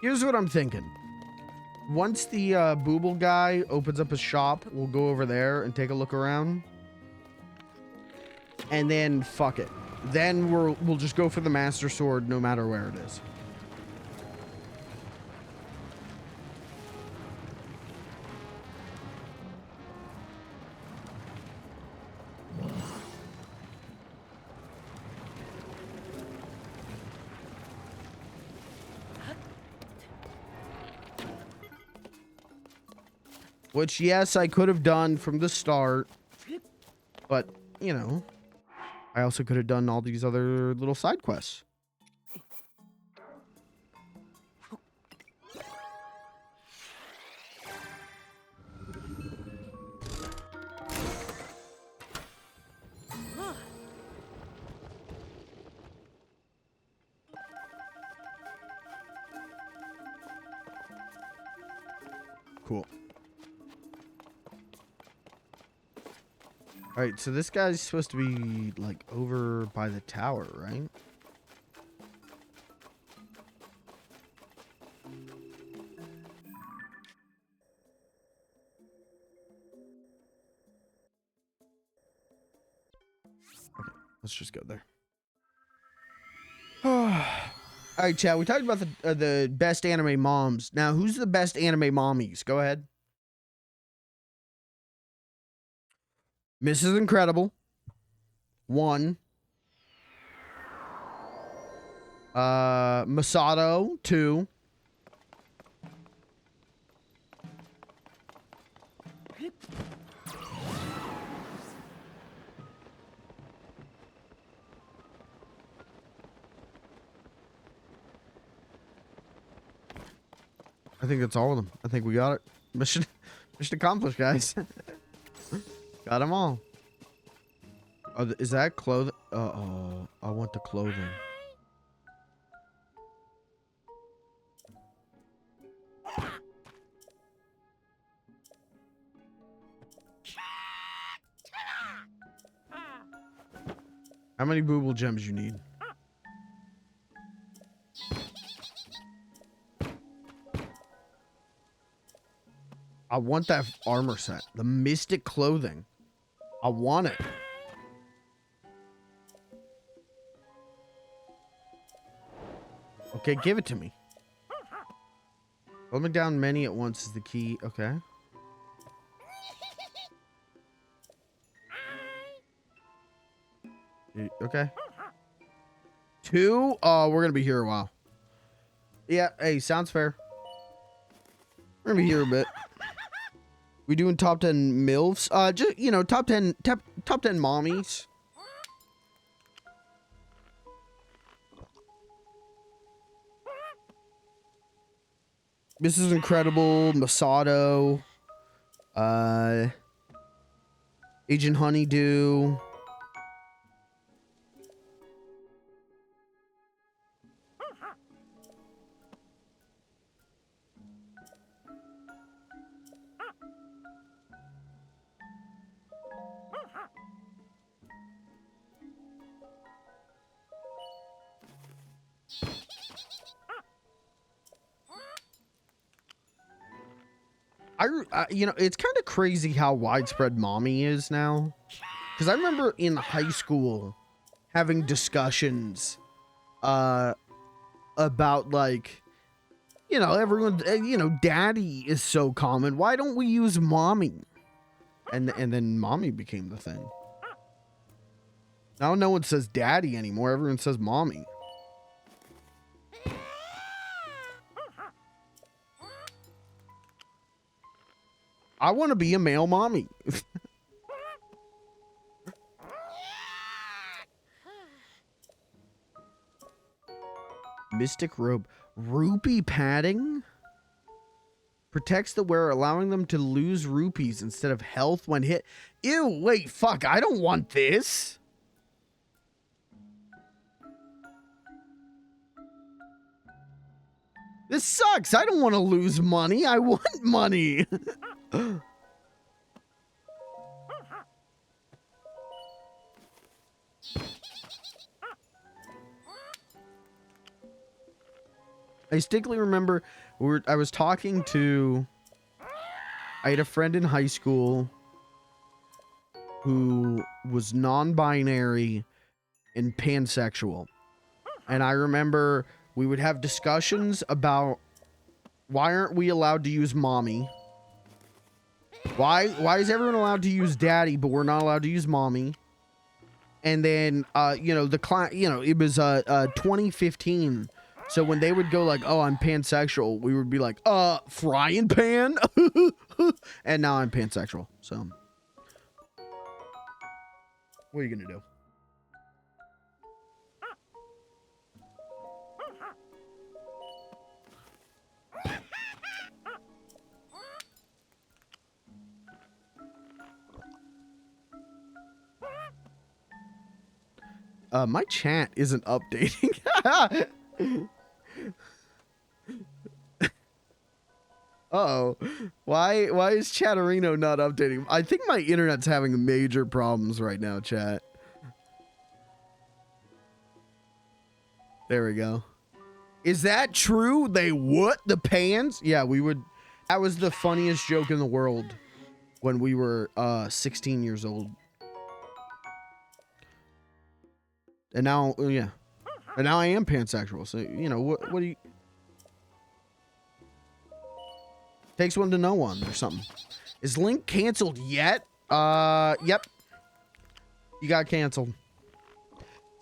here's what I'm thinking. Once the Booble guy opens up his shop, we'll go over there and take a look around. And then fuck it. Then we'll just go for the Master Sword no matter where it is. Which, yes, I could have done from the start. But, you know, I also could have done all these other little side quests. Cool. All right, so this guy's supposed to be like over by the tower, right? Okay, let's just go there. All right, chat. We talked about the best anime moms. Now, who's the best anime mommies? Go ahead. Mrs. Incredible. 1. Masato. 2. I think that's all of them. I think we got it. Mission accomplished, guys. Got them all. Oh, is that clothing? Uh-oh. I want the clothing. How many booble gems you need? I want that armor set. The mystic clothing. I want it. Okay, give it to me. Holding down many at once is the key. Okay. Okay. 2? Oh, we're gonna be here a while. Yeah, hey, sounds fair. We're gonna be here a bit. We doing top 10 MILFs? Just, you know, top 10 mommies. This is incredible. Masato. Agent Honeydew. You know, it's kind of crazy how widespread mommy is now. Because I remember in high school having discussions about, like, you know, everyone, you know, daddy is so common. Why don't we use mommy? And then mommy became the thing. Now no one says daddy anymore. Everyone says mommy. I want to be a male mommy. Mystic robe. Rupee padding? Protects the wearer, allowing them to lose rupees instead of health when hit. Ew, wait, fuck. I don't want this. This sucks. I don't want to lose money. I want money. I distinctly remember I was talking to... I had a friend in high school who was non-binary and pansexual. And I remember we would have discussions about why aren't we allowed to use mommy? Why is everyone allowed to use daddy, but we're not allowed to use mommy? And then, you know, it was 2015. So when they would go like, oh, I'm pansexual, we would be like, frying pan? And now I'm pansexual. So what are you gonna do? My chat isn't updating. Uh-oh. Why is Chatterino not updating? I think my internet's having major problems right now, chat. There we go. Is that true? They what? The pans? Yeah, we would. That was the funniest joke in the world when we were 16 years old. And now, yeah. And now I am pansexual. So, you know, what do you... Takes one to know one or something. Is Link canceled yet? Yep. He got canceled.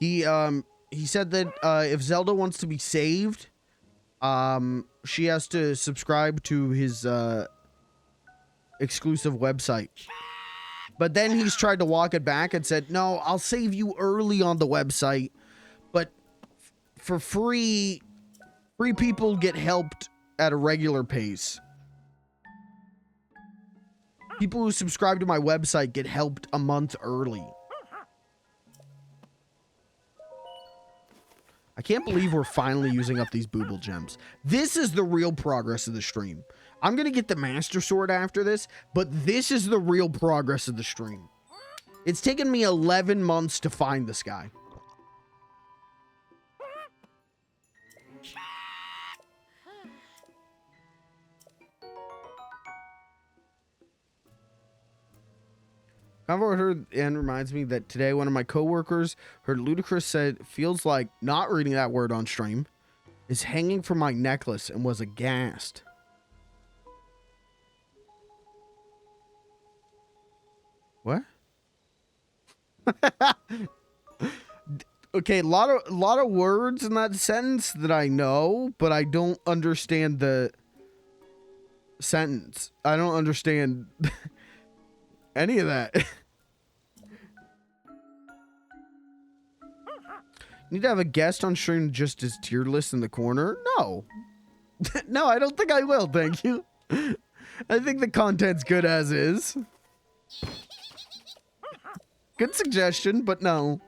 He said that if Zelda wants to be saved, she has to subscribe to his exclusive website. But then he's tried to walk it back and said, no, I'll save you early on the website, but for free people get helped at a regular pace. People who subscribe to my website get helped a month early. I can't believe we're finally using up these booble gems. This is the real progress of the stream. I'm going to get the Master Sword after this, but this is the real progress of the stream. It's taken me 11 months to find this guy. However, I heard and reminds me that today one of my coworkers heard Ludacris said feels like not reading that word on stream is hanging from my necklace and was aghast. What? Okay, a lot of words in that sentence that I know, but I don't understand the sentence. I don't understand any of that. Need to have a guest on stream just as tier list in the corner? No. No, I don't think I will, thank you. I think the content's good as is. Good suggestion, but no.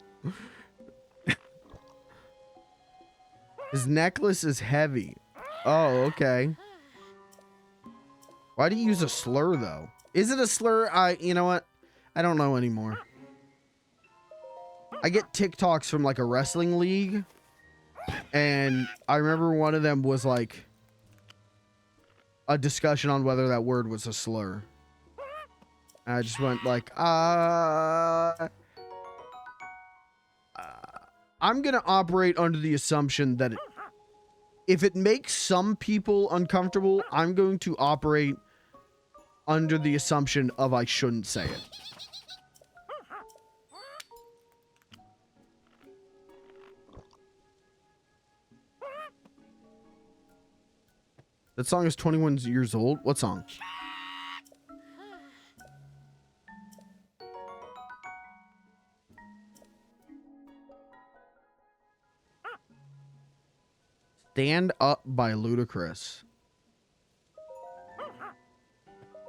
His necklace is heavy. Oh, okay. Why do you use a slur, though? Is it a slur? You know what? I don't know anymore. I get TikToks from like a wrestling league, and I remember one of them was like a discussion on whether that word was a slur. And I just went like, I'm gonna operate under the assumption that if it makes some people uncomfortable, I'm going to operate under the assumption of I shouldn't say it. That song is 21 years old. What song? Stand Up by Ludacris.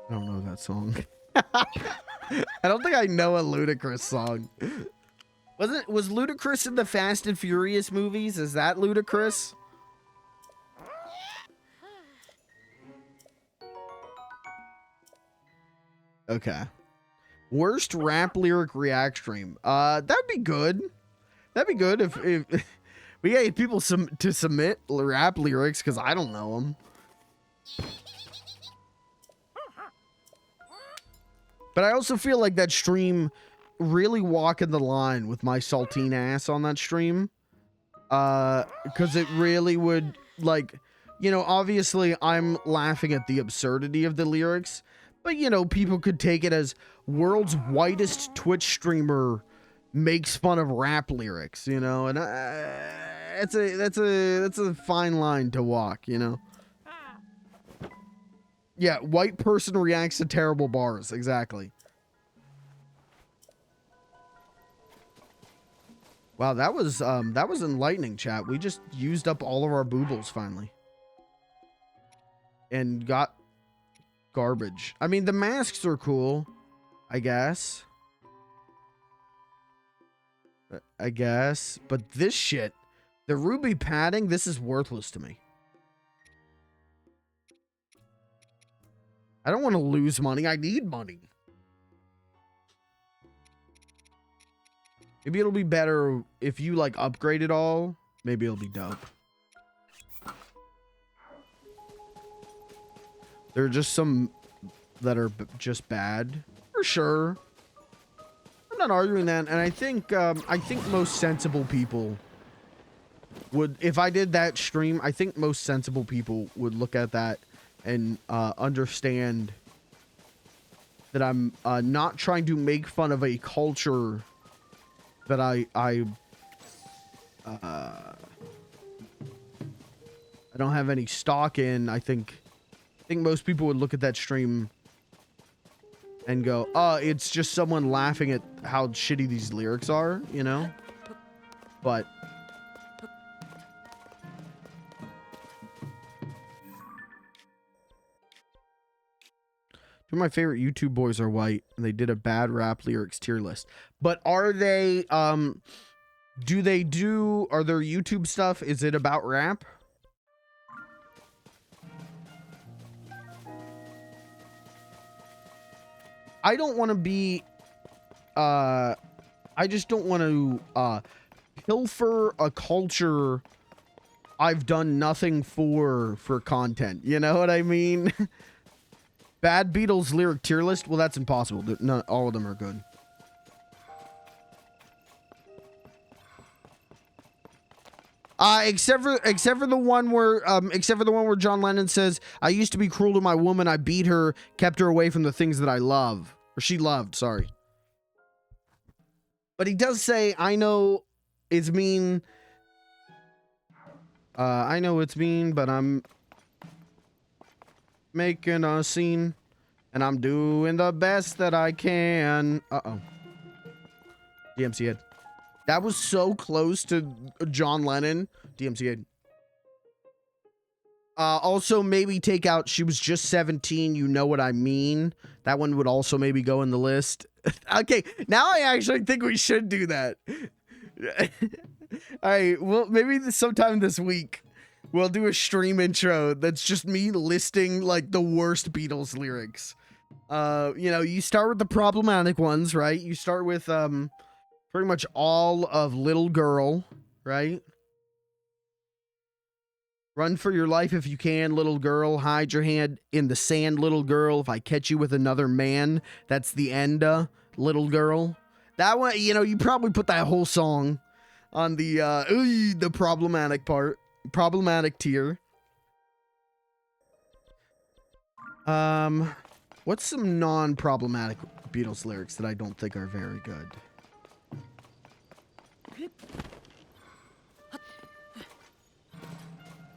I don't know that song. I don't think I know a Ludacris song. Was Ludacris in the Fast and Furious movies? Is that Ludacris? Okay. Worst rap lyric react stream. That'd be good. That'd be good if we get people to submit rap lyrics because I don't know them. But I also feel like that stream really walking the line with my saltine ass on that stream. Because it really would, like, you know, obviously I'm laughing at the absurdity of the lyrics. But, you know, people could take it as world's whitest Twitch streamer makes fun of rap lyrics, you know, and that's a fine line to walk, you know. Yeah, white person reacts to terrible bars, exactly. Wow, that was enlightening, chat. We just used up all of our boobles finally, and got garbage. I mean, the masks are cool, I guess. But this shit, the ruby padding, this is worthless to me. I don't want to lose money. I need money. Maybe it'll be better if you like upgrade it all. Maybe it'll be dope. There are just some that are just bad, for sure. I'm not arguing that, and I think most sensible people would, if I did that stream, I think most sensible people would look at that and understand that I'm not trying to make fun of a culture that I don't have any stock in. I think most people would look at that stream and go, oh, it's just someone laughing at how shitty these lyrics are, you know? But two of my favorite YouTube boys are white, and they did a bad rap lyrics tier list. But are they, are their YouTube stuff, is it about rap? I don't want to be, I just don't want to, pilfer a culture I've done nothing for content. You know what I mean? Bad Beatles lyric tier list? Well, that's impossible. Not all of them are good. Except for the one where John Lennon says, "I used to be cruel to my woman. I beat her, kept her away from the things that I love, or she loved." Sorry. But he does say, "I know it's mean. I know it's mean, but I'm making a scene, and I'm doing the best that I can." Uh-oh. DMCA. That was so close to John Lennon. DMCA. Also, maybe take out "She Was Just 17, You Know What I Mean." That one would also maybe go in the list. Okay, now I actually think we should do that. All right, well, maybe sometime this week we'll do a stream intro that's just me listing like the worst Beatles lyrics. You know, you start with the problematic ones, right? You start with pretty much all of "Little Girl," right? "Run for your life if you can, little girl. Hide your hand in the sand, little girl. If I catch you with another man." That's the end, "Little Girl." That one, you know, you probably put that whole song on the problematic part, problematic tier. What's some non-problematic Beatles lyrics that I don't think are very good?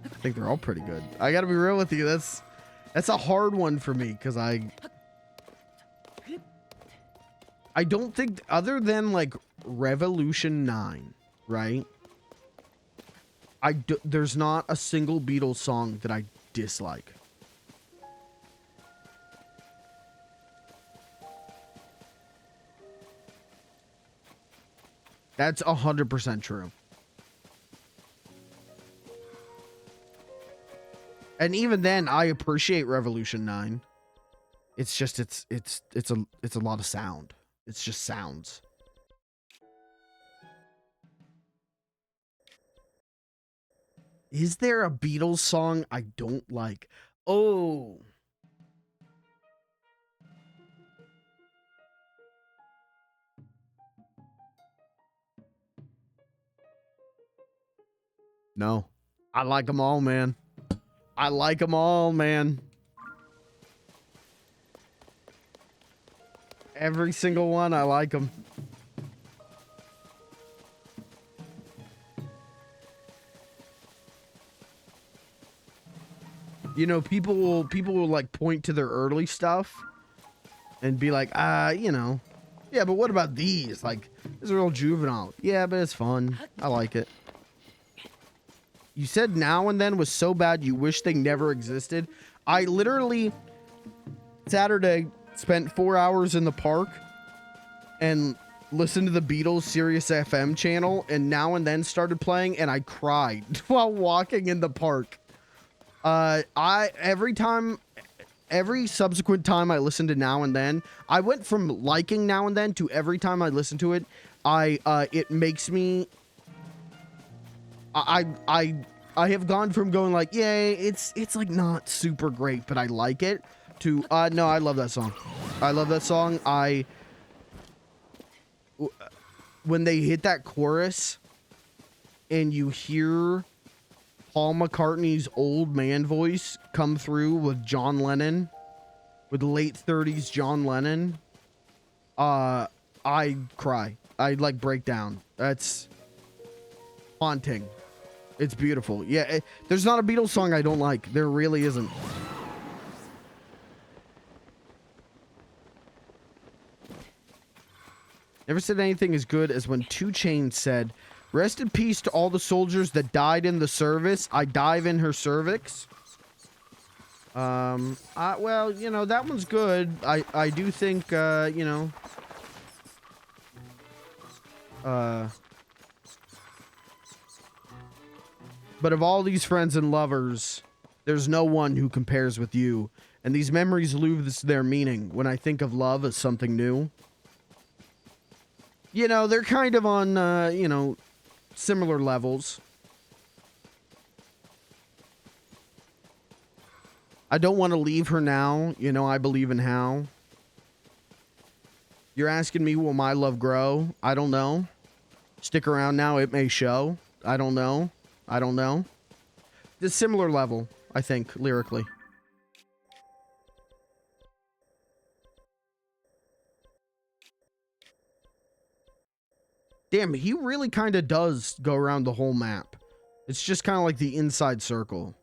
I think they're all pretty good. I gotta be real with you. That's a hard one for me because I don't think, other than like Revolution 9, right? There's not a single Beatles song that I dislike. That's 100% true. And even then, I appreciate Revolution 9. It's just it's a lot of sound. It's just sounds. Is there a Beatles song I don't like? Oh. No. I like them all, man. I like them all, man. Every single one, I like them. You know, people will like point to their early stuff and be like, you know, yeah, but what about these? Like, this is real juvenile. Yeah, but it's fun. I like it. You said "Now and Then" was so bad you wish they never existed. I literally, Saturday, spent 4 hours in the park and listened to the Beatles Sirius FM channel, and "Now and Then" started playing, and I cried while walking in the park. Every subsequent time I listened to "Now and Then," I went from liking "Now and Then" to every time I listen to it, it makes me, I have gone from going like, yay, it's like not super great, but I like it, to no, I love that song. I love that song. When they hit that chorus and you hear Paul McCartney's old man voice come through with John Lennon, with late 30s John Lennon, I cry. I like break down. That's haunting. It's beautiful. Yeah, there's not a Beatles song I don't like. There really isn't. Never said anything as good as when 2 Chainz said, "Rest in peace to all the soldiers that died in the service. I dive in her cervix." Well, you know, that one's good. I do think, you know, but of all these friends and lovers, there's no one who compares with you. And these memories lose their meaning when I think of love as something new. You know, they're kind of on, you know, similar levels. I don't want to leave her now. You know, I believe in how. You're asking me, will my love grow? I don't know. Stick around now. It may show. I don't know. I don't know. The similar level, I think, lyrically. Damn, he really kind of does go around the whole map. It's just kind of like the inside circle.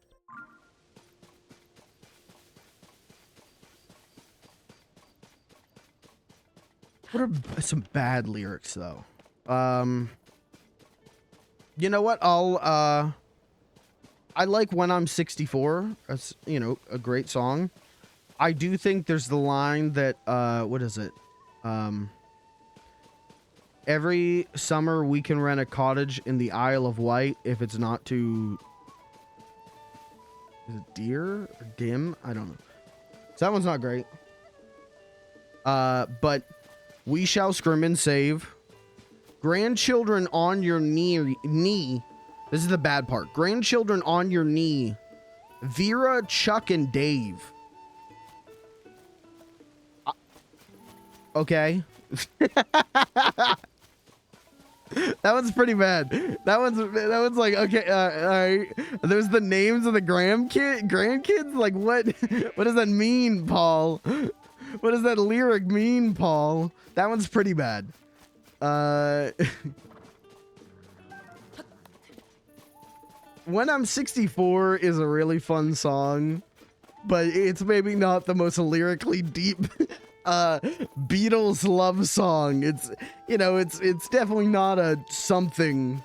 What are some bad lyrics, though? You know what? I like When I'm 64. That's, you know, a great song. I do think there's the line that, what is it? Every summer we can rent a cottage in the Isle of Wight if it's not too... Is it dear or dim? I don't know. So that one's not great. But we shall scrim and save. Grandchildren on your knee. This is the bad part. Grandchildren on your knee. Vera, Chuck, and Dave. Okay. That one's pretty bad. That one's like, okay, all right. There's the names of the grandkids. Like, what does that mean, Paul? What does that lyric mean, Paul? That one's pretty bad. When I'm 64 is a really fun song, but it's maybe not the most lyrically deep Beatles love song. It's, you know, it's definitely not a something.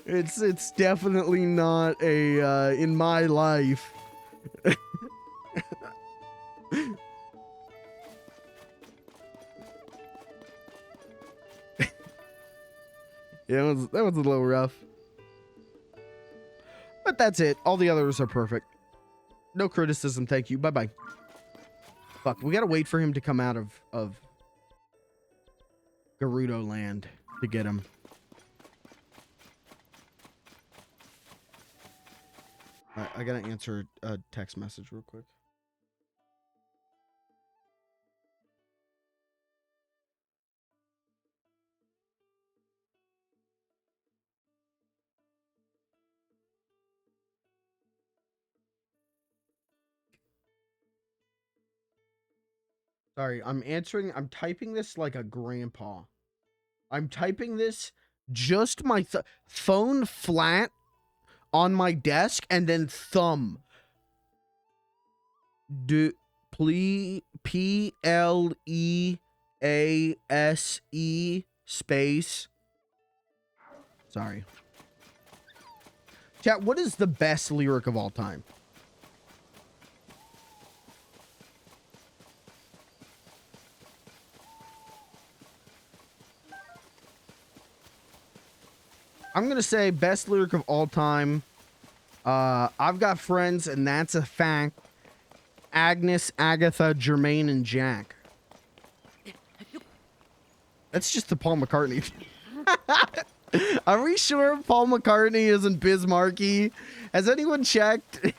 It's definitely not a in my life. Yeah, that was a little rough. But that's it. All the others are perfect. No criticism, thank you. Bye-bye. Fuck, we gotta wait for him to come out of Gerudo land to get him. I gotta answer a text message real quick. Sorry, I'm typing this like a grandpa. I'm typing this just my phone flat on my desk and then thumb. Please space. Sorry. Chat, what is the best lyric of all time? I'm going to say best lyric of all time. I've got friends, and that's a fact. Agnes, Agatha, Jermaine, and Jack. That's just the Paul McCartney. Are we sure Paul McCartney isn't Biz Markie? Has anyone checked?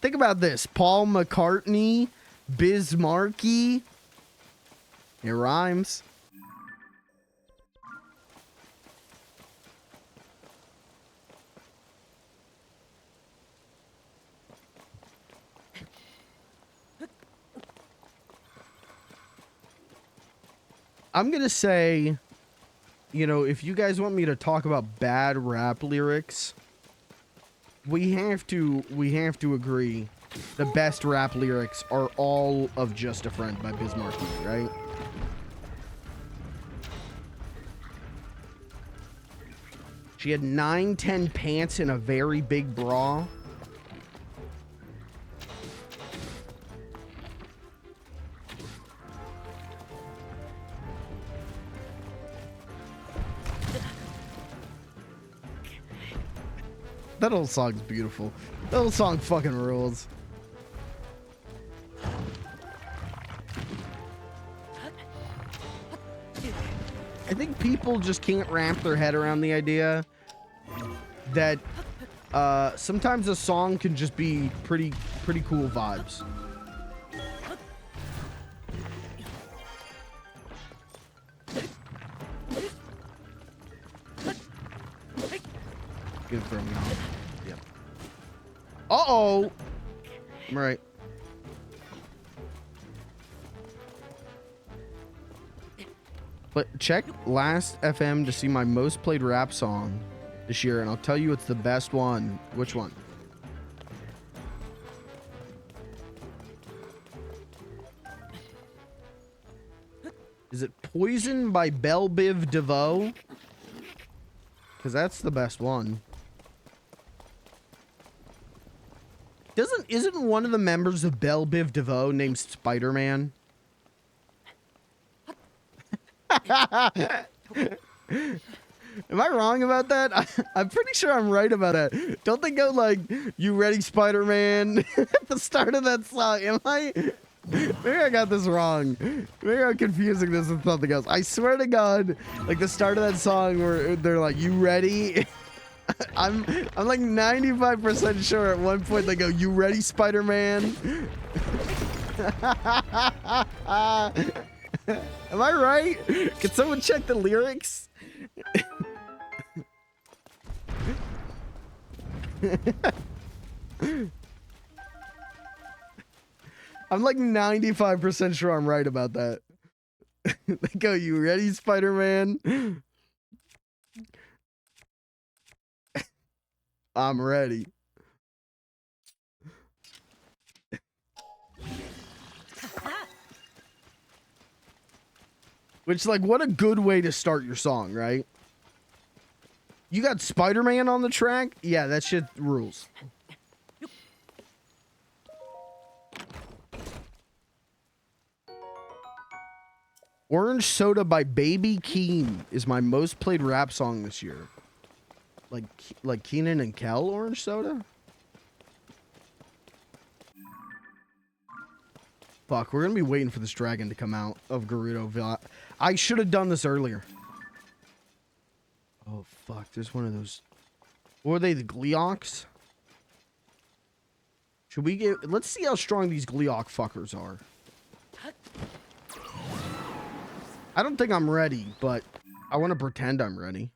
Think about this. Paul McCartney, Biz Markie. It rhymes. I'm going to say, you know, if you guys want me to talk about bad rap lyrics, we have to agree the best rap lyrics are all of Just a Friend by Biz Markie, right? She had 9-10 pants and a very big bra. That whole song's beautiful. That whole song fucking rules. I think people just can't wrap their head around the idea that sometimes a song can just be pretty cool vibes. Gonna throw me off. Yep. Uh-oh. I'm right. But check Last FM to see my most played rap song this year, and I'll tell you it's the best one. Which one? Is it Poison by Belle Biv DeVoe? Because that's the best one. Isn't one of the members of Belle Biv DeVoe named Spider-Man? Am I wrong about that? I'm pretty sure I'm right about that. Don't they go like, "You ready, Spider-Man?" at the start of that song? Am I? Maybe I got this wrong. Maybe I'm confusing this with something else. I swear to God, like the start of that song where they're like, "You ready?" I'm like 95% sure at one point they go, "You ready, Spider-Man?" Am I right? Can someone check the lyrics? I'm like 95% sure I'm right about that. They go, "You ready, Spider-Man?" I'm ready. Which, like, what a good way to start your song, right? You got Spider-Man on the track? Yeah, that shit rules. Orange Soda by Baby Keem is my most played rap song this year. Like Keenan and Kel Orange Soda? Fuck, we're gonna be waiting for this dragon to come out of Gerudo. I should have done this earlier. Oh, fuck, there's one of those. What are they, the Gleeoks? Should we get... Let's see how strong these Gleeok fuckers are. I don't think I'm ready, but I want to pretend I'm ready.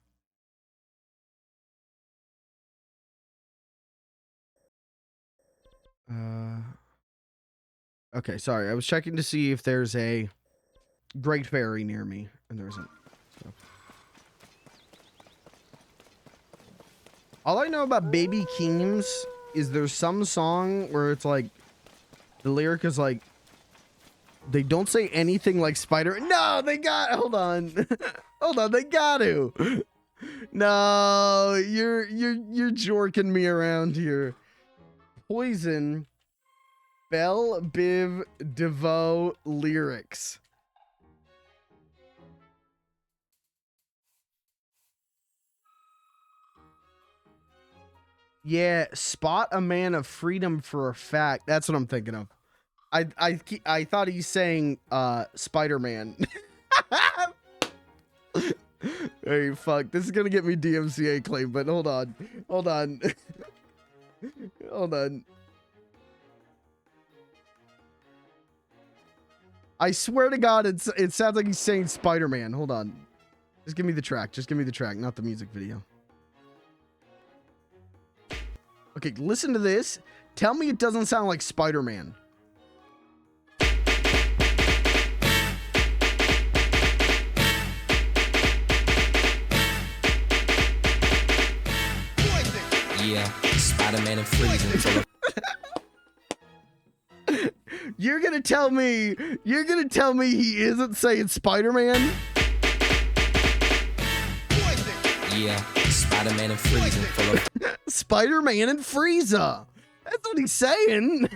Okay, sorry. I was checking to see if there's a Great Fairy near me, and there isn't. So. All I know about Baby Keems is there's some song where it's like, the lyric is like, they don't say anything like Spider. No, they got. Hold on, hold on. They got to. No, you're jorking me around here. Poison. Belle Biv DeVoe lyrics. Yeah, spot a man of freedom for a fact. That's what I'm thinking of. I thought he's saying Spider-Man. Hey, fuck. This is gonna get me DMCA claim, but hold on. Hold on. Hold on. I swear to God, it sounds like he's saying Spider-Man. Hold on. Just give me the track. Just give me the track, not the music video. Okay, listen to this. Tell me it doesn't sound like Spider-Man. Yeah, Spider-Man and freezing. You're gonna tell me he isn't saying Spider-Man? Yeah, Spider-Man and freezing. Spider-Man and Frieza. That's what he's saying.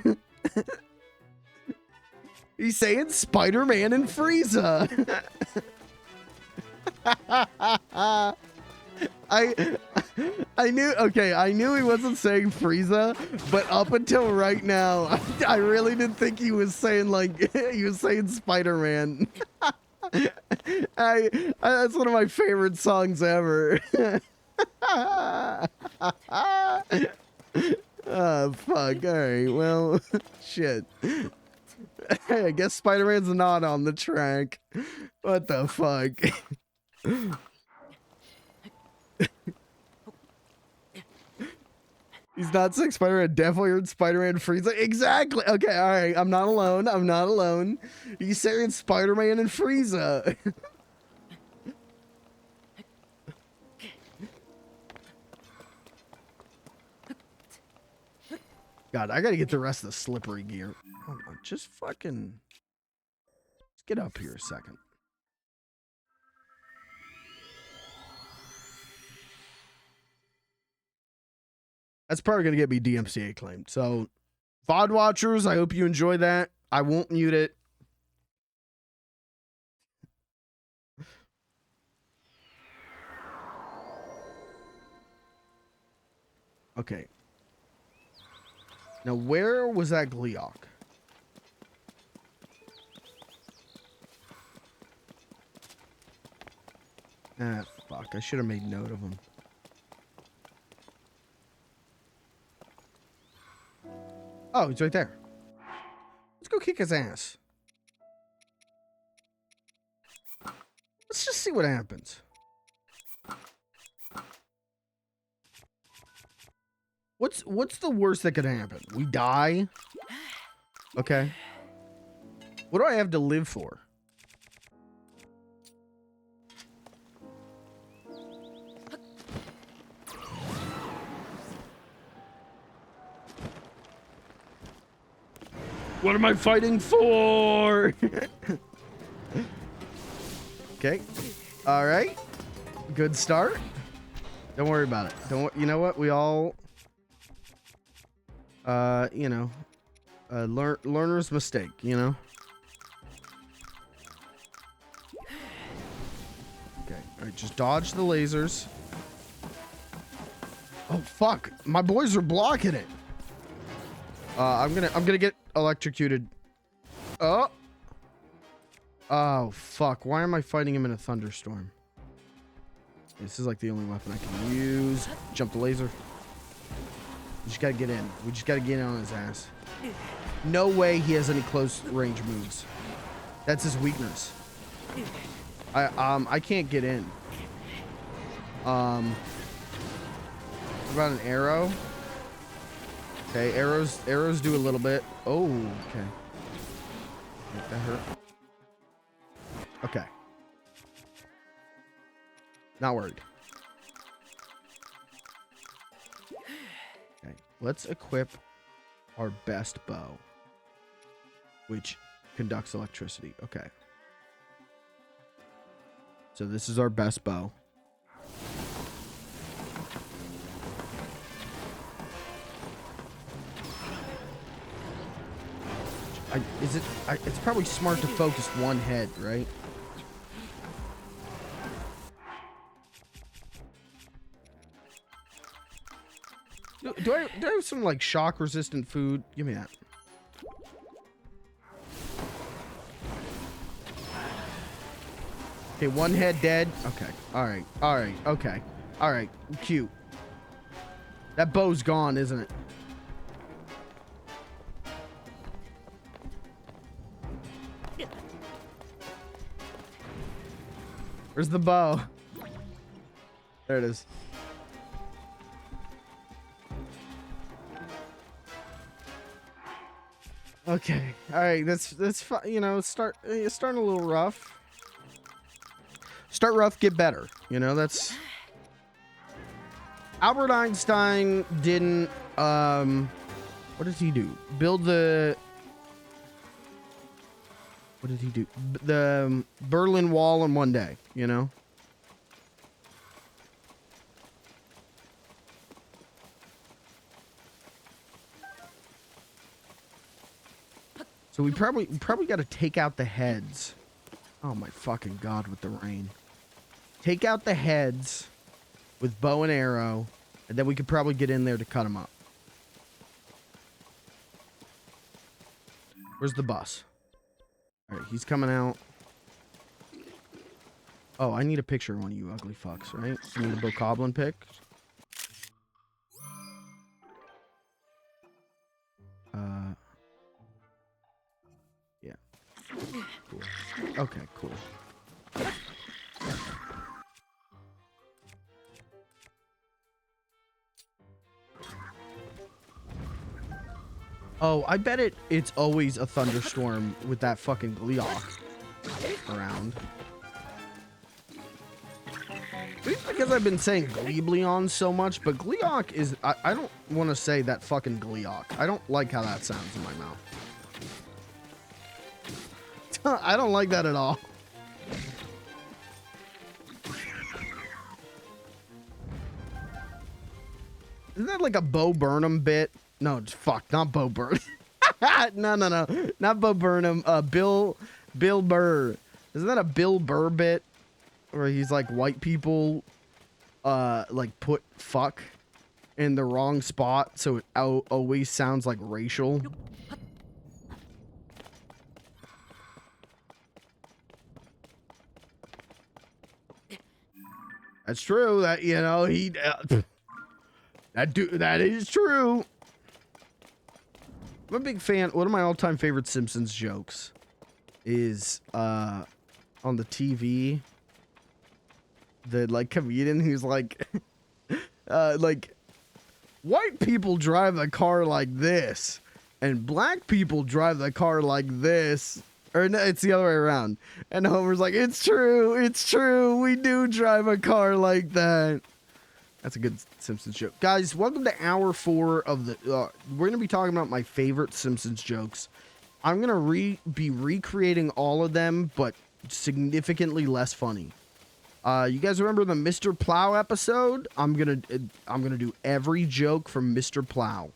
He's saying Spider-Man and Frieza. I knew he wasn't saying Frieza, but up until right now, I really didn't think he was saying like he was saying Spider-Man. That's one of my favorite songs ever. Oh, fuck. All right. Well, shit. I guess Spider-Man's not on the track. What the fuck? He's not saying Spider-Man. Definitely heard Spider-Man Frieza. Exactly. Okay, all right. I'm not alone. I'm not alone. He's saying Spider-Man and Frieza. God, I gotta get the rest of the slippery gear. Hold on, just fucking... Let's get up here a second. That's probably gonna get me DMCA claimed. So, VOD watchers, I hope you enjoy that. I won't mute it. Okay. Now, where was that Gleeok? Ah, fuck. I should have made note of him. Oh, he's right there. Let's go kick his ass. Let's just see what happens. What's the worst that could happen? We die? Okay. What do I have to live for? What am I fighting for? Okay. All right. Good start. Don't worry about it. You know what? We all you know, learner's mistake, you know? Okay. All right, just dodge the lasers. Oh fuck. My boys are blocking it. I'm gonna get electrocuted. Oh. Oh fuck. Why am I fighting him in a thunderstorm? This is like the only weapon I can use. Jump the laser. We just gotta get in. We just gotta get in on his ass. No way he has any close range moves. That's his weakness. I can't get in. What about an arrow? Okay, arrows do a little bit. Oh, okay. That hurt. Okay. Not worried. Okay, let's equip our best bow, which conducts electricity. Okay. So this is our best bow. It's probably smart to focus one head, right? Do I have some like shock resistant food? Give me that. Okay, one head dead. Okay. Alright. Alright. Okay. Alright. Cute. That bow's gone, isn't it? Where's the bow? There it is. Okay. All right. That's fine. You know, it's starting a little rough. Start rough, get better. You know, that's Albert Einstein didn't what did he do? Build the What did he do? The Berlin Wall in one day, you know? So we probably got to take out the heads. Oh my fucking god, with the rain. Take out the heads with bow and arrow, and then we could probably get in there to cut them up. Where's the bus? All right, he's coming out. Oh, I need a picture of one of you ugly fucks, right? I need a bokoblin pic. Yeah. Cool. Okay, cool. Oh, I bet it's always a thunderstorm with that fucking Gleeok around. Maybe because I've been saying Gleebleon so much, but Gleeok is... I don't want to say that fucking Gleeok. I don't like how that sounds in my mouth. I don't like that at all. Isn't that like a Bo Burnham bit? No, fuck, not Bo Burnham. No, not Bo Burnham. Bill Burr. Isn't that a Bill Burr bit where he's like white people, like put fuck in the wrong spot, so it always sounds like racial. That's true. That he. That is true. I'm a big fan. One of my all-time favorite Simpsons jokes is on the TV. The like comedian who's like, white people drive the car like this, and black people drive the car like this. Or no, it's the other way around. And Homer's like, it's true. We do drive a car like that. That's a good Simpsons joke. Guys, welcome to hour 4 of the... we're going to be talking about my favorite Simpsons jokes. I'm going to be recreating all of them, but significantly less funny. You guys remember the Mr. Plow episode? I'm gonna do every joke from Mr. Plow.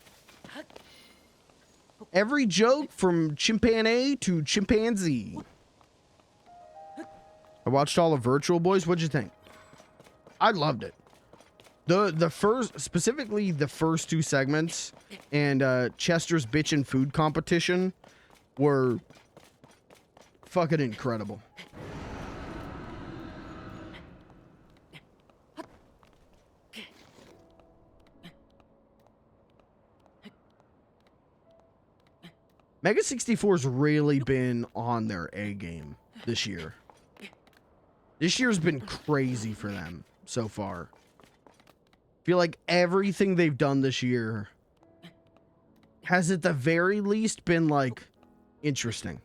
Every joke from chimpanzee to chimpanzee. I watched all of Virtual Boys. What'd you think? I loved it. The first, specifically the first 2 segments and Chester's Bitchin' Food Competition were fucking incredible. Mega 64's really been on their A game this year. This year's been crazy for them so far. Feel like everything they've done this year has at the very least been like interesting.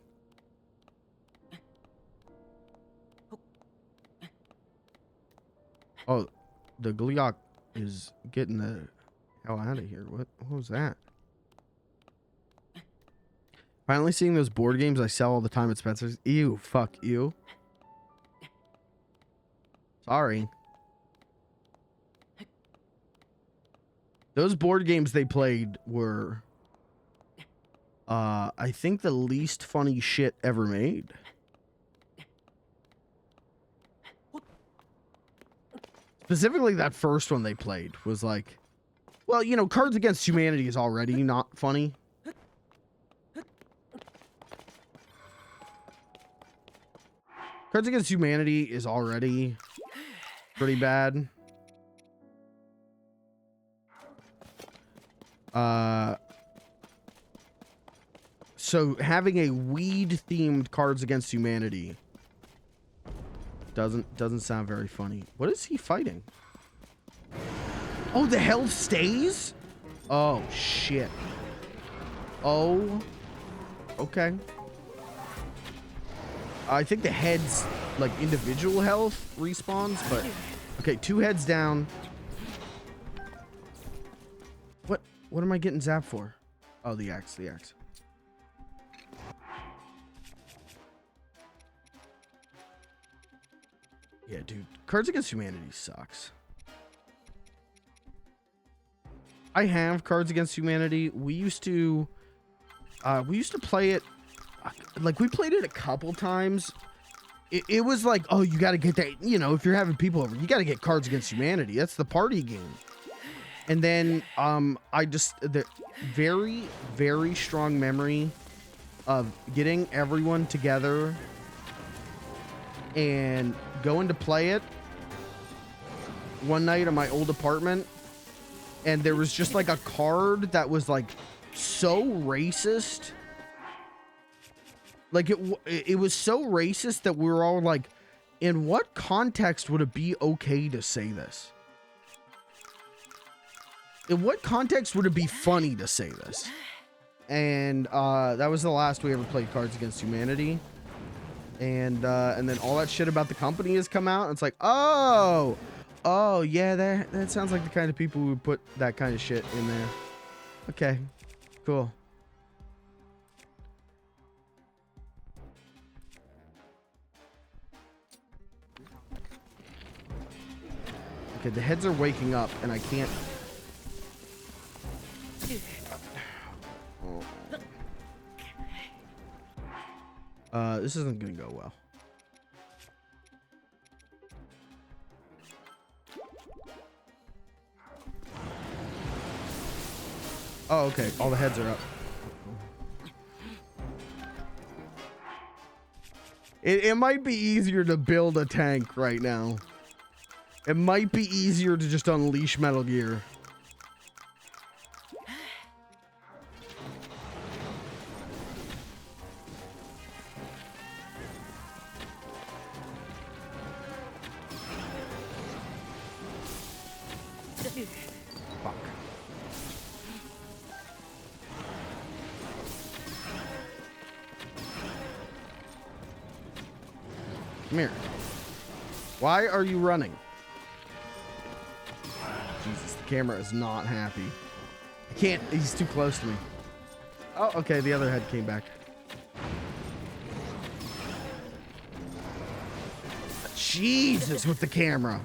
Oh, the Gleeok is getting the hell out of here. What was that? Finally seeing those board games I sell all the time at Spencer's. Ew, fuck you. Sorry. Those board games they played were, I think the least funny shit ever made. Specifically, that first one they played was like, well, you know, Cards Against Humanity is already not funny. Cards Against Humanity is already pretty bad. So having a weed-themed Cards Against Humanity doesn't sound very funny. What is he fighting? Oh, the health stays? Oh, shit. Oh. Okay. I think the heads, like, individual health respawns, but... Okay, 2 heads down. What am I getting zapped for? Oh, the axe. Yeah, dude. Cards Against Humanity sucks. I have Cards Against Humanity. We used to play it. Like, we played it a couple times. It was like, oh, you got to get that, you know, if you're having people over, you got to get Cards Against Humanity. That's the party game. And then, the very, very strong memory of getting everyone together and going to play it one night in my old apartment. And there was just like a card that was like so racist. Like it was so racist that we were all like, in what context would it be okay to say this? In what context would it be funny to say this? and that was the last we ever played Cards Against Humanity. And then all that shit about the company has come out. And it's like, oh yeah, that sounds like the kind of people who would put that kind of shit in there. Okay, cool. Okay, the heads are waking up, and I can't. This isn't gonna go well. Oh, okay. All the heads are up. It might be easier to build a tank right now. It might be easier to just unleash Metal Gear. Fuck. Come here. Why are you running? Jesus, the camera is not happy. I can't. He's too close to me. Oh, okay. The other head came back. Jesus, with the camera.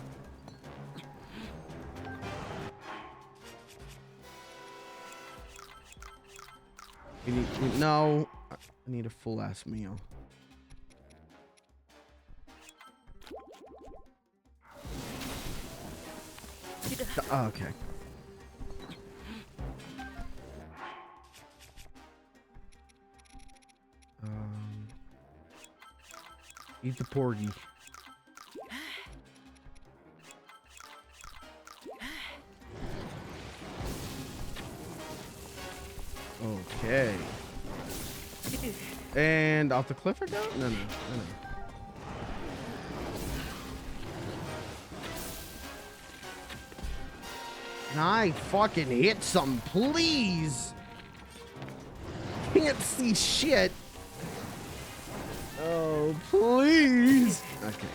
No, I need a full ass meal. Oh, okay. Eat the porgy. Okay. And off the cliff or down? No. Can I fucking hit something, please? Can't see shit. Oh, please. Okay.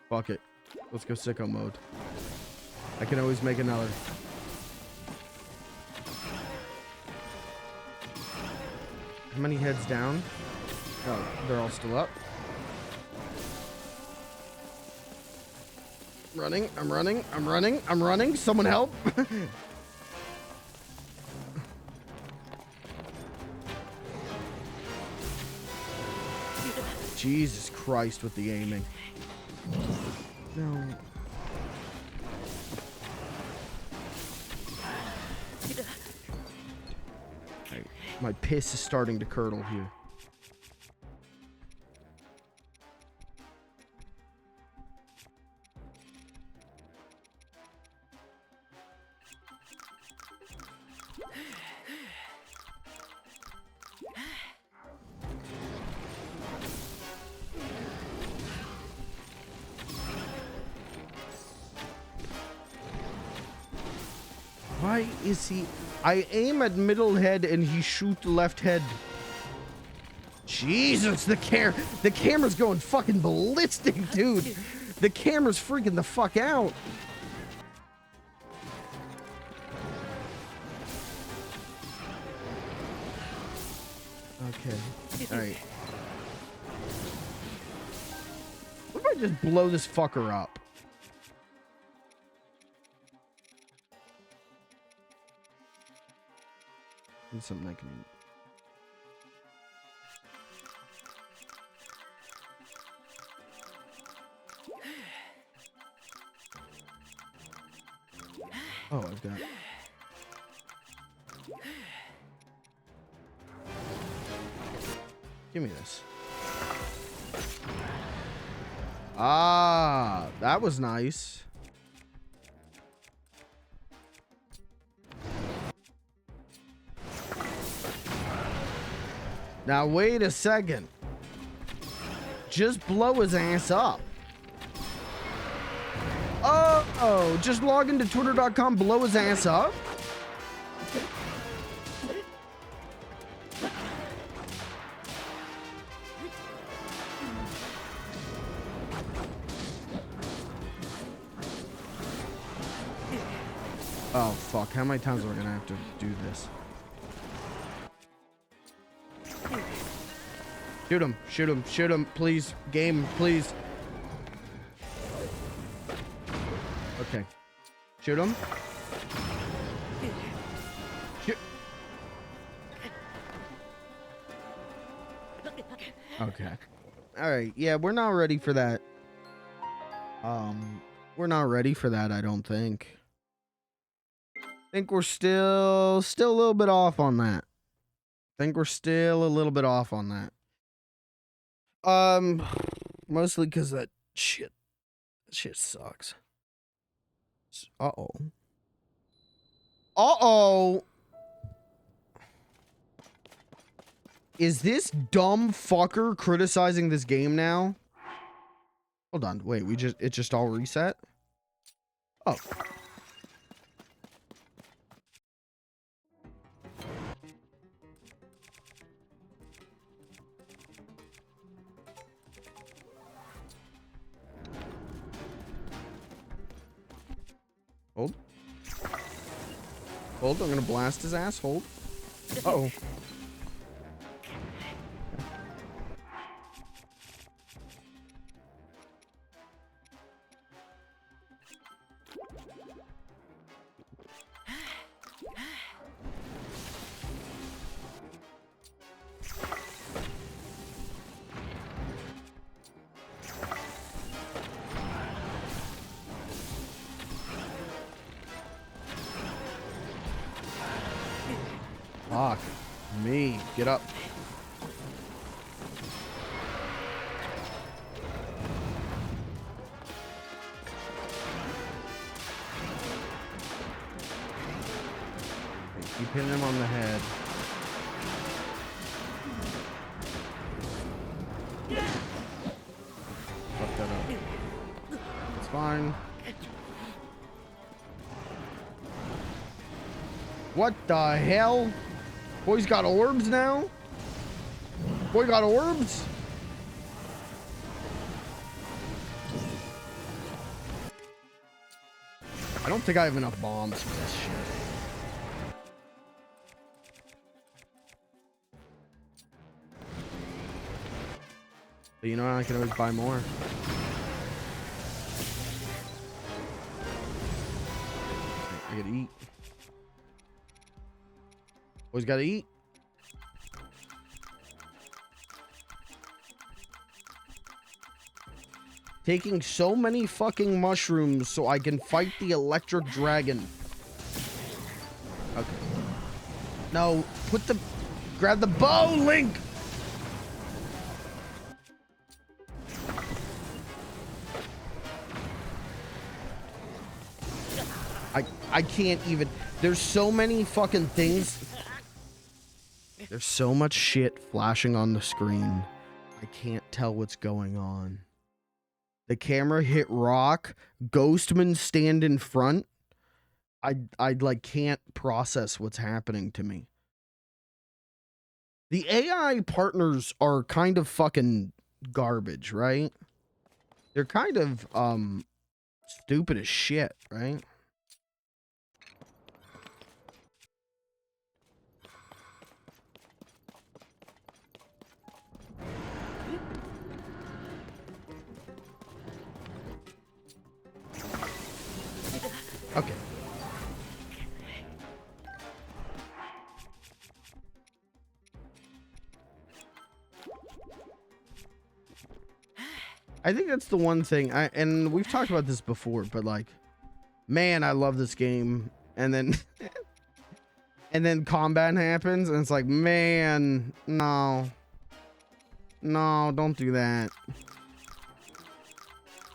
Fuck it. Let's go sicko mode. I can always make another. How many heads down? Oh, they're all still up. Running, I'm running. Someone help. Jesus Christ with the aiming. No. My piss is starting to curdle here. Why is he... I aim at middle head and he shoot left head. Jesus, the camera's going fucking ballistic, dude. The camera's freaking the fuck out. Okay. All right. What if I just blow this fucker up? Need something I can eat. Oh, I've got... Give me this. Ah, that was nice. Now, wait a second. Just blow his ass up. Oh, just log into twitter.com, blow his ass up? Oh, fuck. How many times are we gonna have to do this? Shoot him, shoot him, shoot him, please. Game, please. Okay. Shoot him. Shoot. Okay. Alright, yeah, we're not ready for that. We're not ready for that, I don't think. I think we're still a little bit off on that. Mostly because that shit sucks. Uh-oh. Uh-oh. Is this dumb fucker criticizing this game now? Hold on, wait, it just all reset? Oh. Hold, I'm gonna blast his ass. Hold. Uh-oh. Fuck me. Get up. Keep hitting him on the head. Fuck that up. It's fine. What the hell? Boy's got orbs now? Boy got orbs? I don't think I have enough bombs for this shit. But you know, I can always buy more. I gotta eat. Always gotta eat. Taking so many fucking mushrooms so I can fight the electric dragon. Okay. No, grab the bow, Link! I can't even. There's so many fucking things. There's so much shit flashing on the screen. I can't tell what's going on. The camera hit rock. Ghostman stand in front. I like can't process what's happening to me. The AI partners are kind of fucking garbage, right? They're kind of stupid as shit, right? Okay. I think that's the one thing and we've talked about this before, but like, man, I love this game. And then and then combat happens and it's like, man, no, don't do that.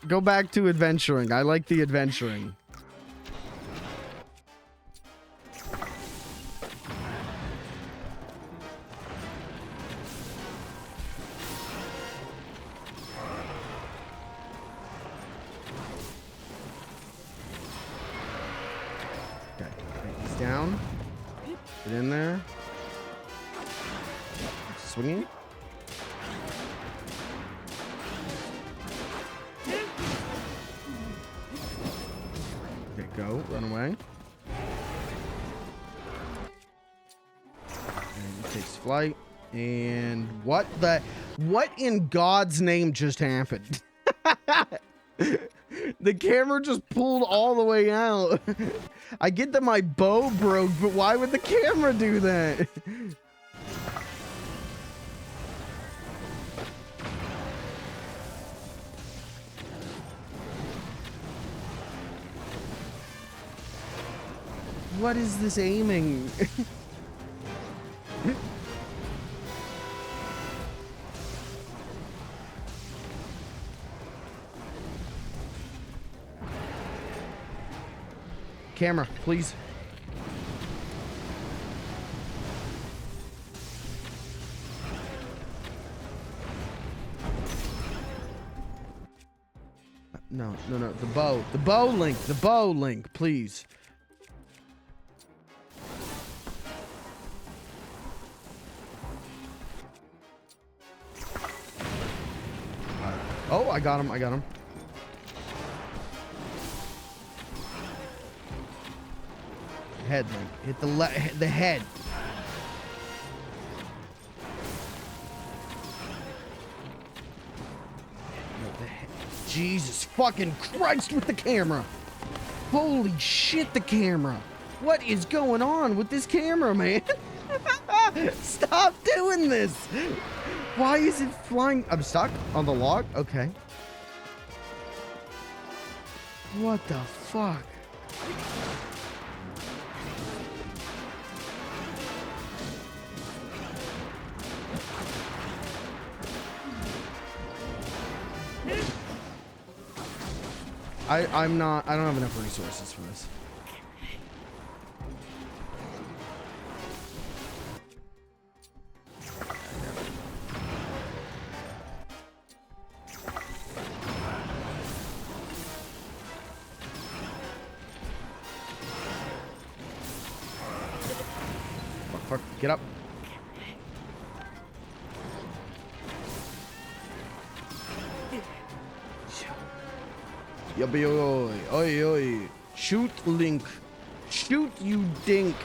Go back to adventuring. I like the adventuring. down. Get in there. Swinging. Okay, go. Run away. And he takes flight. And what in God's name just happened? The camera just pulled all the way out. I get that my bow broke, but why would the camera do that? What is this aiming? Camera, please. No. The bow link, please. Oh, I got him. Head link. Hit the head. No, the head. Jesus fucking Christ with the camera. Holy shit, the camera. What is going on with this camera, man? Stop doing this. Why is it flying? I'm stuck on the log? Okay. What the fuck? I don't have enough resources for this. Fuck, get up. Yubby oi. Shoot, Link. Shoot, you dink.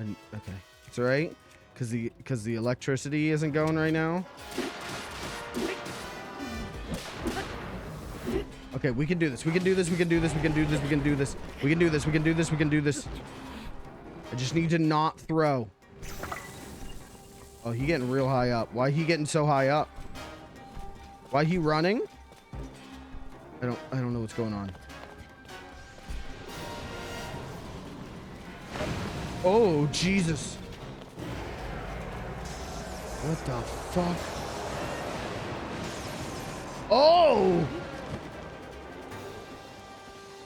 Okay, it's all right, cause the electricity isn't going right now. Okay, we can do this. We can do this. I just need to not throw. Oh, he getting real high up. Why he getting so high up? Why he running? I don't know what's going on. Oh, Jesus. What the fuck? Oh!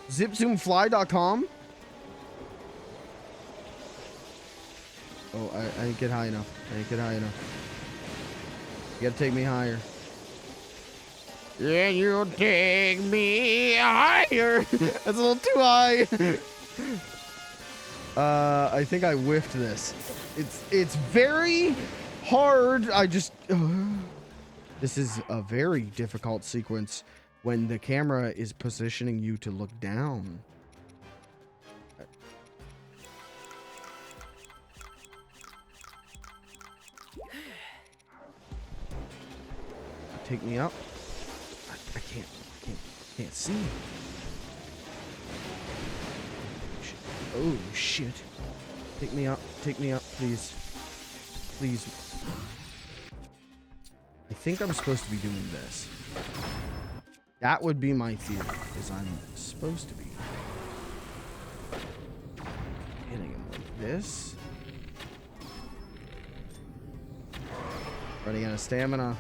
Zipzoomfly.com? Oh, I didn't get high enough. You gotta take me higher. Yeah, you'll take me higher. That's a little too high. I think I whiffed this. It's very hard. This is a very difficult sequence when the camera is positioning you to look down. Take me up. I can't see. Oh shit. Take me up, please. I think I'm supposed to be doing this. That would be my theory, is I'm supposed to be hitting him like this. Running out of stamina.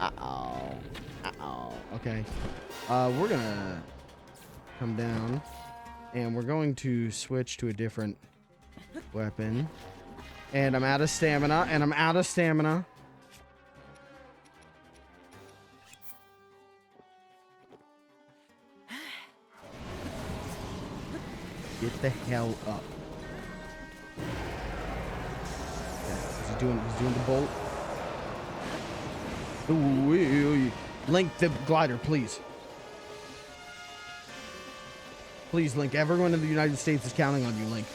Uh-oh. Okay. We're gonna come down and we're going to switch to a different Weapon. And I'm out of stamina. And I'm out of stamina. Get the hell up. Okay, he's doing the bolt. Ooh, Link the glider, please. Please, Link. Everyone in the United States is counting on you, Link.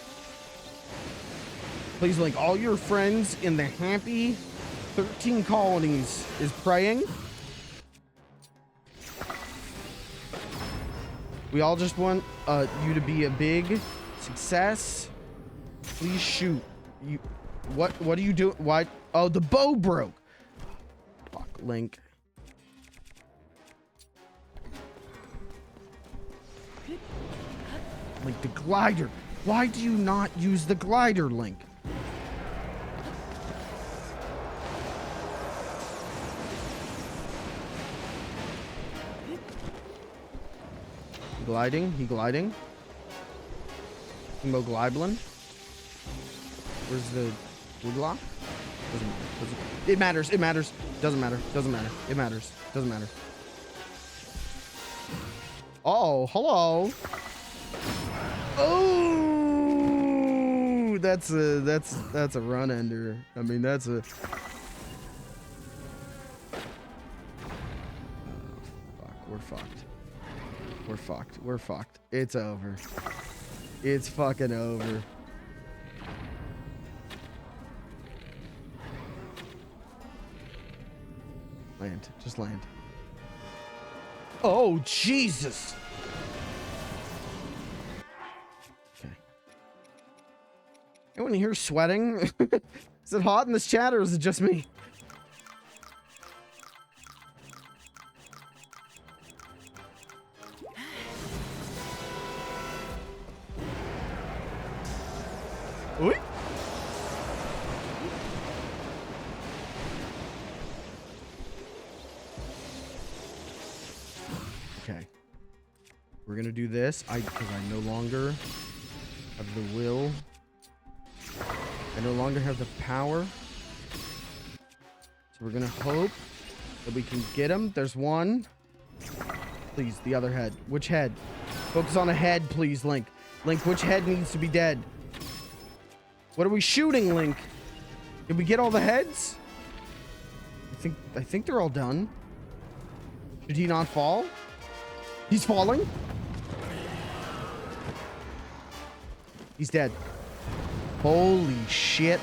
Please, Link. All your friends in the happy 13 colonies is praying. We all just want you to be a big success. Please shoot. You. What do you do? Why? Oh, the bow broke. Fuck, Link. Link, the glider. Why do you not use the glider, Link? Gliding? He gliding? Mo Gliblin? Where's the woodlock? It matters. It matters. Doesn't matter. Doesn't matter. It matters. Doesn't matter. Oh, hello. Oh, that's a run ender. I mean, that's a. Fuck, we're fucked. We're fucked. We're fucked. It's over. It's fucking over. Land. Just land. Oh, Jesus. Okay. Anyone here sweating? Is it hot in this chat or is it just me? Oi. Okay. We're gonna do this. Because I no longer have the will. I no longer have the power. So we're gonna hope that we can get him. There's one. Please, the other head. Which head? Focus on a head, please, Link. Link, which head needs to be dead? What are we shooting, Link? Did we get all the heads? I think they're all done. Should he not fall? He's falling. He's dead. Holy shit.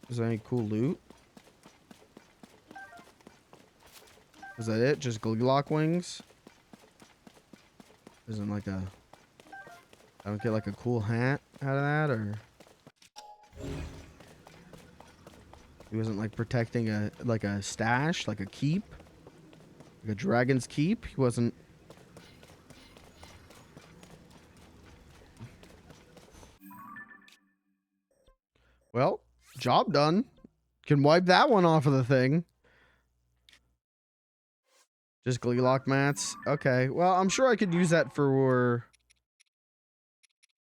Is there any cool loot? Is that it? Just Gliglock wings? Isn't like a... I don't get like a cool hat out of that, or... He wasn't like protecting a stash, like a keep? Like a dragon's keep? He wasn't... Well, job done. Can wipe that one off of the thing. Just Gliglock mats. Okay. Well, I'm sure I could use that for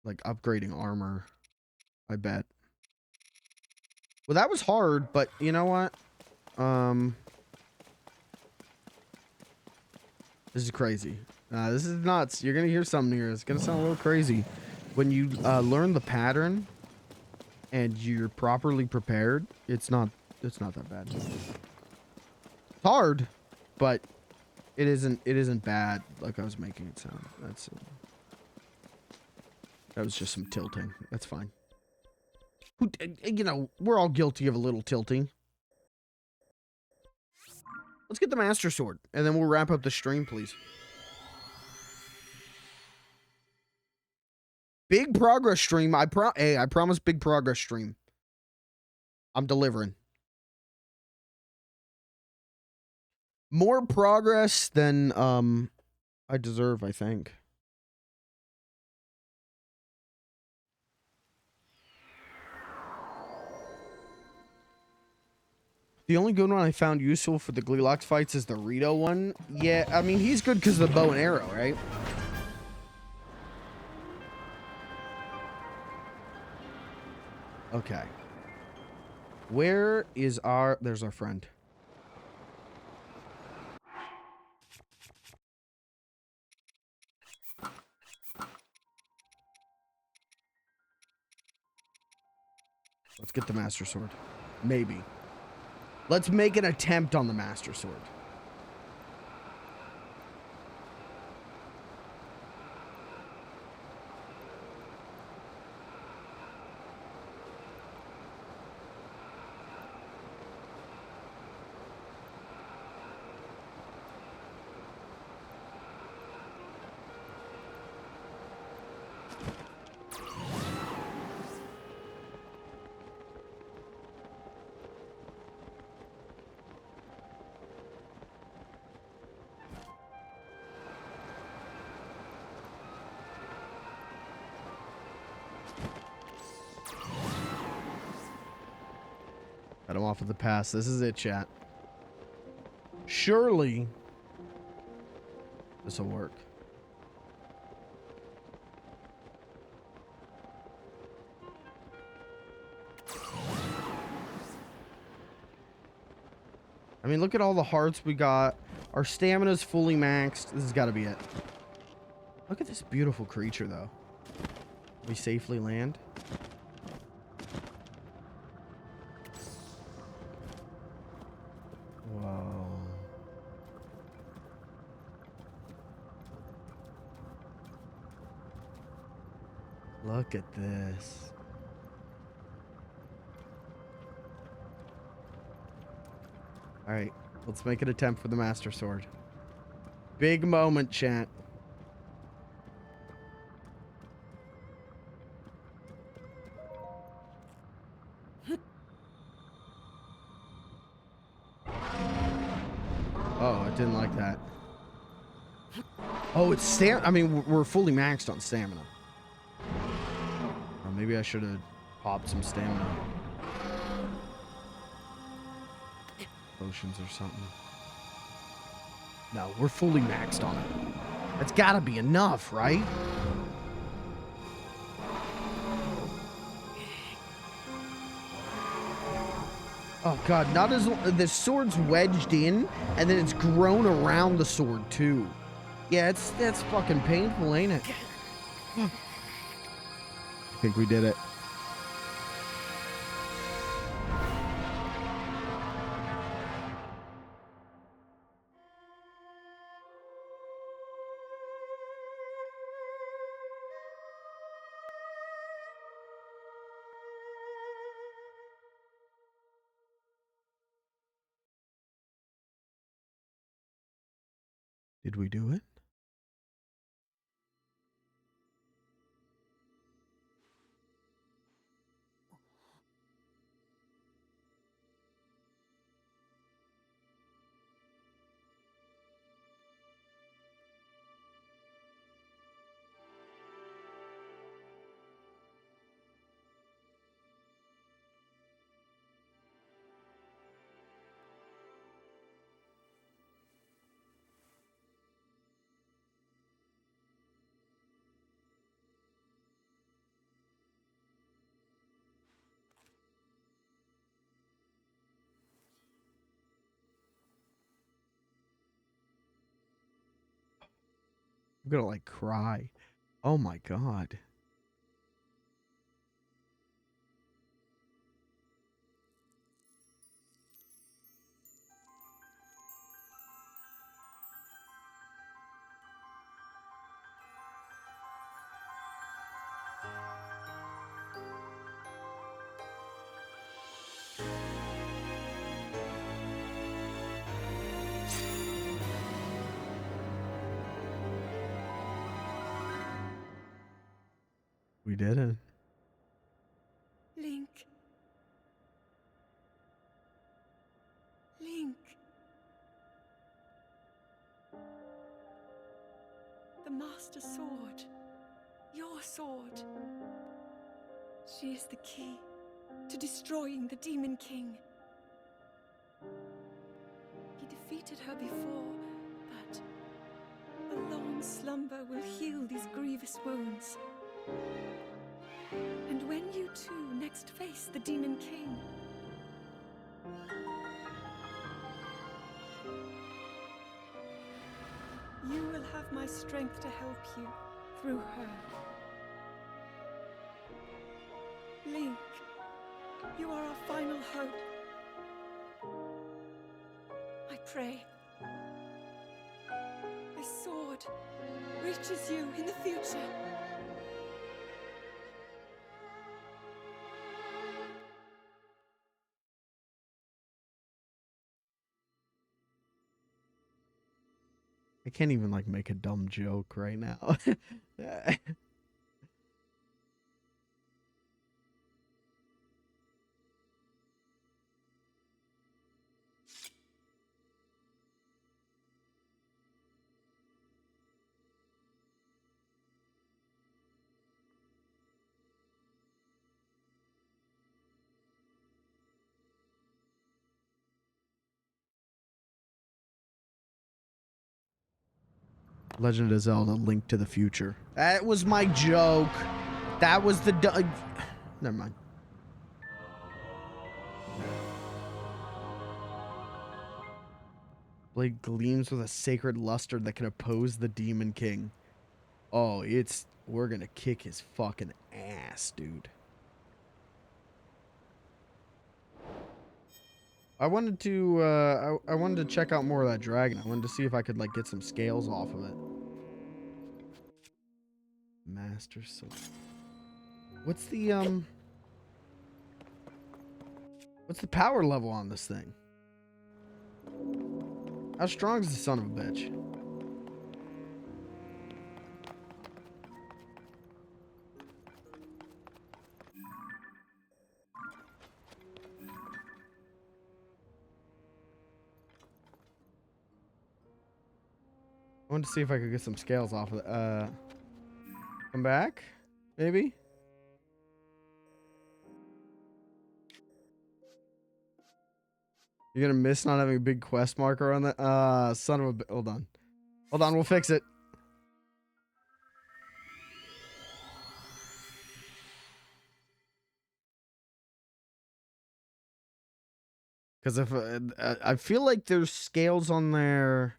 like upgrading armor. I bet. Well, that was hard, but you know what? This is crazy. This is nuts. You're gonna hear something here. It's gonna sound a little crazy. When you learn the pattern and you're properly prepared, it's not that bad. It's hard, but it isn't bad like I was making it sound. That was just some tilting. That's fine. You know, we're all guilty of a little tilting. Let's get the Master Sword, and then we'll wrap up the stream, please. Big progress stream. I promise big progress stream. I'm delivering. More progress than I deserve, I think. The only good one I found useful for the Gleelox fights is the Rito one. Yeah, I mean, he's good because of the bow and arrow, right? Okay. Where is our... There's our friend. Let's get the Master Sword. Maybe. Let's make an attempt on the Master Sword. Cut him off with the pass. This is it, chat. Surely this will work. I mean, look at all the hearts we got. Our stamina's fully maxed. This has got to be it. Look at this beautiful creature, though. We safely land. Whoa. Look at this. All right, let's make an attempt for the Master Sword. Big moment, chat. Oh, I didn't like that. Oh, it's stamina. I mean, we're fully maxed on stamina. Or maybe I should have popped some stamina. Potions or something. No, we're fully maxed on it. That's gotta be enough, right? Oh god, not as the sword's wedged in, and then it's grown around the sword too. Yeah, that's fucking painful, ain't it? I think we did it. Did we do it? I'm gonna like cry. Oh my god. We did it. Link. Link. The Master Sword. Your sword. She is the key to destroying the Demon King. He defeated her before, but a long slumber will heal these grievous wounds. And when you two next face the Demon King, you will have my strength to help you through her. Link, you are our final hope. I pray this sword reaches you in the future. I can't even like make a dumb joke right now. Legend of Zelda: Link to the Future. That was my joke. That was the never mind. Blade gleams with a sacred luster that can oppose the Demon King. Oh, we're gonna kick his fucking ass, dude. I wanted to I wanted to check out more of that dragon. I wanted to see if I could like get some scales off of it. Master Sword. What's the power level on this thing? How strong is the son of a bitch? I wanted to see if I could get some scales off of it. Come back? Maybe? You're gonna miss not having a big quest marker on that? Son of a... Hold on. Hold on, we'll fix it. Because if... I feel like there's scales on there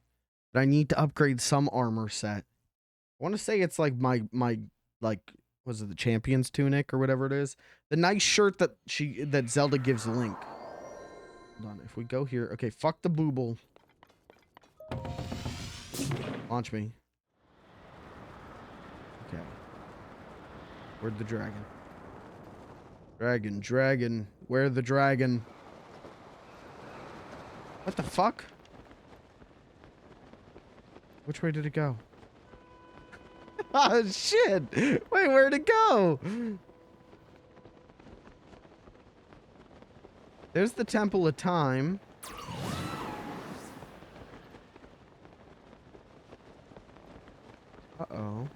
that I need to upgrade some armor set. I want to say it's like my like, was it the champion's tunic or whatever it is? The nice shirt that Zelda gives Link. Hold on, if we go here, okay, fuck the booble. Launch me. Okay. Where'd the dragon? Dragon, where the dragon? What the fuck? Which way did it go? Oh shit! Wait, where'd it go? There's the Temple of Time. Uh-oh.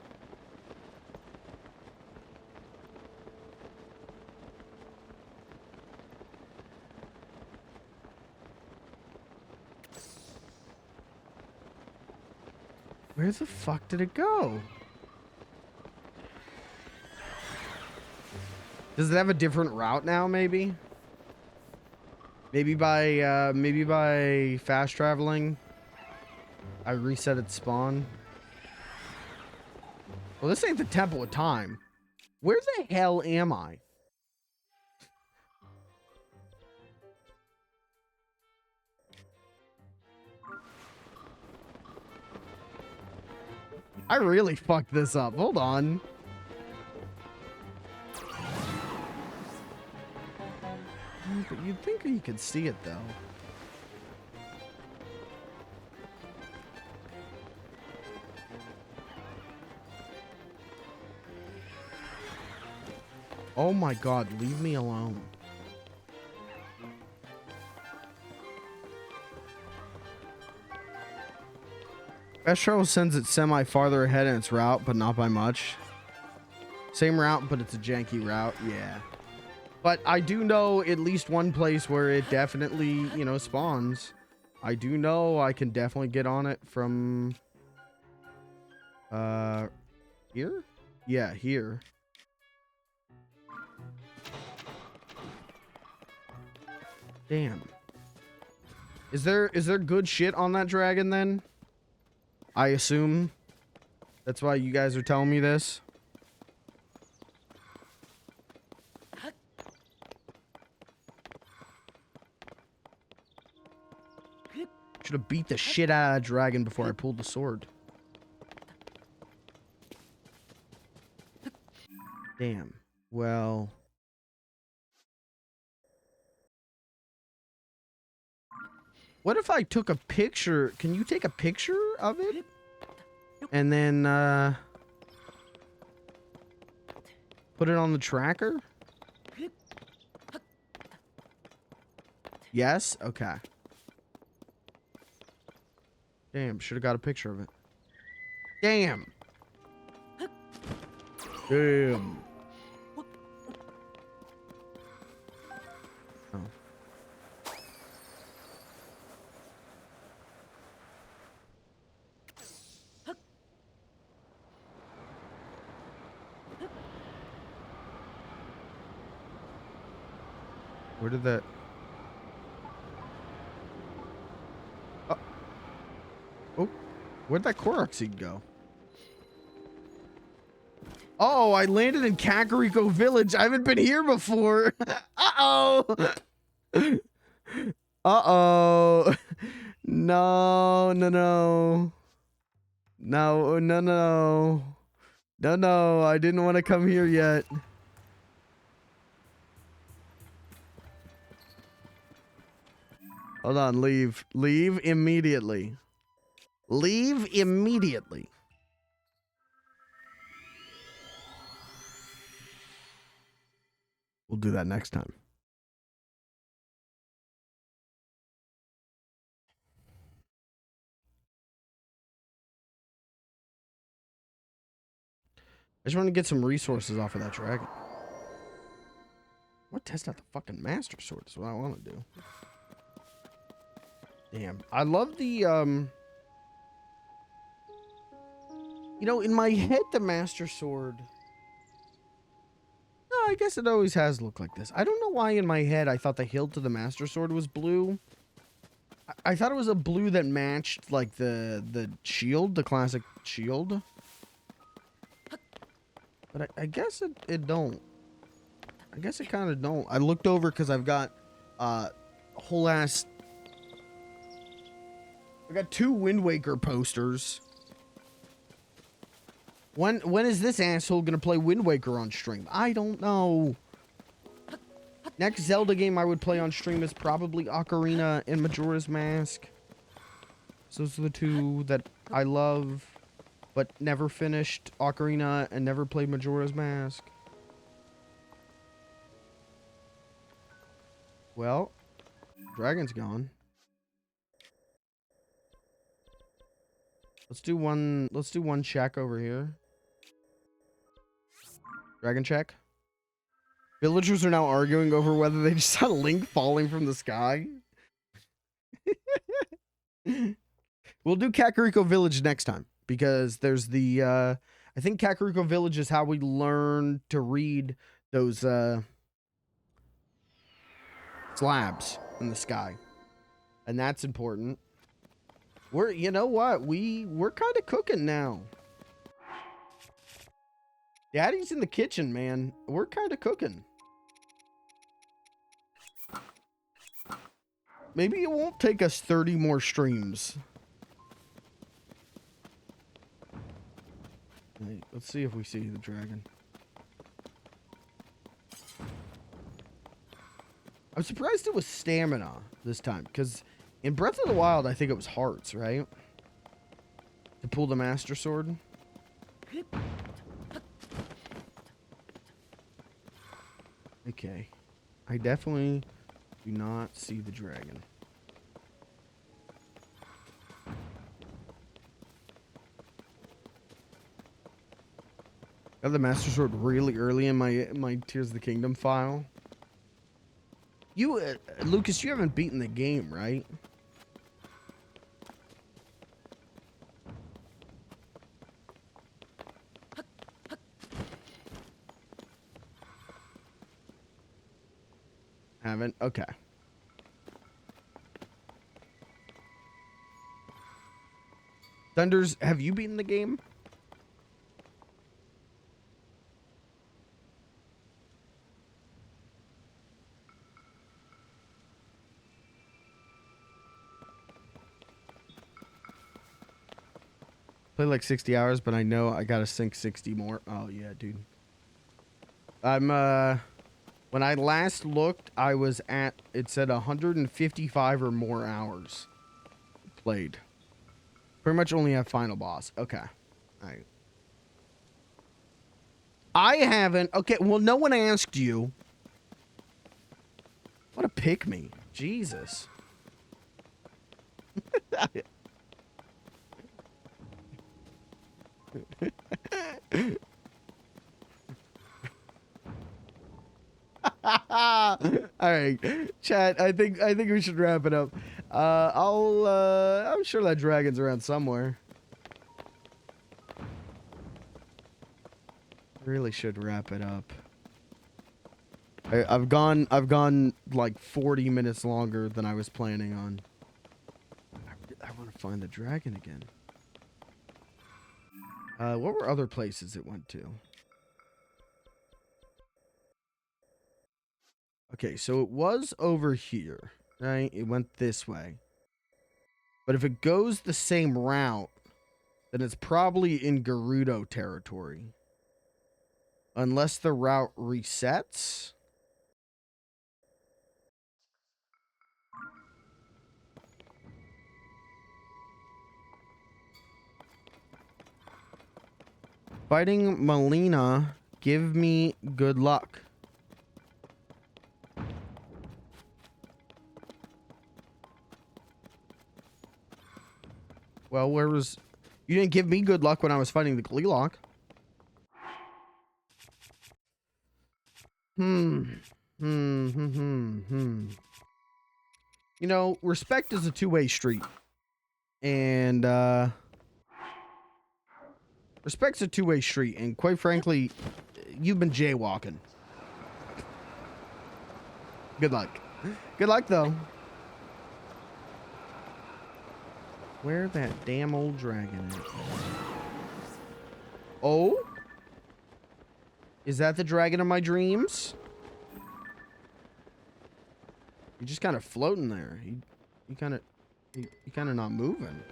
Where the fuck did it go? Does it have a different route now, maybe? Maybe by fast traveling, I reset its spawn. Well, this ain't the Temple of Time. Where the hell am I? I really fucked this up. Hold on. But you'd think you could see it, though. Oh my god, leave me alone. Fast travel sends it semi farther ahead in its route, but not by much. Same route, but it's a janky route. Yeah. But I do know at least one place where it definitely, you know, spawns. I do know I can definitely get on it from... Here? Yeah, here. Damn. Is there good shit on that dragon then? I assume. That's why you guys are telling me this. Should have beat the shit out of that dragon before I pulled the sword. Damn. Well... What if I took a picture? Can you take a picture of it? And then, put it on the tracker? Yes? Okay. Damn, should have got a picture of it. Damn. Damn. Oh. Where did that... Oh, where'd that Korok seed go? Oh, I landed in Kakariko Village. I haven't been here before. Uh-oh. Uh-oh. No, no, no. No, no, no. No, no, I didn't want to come here yet. Hold on, leave. Leave immediately. Leave immediately. We'll do that next time. I just want to get some resources off of that dragon. I want to test out the fucking Master Sword is what I want to do. Damn. I love the, you know, in my head, the Master Sword... No, I guess it always has looked like this. I don't know why in my head I thought the hilt of the Master Sword was blue. I thought it was a blue that matched, like, the shield, the classic shield. But I guess it don't. I guess it kind of don't. I looked over because I've got a whole ass... I got 2 Wind Waker posters. When is this asshole gonna play Wind Waker on stream? I don't know. Next Zelda game I would play on stream is probably Ocarina and Majora's Mask. So those are the 2 that I love, but never finished Ocarina and never played Majora's Mask. Well, dragon's gone. Let's do one check over here. Dragon check. Villagers are now arguing over whether they just saw Link falling from the sky. We'll do Kakariko Village next time because there's the I think Kakariko Village is how we learn to read those slabs in the sky. And that's important. You know what? We're kind of cooking now. Daddy's in the kitchen, man. We're kind of cooking. Maybe it won't take us 30 more streams. Right, let's see if we see the dragon. I'm surprised it was stamina this time, because in Breath of the Wild, I think it was hearts, right? To pull the Master Sword. Okay. I definitely do not see the dragon. Got the Master Sword really early in my Tears of the Kingdom file. You, Lucas, you haven't beaten the game, right? Haven't? Okay. Thunders, have you beaten the game? Play like 60 hours, but I know I gotta sink 60 more. Oh, yeah, dude. I'm, when I last looked, I was at, it said 155 or more hours played. Pretty much only have final boss. Okay. All right. I haven't. Okay, well, no one asked you. What a pick me. Jesus. All right, chat. I think we should wrap it up. I'm sure that dragon's around somewhere. Really should wrap it up. I've gone like 40 minutes longer than I was planning on. I want to find the dragon again. What were other places it went to? Okay, so it was over here, right? It went this way. But if it goes the same route, then it's probably in Gerudo territory. Unless the route resets. Fighting Melina, give me good luck. Well, where was... You didn't give me good luck when I was fighting the Gleelock. You know, respect is a two-way street. And, respect's a two-way street. And quite frankly, you've been jaywalking. Good luck. Good luck, though. Where that damn old dragon is. Oh? Is that the dragon of my dreams? You're just kind of floating there. He kind of not moving.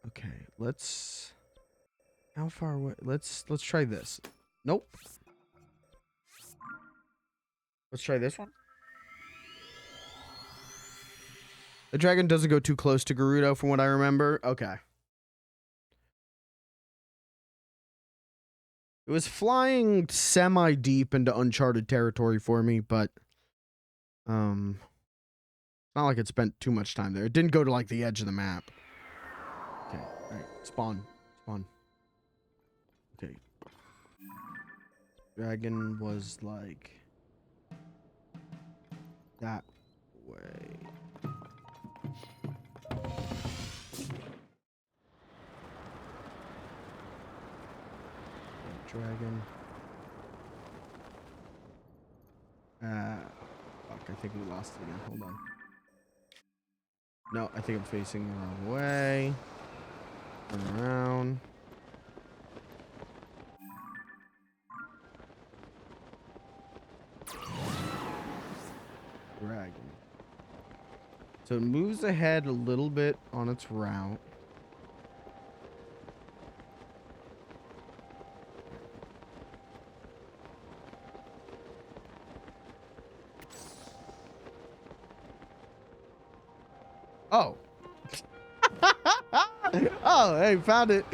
Okay, let's... How far away? Let's try this. Nope. Let's try this one. The dragon doesn't go too close to Gerudo from what I remember. Okay. It was flying semi-deep into uncharted territory for me, but it's not like it spent too much time there. It didn't go to like the edge of the map. Okay, all right, spawn. Okay. Dragon was like that way. Dragon. Fuck, I think we lost it again. Hold on. No, I think I'm facing the wrong way. Turn around. Dragon. So it moves ahead a little bit on its route. Oh. Oh, hey, found it.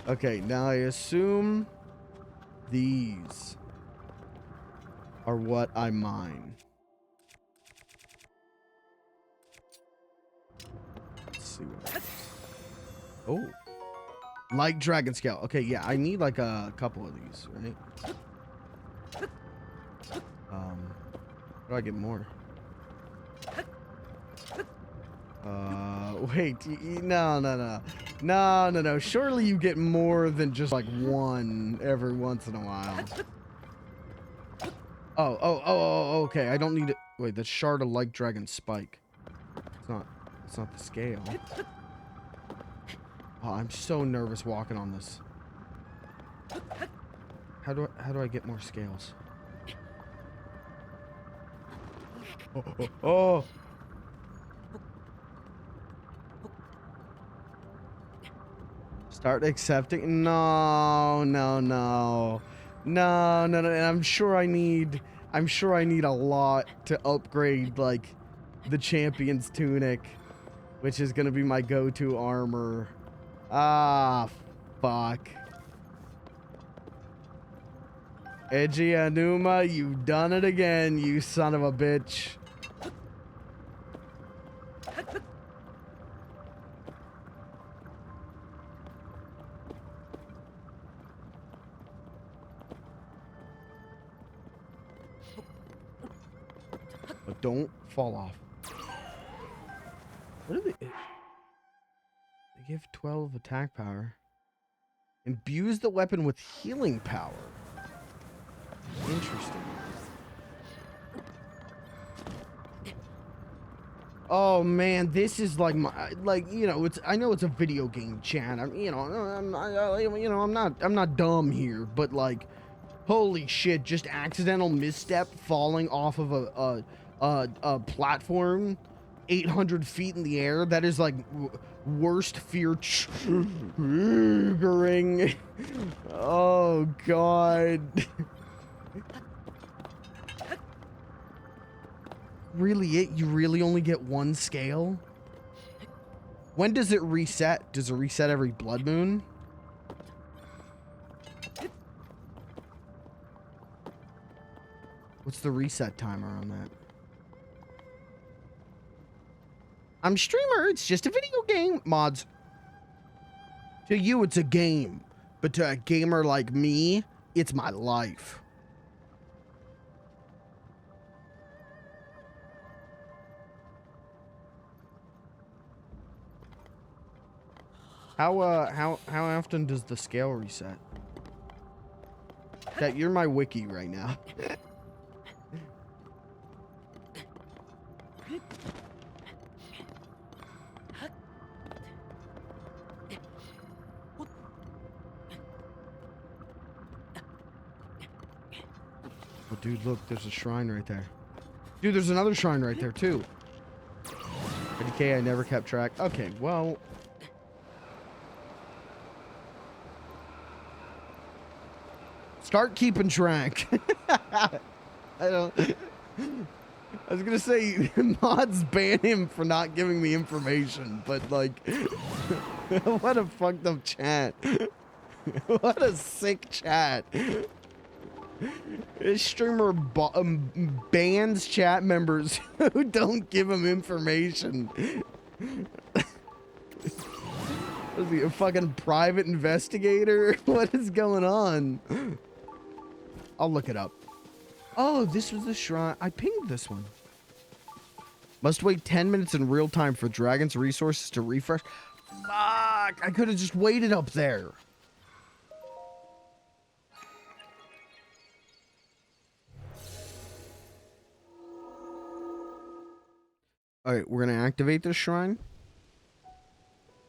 Okay, now I assume these are what I mine. Let's see what else. Oh. Like dragon scale. Okay, yeah, I need like a couple of these, right? How do I get more? Wait, no. Surely you get more than just like one every once in a while. Oh, okay. I don't need it. Wait, that's shard of like dragon spike. It's not the scale. Oh, I'm so nervous walking on this. How do I get more scales? Oh. Start accepting. No. And I'm sure I need a lot to upgrade like the champion's tunic, which is gonna be my go-to armor. Ah, fuck. Edgy Anuma, you done it again, you son of a bitch. But don't fall off. What are they? They give 12 attack power. Imbues the weapon with healing power. Interesting. Oh man, this is like my you know, I know it's a video game, chat. I'm not dumb here, but like, holy shit, just accidental misstep falling off of a platform 800 feet in the air. That is like worst fear triggering. Oh god. Really it? You really only get one scale? When does it reset? Does it reset every blood moon? What's the reset timer on that? I'm streamer, it's just a video game. Mods. To you, it's a game. But to a gamer like me, it's my life. How often does the scale reset? Chat, you're my wiki right now. Oh, dude, look, there's a shrine right there. Dude, there's another shrine right there, too. Okay, I never kept track. Okay, well... Start keeping track. I was gonna say, mods ban him for not giving me information, but like... what a fucked up chat. What a sick chat. This streamer bans chat members who don't give him information. Was he a fucking private investigator? What is going on? I'll look it up. Oh, this was the shrine. I pinged this one. Must wait 10 minutes in real time for Dragon's resources to refresh. Fuck! I could have just waited up there. Alright, we're gonna activate this shrine.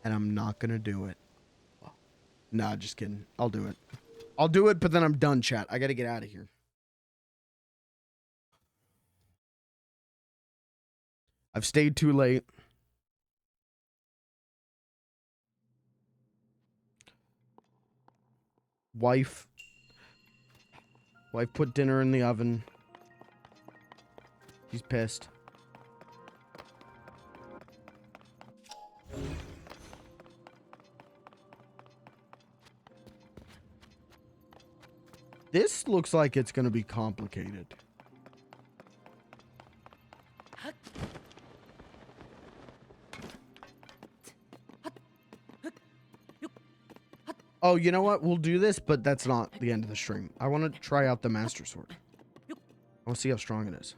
And I'm not gonna do it. Nah, just kidding. I'll do it. I'll do it, but then I'm done, chat. I gotta get out of here. I've stayed too late. Wife put dinner in the oven. She's pissed. This looks like it's gonna be complicated. Oh, you know what? We'll do this, but that's not the end of the stream. I want to try out the Master Sword. I want to see how strong it is.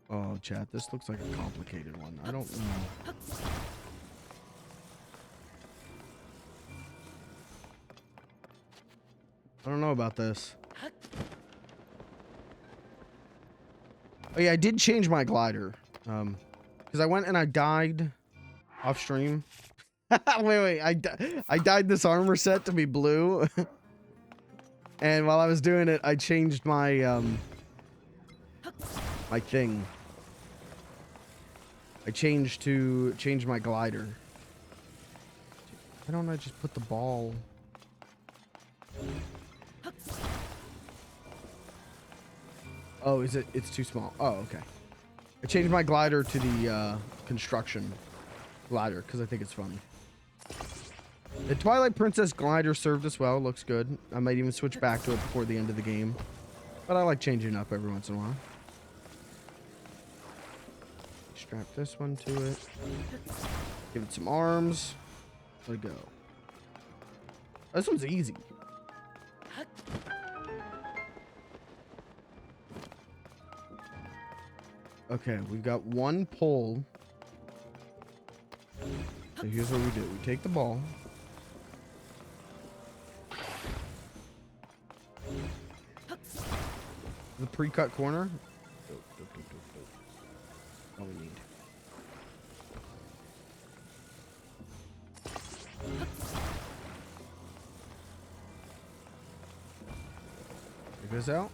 Oh, chat, this looks like a complicated one. I don't know. I don't know about this. Oh yeah, I did change my glider. Because I went and I died off stream. wait, I dyed this armor set to be blue. And while I was doing it, I changed my my thing. I changed my glider. Why don't I just put the ball? Oh, is it? It's too small. Oh, okay. I changed my glider to the construction glider because I think it's fun. The Twilight Princess glider served us well. Looks good. I might even switch back to it before the end of the game. But I like changing up every once in a while. Strap this one to it. Give it some arms. Let it go. This one's easy. Okay, we've got one pole. So here's what we do. We take the ball. The pre-cut corner. All we need. It goes out.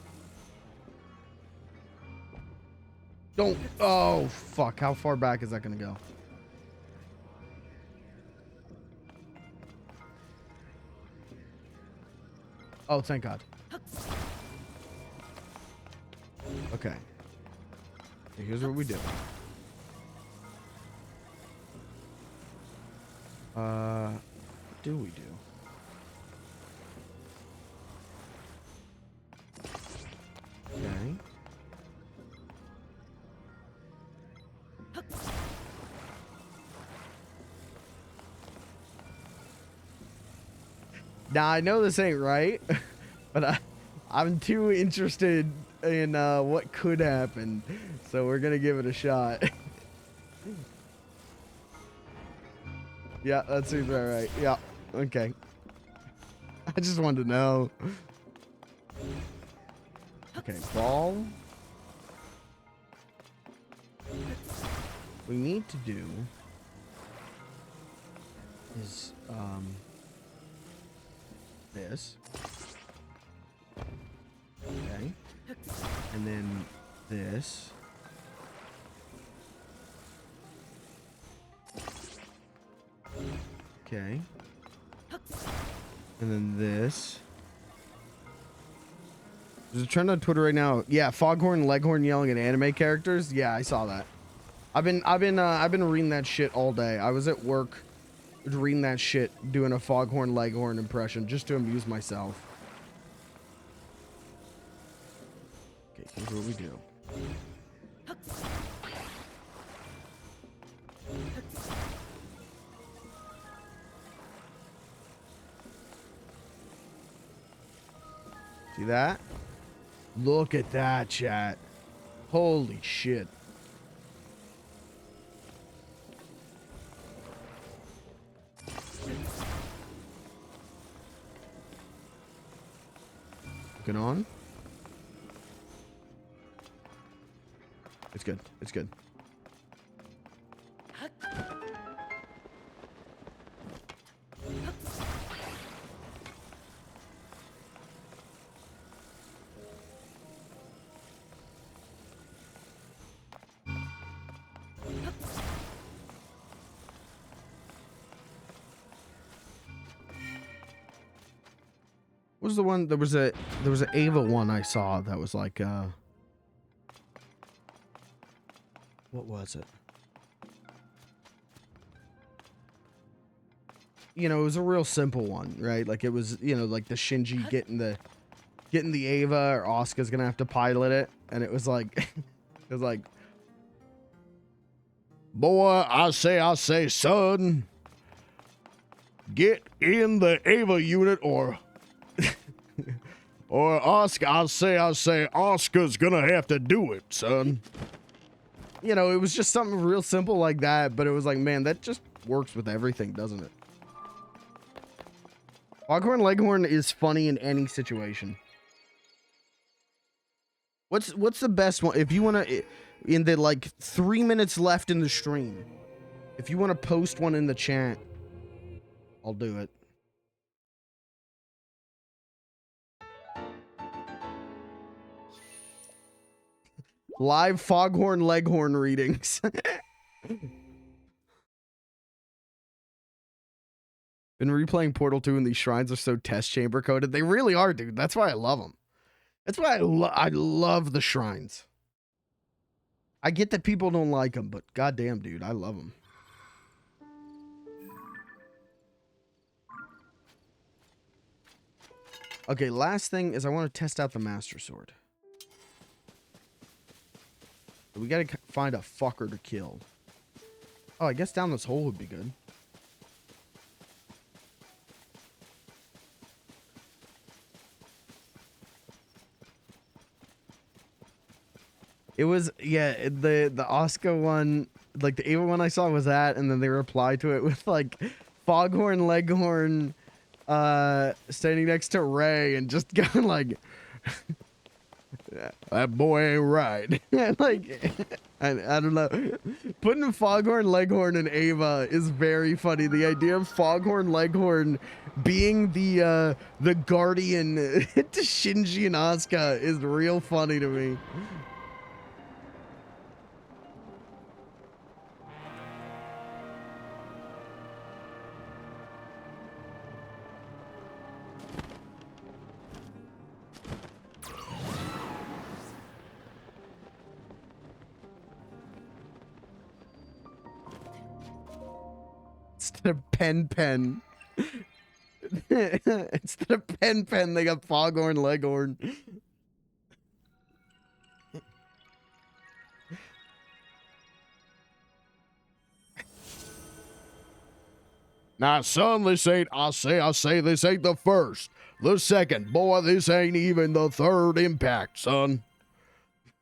Don't. Oh, fuck. How far back is that going to go? Oh, thank God. Okay. Here's what we do. What do we do? Okay. Now I know this ain't right, but I'm too interested in what could happen, so we're gonna give it a shot. Yeah, that seems right. Yeah, okay. I just wanted to know. Okay, ball. We need to do is this. Okay. And then this. Okay. And then this. There's a trend on Twitter right now. Yeah, Foghorn and Leghorn yelling at anime characters. Yeah, I saw that. I've been reading that shit all day. I was at work reading that shit, doing a Foghorn Leghorn impression just to amuse myself. Okay, here's what we do. See that? Look at that, chat. Holy shit. Looking on. It's good. It's good. What was the one? There was an Ava one I saw that was like what was it? you know, it was a real simple one, right? Like it was, you know, like the Shinji getting the Ava, or Asuka's gonna have to pilot it, and it was like, it was like, boy, I say, son, get in the Ava unit, or or Asuka, I say, Asuka's gonna have to do it, son. You know, it was just something real simple like that, but it was like, man, that just works with everything, doesn't it? Foghorn Leghorn is funny in any situation. What's the best one? If you want to, in the like 3 minutes left in the stream, if you want to post one in the chat, I'll do it. Live Foghorn Leghorn readings. Been replaying Portal 2 and these shrines are so test chamber coded. They really are, dude. That's why I love them. That's why I love the shrines. I get that people don't like them, but goddamn, dude, I love them. Okay, last thing is I want to test out the Master Sword. We gotta find a fucker to kill. Oh, I guess down this hole would be good. It was, yeah, the Asuka one, like the Ava one I saw was that, and then they replied to it with like Foghorn Leghorn standing next to Ray and just going like, that boy ain't right. Like, I don't know. Putting Foghorn Leghorn and Ava is very funny. The idea of Foghorn Leghorn being the guardian to Shinji and Asuka is real funny to me. Instead of pen. Instead of pen, they got Foghorn Leghorn. Now, son, this ain't, I say, this ain't the first. The second, boy, this ain't even the third impact, son.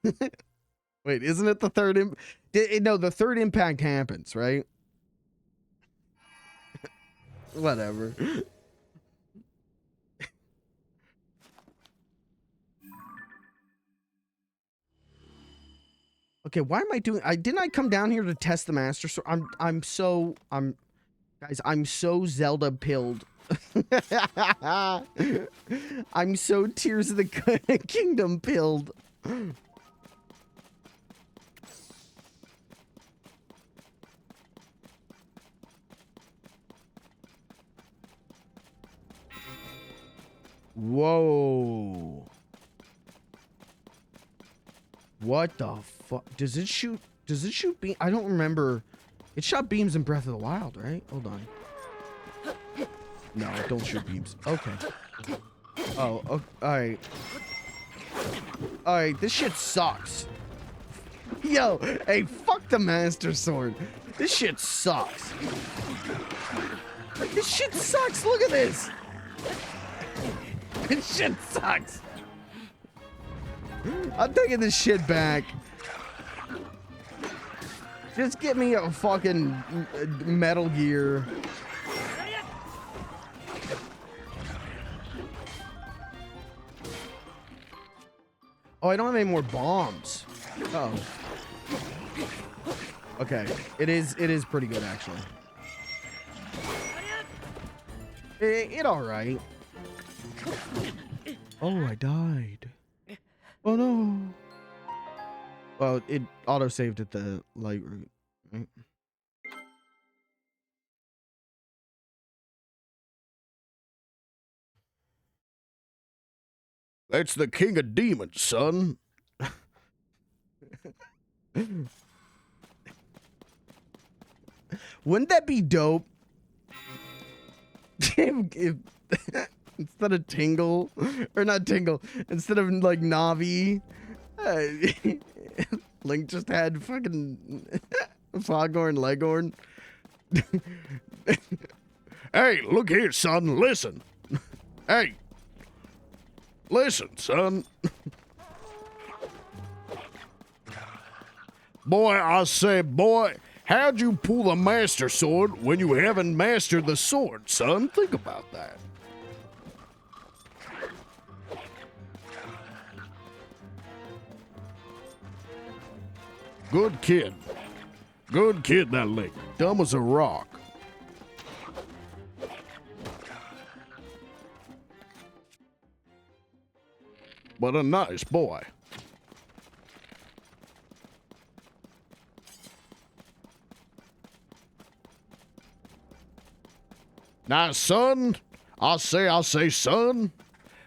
Wait, isn't it the third no, the third impact happens, right? Whatever. Okay, why am I doing, didn't I come down here to test the Master Sword? Guys, I'm so Zelda pilled. I'm so Tears of the Kingdom pilled. Whoa. What the fuck? Does it shoot beam? I don't remember. It shot beams in Breath of the Wild, right? Hold on. No, don't shoot beams. Okay. Oh, okay. Alright. Alright, this shit sucks. Yo, hey, fuck the Master Sword. This shit sucks. This shit sucks. Look at this. This shit sucks. I'm taking this shit back. Just get me a fucking Metal Gear. Oh, I don't have any more bombs. Uh-oh. Okay, it is pretty good actually. It all right. Oh, I died. Oh no. Well, it auto-saved at the light route, right? That's the king of demons, son. Wouldn't that be dope if instead of Tingle, or not Tingle, instead of like Navi, Link just had fucking Foghorn Leghorn. Hey, look here, son. Listen. Hey. Listen, son. Boy, I say, boy, how'd you pull the master sword when you haven't mastered the sword, son? Think about that. Good kid. Good kid, that Link. Dumb as a rock. But a nice boy. Now, son, I say, son,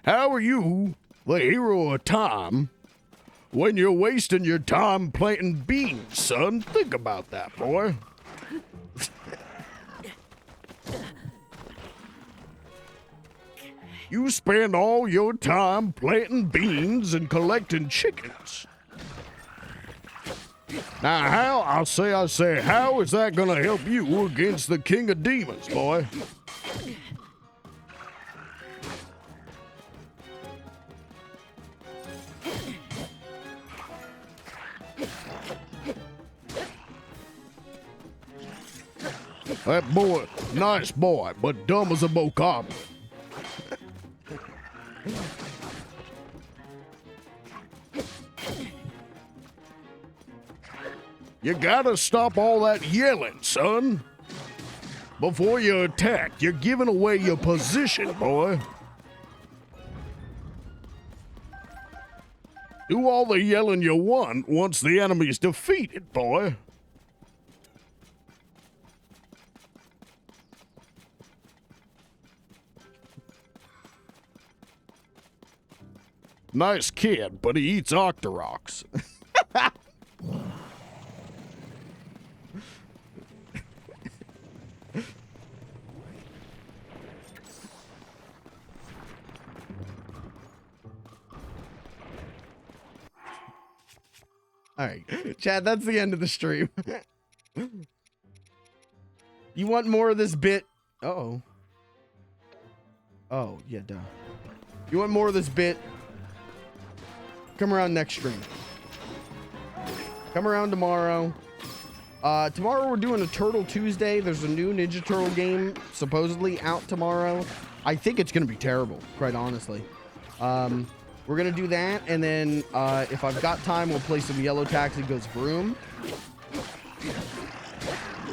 how are you, the hero of time, when you're wasting your time planting beans, son? Think about that, boy. You spend all your time planting beans and collecting chickens. Now, how, I say, how is that gonna help you against the king of demons, boy? That boy, nice boy, but dumb as a bokoblin. You gotta stop all that yelling, son. Before you attack, you're giving away your position, boy. Do all the yelling you want once the enemy's defeated, boy. Nice kid, but he eats Octoroks. All right, Chad, that's the end of the stream. You want more of this bit? Uh-oh. Oh, yeah, duh. You want more of this bit? Come around next stream. Come around tomorrow. Tomorrow we're doing a Turtle Tuesday. There's a new Ninja Turtle game supposedly out tomorrow. I think it's going to be terrible, quite honestly. We're going to do that, and then if I've got time, we'll play some Yellow Taxi Goes Vroom.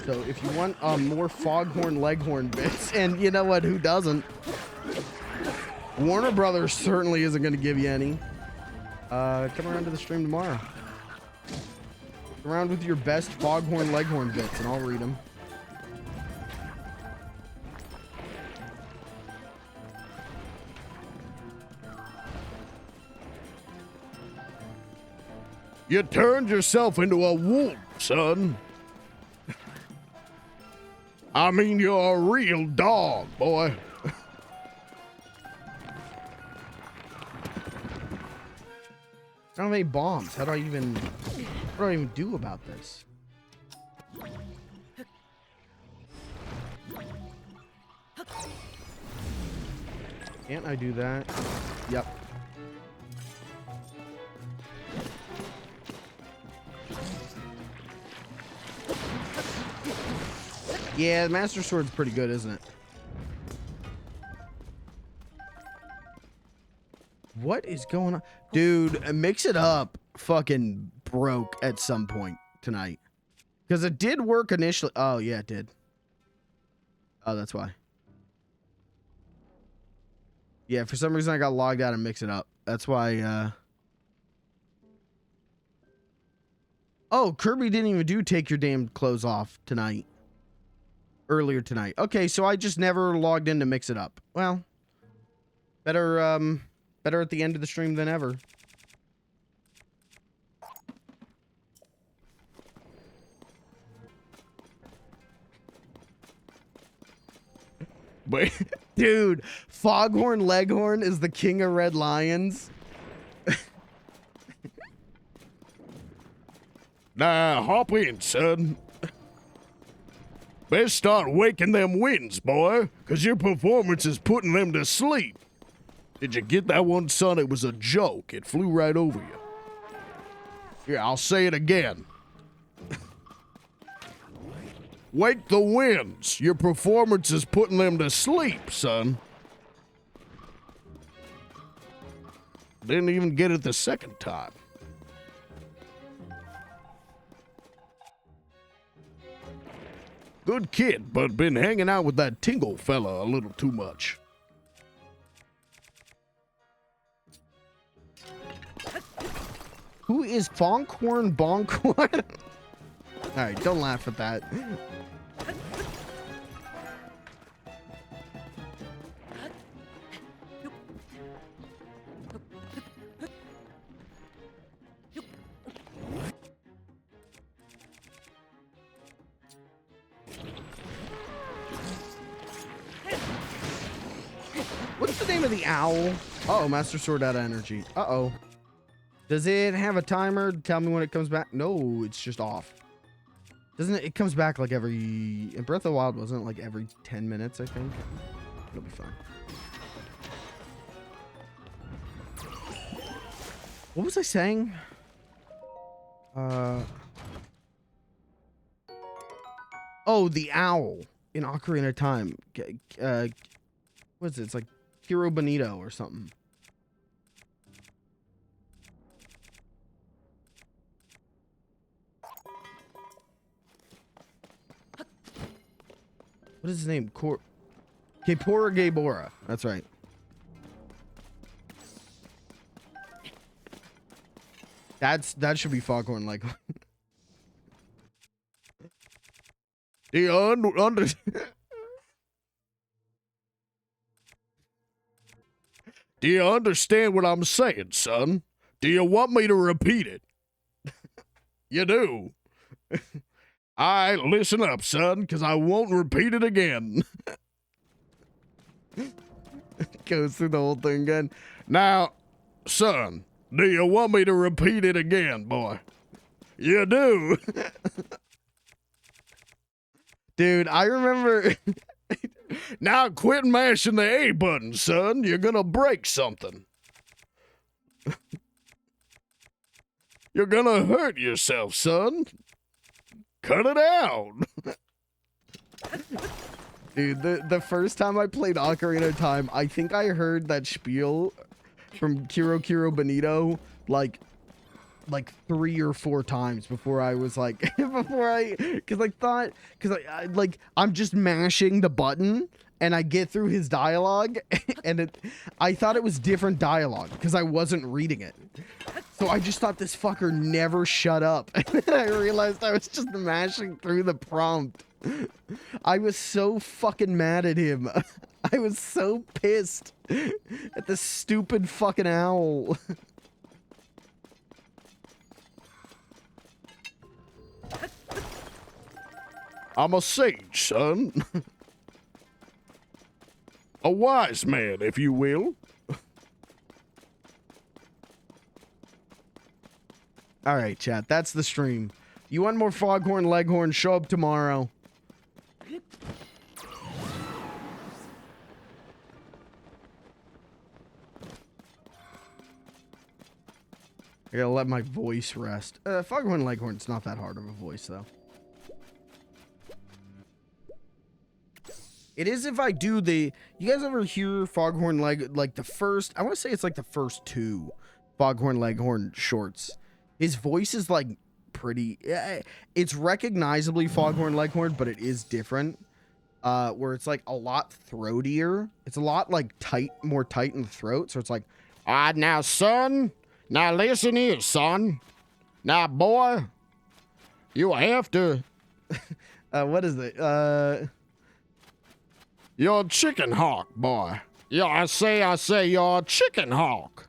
So if you want more Foghorn Leghorn bits, and you know what, who doesn't? Warner Brothers certainly isn't going to give you any. Come around to the stream tomorrow. Come around with your best Foghorn Leghorn bits, and I'll read them. You turned yourself into a wolf, son. I mean, you're a real dog, boy. I don't have any bombs. What do I even do about this? Can't I do that? Yep. Yeah, the Master Sword's pretty good, isn't it? What is going on? Dude, Mix It Up fucking broke at some point tonight. Because it did work initially. Oh, yeah, it did. Oh, that's why. Yeah, for some reason I got logged out and Mix It Up. That's why, Oh, Kirby didn't even do Take Your Damn Clothes Off tonight. Earlier tonight. Okay, so I just never logged in to Mix It Up. Well, better at the end of the stream than ever. But dude, Foghorn Leghorn is the king of red lions. Now, hop in, son. Best start waking them winds, boy, 'cause your performance is putting them to sleep. Did you get that one, son? It was a joke. It flew right over you. Here, I'll say it again. Wake the winds. Your performance is putting them to sleep, son. Didn't even get it the second time. Good kid, but been hanging out with that Tingle fella a little too much. Who is Fonkhorn Bonkhorn? All right, don't laugh at that. What's the name of the owl? Uh-oh, Master Sword out of energy. Uh-oh. Does it have a timer to tell me when it comes back? No, it's just off. Doesn't it? It comes back like every... In Breath of the Wild, wasn't it like every 10 minutes, I think? It'll be fine. What was I saying? Oh, the owl in Ocarina of Time. What is it? It's like Hiro Bonito or something. What is his name? Kaepora Gaebora. That's right. That should be Foghorn Leghorn. Do you Do you understand what I'm saying, son? Do you want me to repeat it? You do. All right, listen up, son, because I won't repeat it again. Goes through the whole thing again. Now, son, do you want me to repeat it again, boy? You do. Dude, I remember... Now quit mashing the A button, son. You're gonna break something. You're gonna hurt yourself, son. Cut it out. Dude, the first time I played Ocarina of Time, I think I heard that spiel from Kiro Bonito like 3 or 4 times before I was like, because I'm just mashing the button and I get through his dialogue and I thought it was different dialogue because I wasn't reading it. So I just thought this fucker never shut up. And then I realized I was just mashing through the prompt. I was so fucking mad at him. I was so pissed at the stupid fucking owl. I'm a sage, son. A wise man, if you will. All right, chat. That's the stream. You want more Foghorn Leghorn? Show up tomorrow. I gotta let my voice rest. Foghorn Leghorn's not that hard of a voice, though. It is if I do the... You guys ever hear Foghorn like the first... I want to say it's like the first 2 Foghorn Leghorn shorts. His voice is like pretty... It's recognizably Foghorn Leghorn, but it is different. Where it's like a lot throatier. It's a lot like more tight in the throat. So it's like... Now, son. Now, listen here, son. Now, boy. You have to... what is it? You're a chicken hawk, boy. Yeah, I say you're a chicken hawk.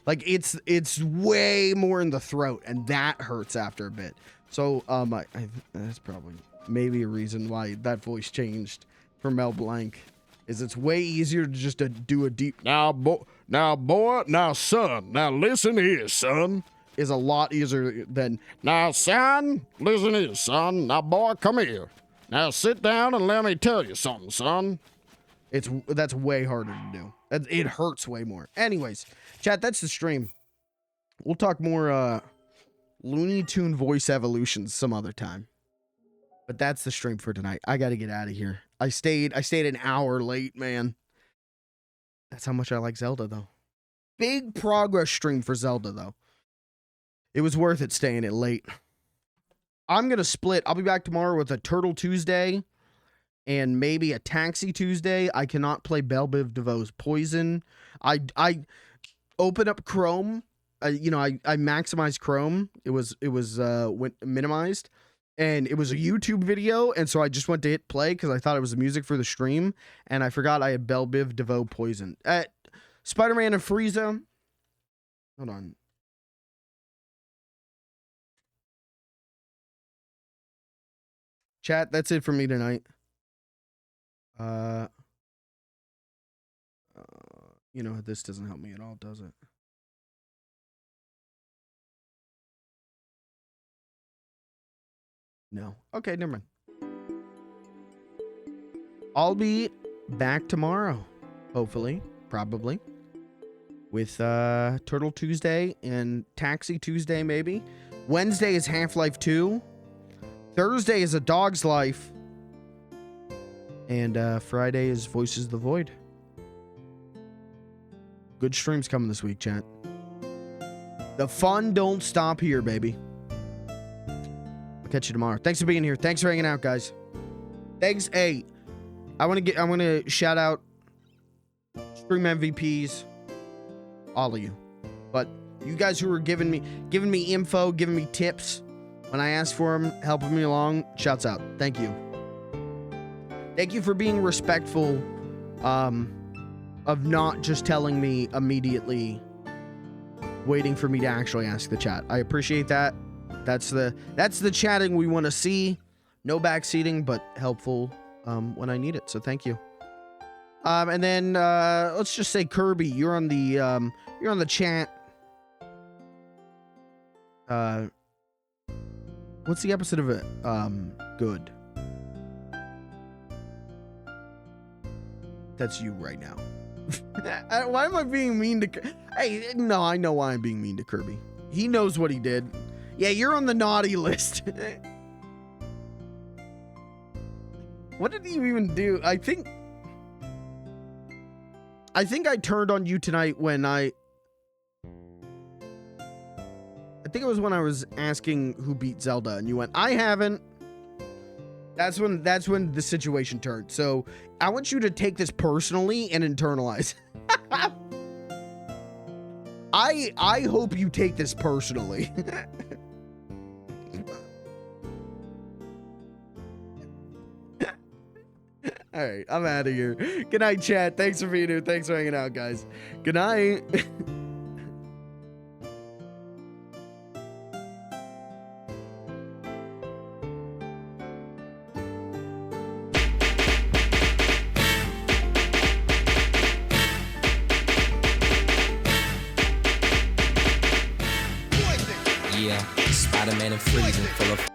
Like it's way more in the throat, and that hurts after a bit. So that's probably maybe a reason why that voice changed for Mel Blanc. is it's way easier to just do a deep Now, boy, now, son, now listen here, son. is a lot easier than Now, son, listen here, son. Now, boy, come here. Now, sit down and let me tell you something, son. that's way harder to do. It hurts way more. Anyways, chat, that's the stream. We'll talk more Looney Tune voice evolutions some other time. But that's the stream for tonight. I got to get out of here. I stayed an hour late, man. That's how much I like Zelda, though. Big progress stream for Zelda, though. It was worth it staying it late. I'm going to split. I'll be back tomorrow with a Turtle Tuesday and maybe a Taxi Tuesday. I cannot play Belle Biv DeVoe's Poison. I open up Chrome. I maximized Chrome. It was minimized. And it was a YouTube video, and so I just went to hit play because I thought it was the music for the stream, and I forgot I had Belle Biv DeVoe Poison. Spider-Man and Frieza. Hold on. Chat, that's it for me tonight. This doesn't help me at all, does it? No. Okay, never mind. I'll be back tomorrow, hopefully, probably, with Turtle Tuesday and Taxi Tuesday, maybe. Wednesday is Half-Life 2. Thursday is A Dog's Life. And Friday is Voices of the Void. Good streams coming this week, chat. The fun don't stop here, baby. Catch you tomorrow. Thanks for being here. Thanks for hanging out, guys. Thanks. Hey, I want to shout out stream MVPs, all of you. But you guys who were giving me info, giving me tips when I asked for them, helping me along, shouts out. Thank you. Thank you for being respectful of not just telling me immediately, waiting for me to actually ask the chat. I appreciate that. That's the chatting we want to see. No backseating, but helpful when I need it. So thank you. And then let's just say Kirby, you're on the chat. What's the opposite of it? Good. That's you right now. Why am I being mean to? Hey, no, I know why I'm being mean to Kirby. He knows what he did. Yeah, you're on the naughty list. What did he even do? I think I turned on you tonight when I think it was when I was asking who beat Zelda, and you went, I haven't. That's when the situation turned. So I want you to take this personally and internalize. I hope you take this personally. All right, I'm out of here. Good night, chat. Thanks for being here. Thanks for hanging out, guys. Good night. Yeah, Spider-Man and freezing full of